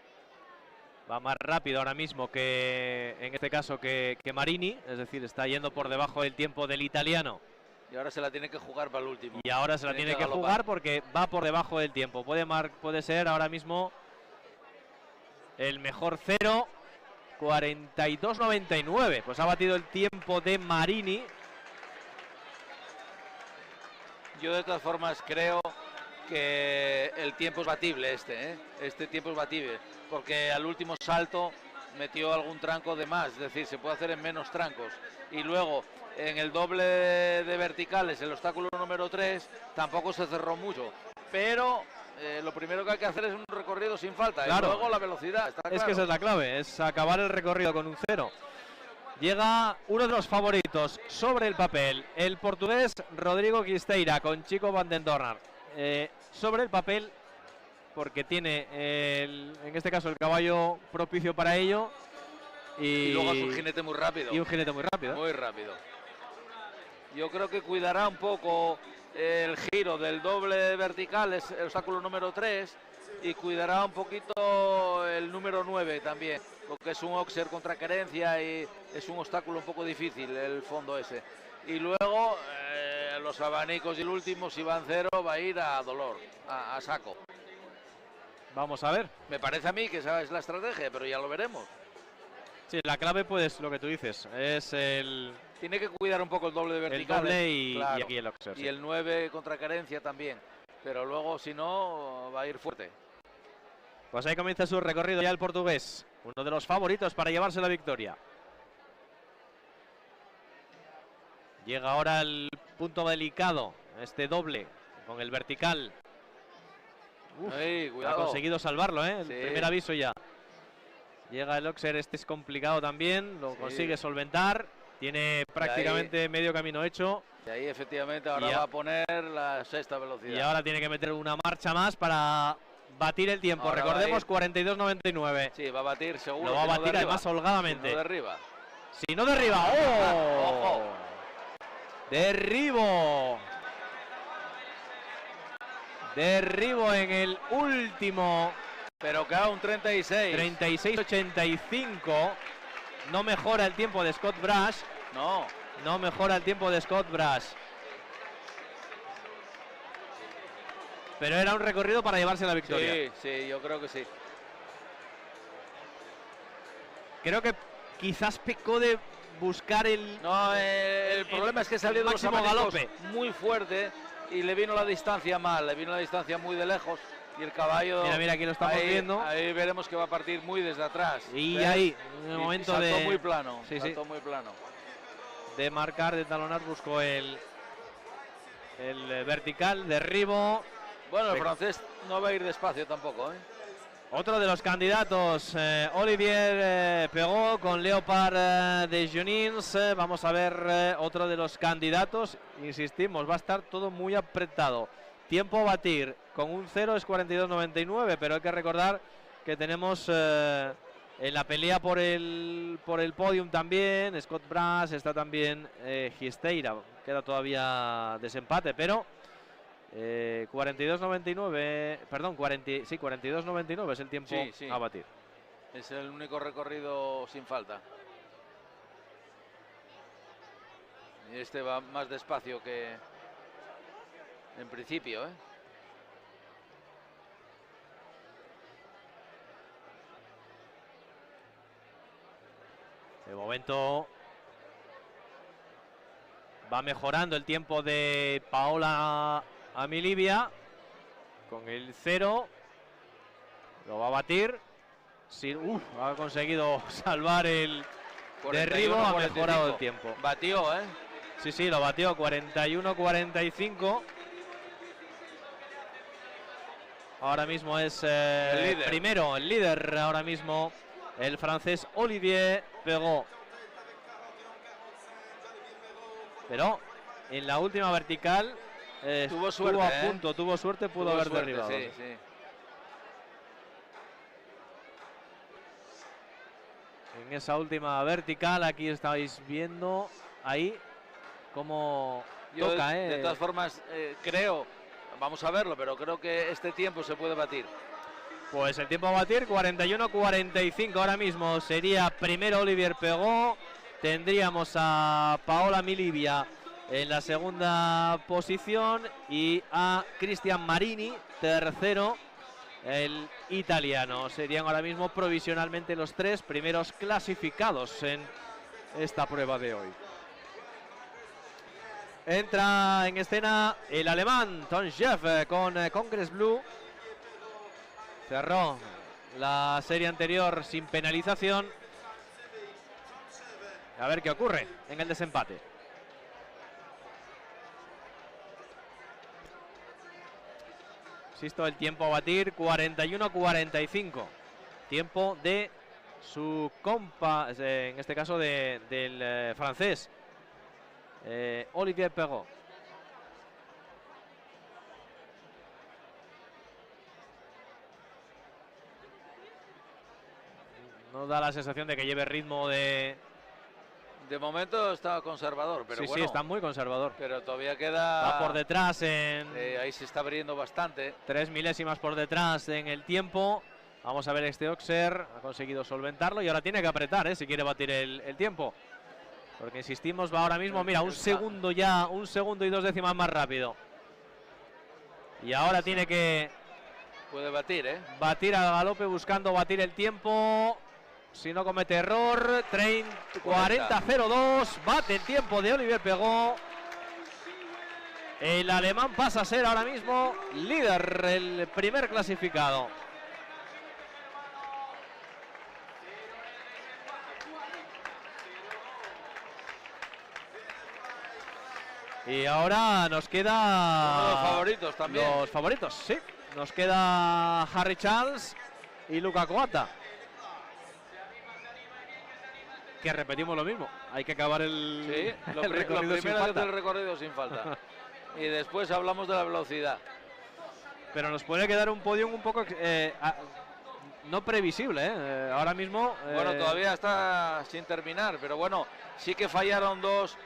Va más rápido ahora mismo que, en este caso, que Marini, es decir, está yendo por debajo del tiempo del italiano. Y ahora se la tiene que jugar para el último. Y ahora se la tiene que jugar porque va por debajo del tiempo. Puede ser ahora mismo el mejor cero, 42.99. Pues ha batido el tiempo de Marini. Yo de todas formas creo que el tiempo es batible este tiempo es batible, porque al último salto metió algún tranco de más, es decir, se puede hacer en menos trancos. Y luego en el doble de verticales, el obstáculo número 3, tampoco se cerró mucho. Pero lo primero que hay que hacer es un recorrido sin falta, claro. Y luego la velocidad, está claro. Es que esa es la clave, es acabar el recorrido con un cero. Llega uno de los favoritos sobre el papel, el portugués Rodrigo Quisteira con Chico van den Doorn. Sobre el papel, porque tiene, en este caso, el caballo propicio para ello. Y luego es un jinete muy rápido. Y un jinete muy rápido. Muy rápido. Yo creo que cuidará un poco el giro del doble vertical, es el obstáculo número 3, y cuidará un poquito el número 9 también, porque es un Oxer contra querencia y es un obstáculo un poco difícil el fondo ese. Y luego los abanicos y el último, si van cero, va a ir a dolor, a saco. Vamos a ver. Me parece a mí que esa es la estrategia, pero ya lo veremos. Sí, la clave, pues, lo que tú dices, es el... Tiene que cuidar un poco el doble de vertical. El doble y, claro. Y aquí el Oxer. Y el 9 contra carencia también. Pero luego, si no, va a ir fuerte. Pues ahí comienza su recorrido ya el portugués. Uno de los favoritos para llevarse la victoria. Llega ahora el punto delicado, este doble, con el vertical. Uf, cuidado. Ha conseguido salvarlo, ¿eh? El primer aviso ya. Llega el Oxer, este es complicado también, lo consigue solventar. Tiene prácticamente medio camino hecho. Y ahí efectivamente ahora va a poner la sexta velocidad. Y ahora tiene que meter una marcha más para batir el tiempo. Ahora recordemos 42.99. Sí, va a batir seguro. Lo va a batir además holgadamente. Si no derriba. Si no derriba. ¡Oh! ¡Ojo! Derribo. Derribo en el último. Pero queda un 36. 36.85. No mejora el tiempo de Scott Brash. No mejora el tiempo de Scott Brash. Pero era un recorrido para llevarse la victoria. Sí, yo creo que sí. Creo que quizás pecó de buscar el... No, el problema es que salió de los galope muy fuerte y le vino la distancia mal, le vino la distancia muy de lejos. Y el caballo, mira, aquí lo estamos viendo. Ahí veremos que va a partir muy desde atrás. Y ¿ves? ahí, en el momento saltó de... muy plano, saltó muy plano. De marcar, de talonar, buscó el vertical, derribo. Bueno, el francés no va a ir despacio tampoco, ¿eh? Otro de los candidatos, Olivier Perrault con Leopard de Junins. Vamos a ver otro de los candidatos. Insistimos, va a estar todo muy apretado. Tiempo a batir con un 0 es 42.99, pero hay que recordar que tenemos en la pelea por el podium también Scott Brash, está también Gisteira, queda todavía desempate, pero 42.99, perdón, 42.99 es el tiempo a batir. Es el único recorrido sin falta. Y este va más despacio que en principio, ¿eh? De momento va mejorando el tiempo de Paola Amilibia con el 0. Lo va a batir. Ha conseguido salvar el derribo, ha mejorado el tiempo. Batió, ¿eh? Sí, lo batió, 41.45. Ahora mismo es el primero, el líder ahora mismo, el francés Olivier Perrault. Pero en la última vertical tuvo suerte, estuvo a punto, tuvo suerte, pudo haber derribado. Sí. En esa última vertical, aquí estáis viendo ahí cómo toca. De todas formas, creo, vamos a verlo, pero creo que este tiempo se puede batir. Pues el tiempo a batir, 41.45 ahora mismo. Sería primero Olivier Perrault. Tendríamos a Paola Amilibia en la segunda posición y a Cristian Marini, tercero, el italiano. Serían ahora mismo provisionalmente los tres primeros clasificados en esta prueba de hoy. Entra en escena el alemán Tom Jeff con Congress Blue. Cerró la serie anterior sin penalización. A ver qué ocurre en el desempate. Insisto, el tiempo a batir, 41.45. Tiempo de su compa, en este caso del francés, Olivier Perrault. No da la sensación de que lleve ritmo de... De momento está conservador, pero sí, está muy conservador. Pero todavía queda... Va por detrás ahí se está abriendo bastante. 3 milésimas por detrás en el tiempo. Vamos a ver este Oxer. Ha conseguido solventarlo y ahora tiene que apretar, si quiere batir el tiempo. Porque insistimos, va ahora mismo, mira, un segundo ya, 1 segundo y 2 décimas más rápido. Y ahora tiene que... Puede batir, batir al galope, buscando batir el tiempo. Si no comete error, 40.02, bate el tiempo de Olivier Perrault. El alemán pasa a ser ahora mismo líder, el primer clasificado. Y ahora nos queda... Los favoritos también. Los favoritos, sí. Nos queda Harry Charles y Luca Coata. que repetimos lo mismo. Hay que acabar el, Sí, lo el recorrido sin primero es falta. hacer el recorrido sin falta. Y después hablamos de la velocidad. Pero nos puede quedar un podium un poco no previsible, ¿eh? Ahora mismo. Bueno, todavía está sin terminar, pero bueno, sí que fallaron dos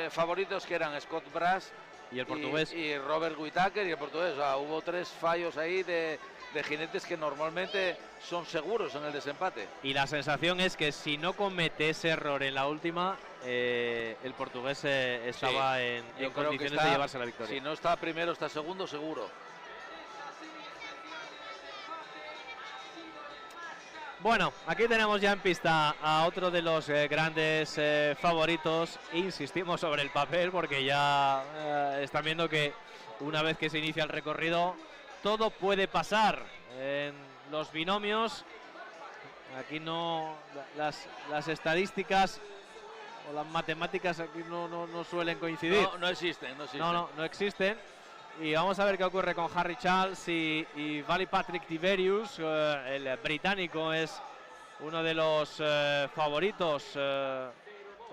favoritos que eran Scott Brass y el portugués y Robert Whittaker y el portugués. O sea, hubo 3 fallos ahí de jinetes que normalmente son seguros en el desempate. Y la sensación es que si no comete ese error en la última, el portugués estaba en condiciones de llevarse la victoria. Si no está primero, está segundo, seguro. Bueno, aquí tenemos ya en pista a otro de los grandes favoritos. Insistimos sobre el papel porque ya están viendo que una vez que se inicia el recorrido, todo puede pasar en los binomios. Aquí no, las estadísticas o las matemáticas aquí no suelen coincidir. No existen, no existen. No existen. Y vamos a ver qué ocurre con Harry Charles y Vali Patrick Tiberius. El británico es uno de los favoritos.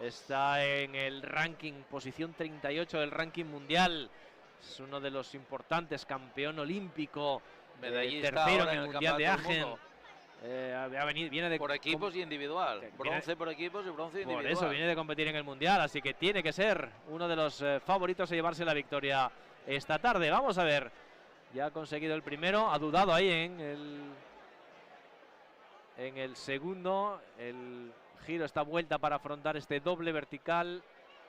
Está en el ranking, posición 38 del ranking mundial. Es uno de los importantes, campeón olímpico, tercero en el Mundial de Aachen. Viene de por equipos y individual. Bronce por equipos y bronce individual. Por eso viene de competir en el Mundial, así que tiene que ser uno de los favoritos a llevarse la victoria esta tarde. Vamos a ver. Ya ha conseguido el primero, ha dudado ahí en el segundo. El giro está vuelta para afrontar este doble vertical.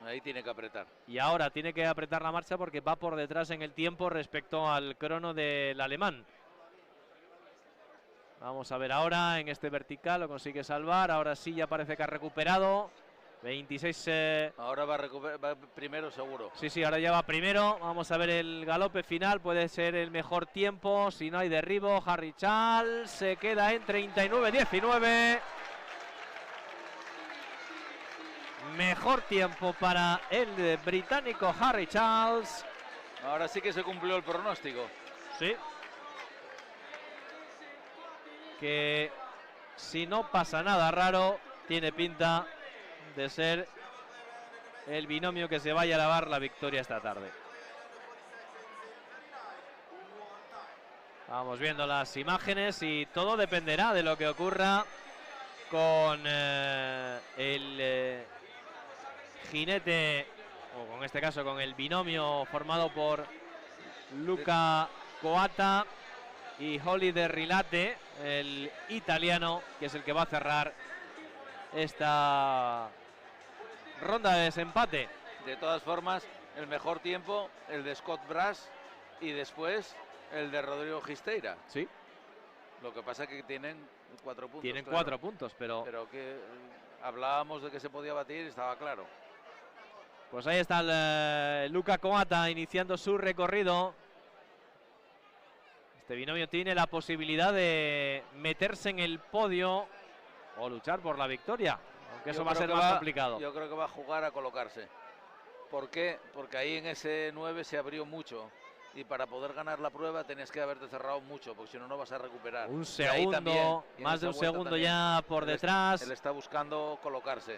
Ahí tiene que apretar. Y ahora tiene que apretar la marcha porque va por detrás en el tiempo respecto al crono del alemán. Vamos a ver ahora en este vertical, lo consigue salvar. Ahora sí, ya parece que ha recuperado. 26. Ahora va primero seguro. Sí, ahora ya va primero. Vamos a ver el galope final. Puede ser el mejor tiempo. Si no hay derribo, Harry Charles se queda en 39-19. Mejor tiempo para el británico Harry Charles. Ahora sí que se cumplió el pronóstico. Sí. Que si no pasa nada raro, tiene pinta de ser el binomio que se vaya a llevar la victoria esta tarde. Vamos viendo las imágenes y todo dependerá de lo que ocurra con el jinete, o con este caso con el binomio formado por Luca Coata y Holly de Rilate, el italiano, que es el que va a cerrar esta ronda de desempate. De todas formas, el mejor tiempo, el de Scott Brass, y después el de Rodrigo Gisteira. Sí. Lo que pasa es que tienen 4 puntos. Tienen 4 puntos, pero que hablábamos de que se podía batir, estaba claro. Pues ahí está el Luca Coata iniciando su recorrido. Este binomio tiene la posibilidad de meterse en el podio o luchar por la victoria, aunque eso va a ser más complicado. Yo creo que va a jugar a colocarse. ¿Por qué? Porque ahí en ese 9 se abrió mucho. Y para poder ganar la prueba tenés que haberte cerrado mucho, porque si no, no vas a recuperar. Un segundo, más de un segundo ya por detrás. Él está buscando colocarse.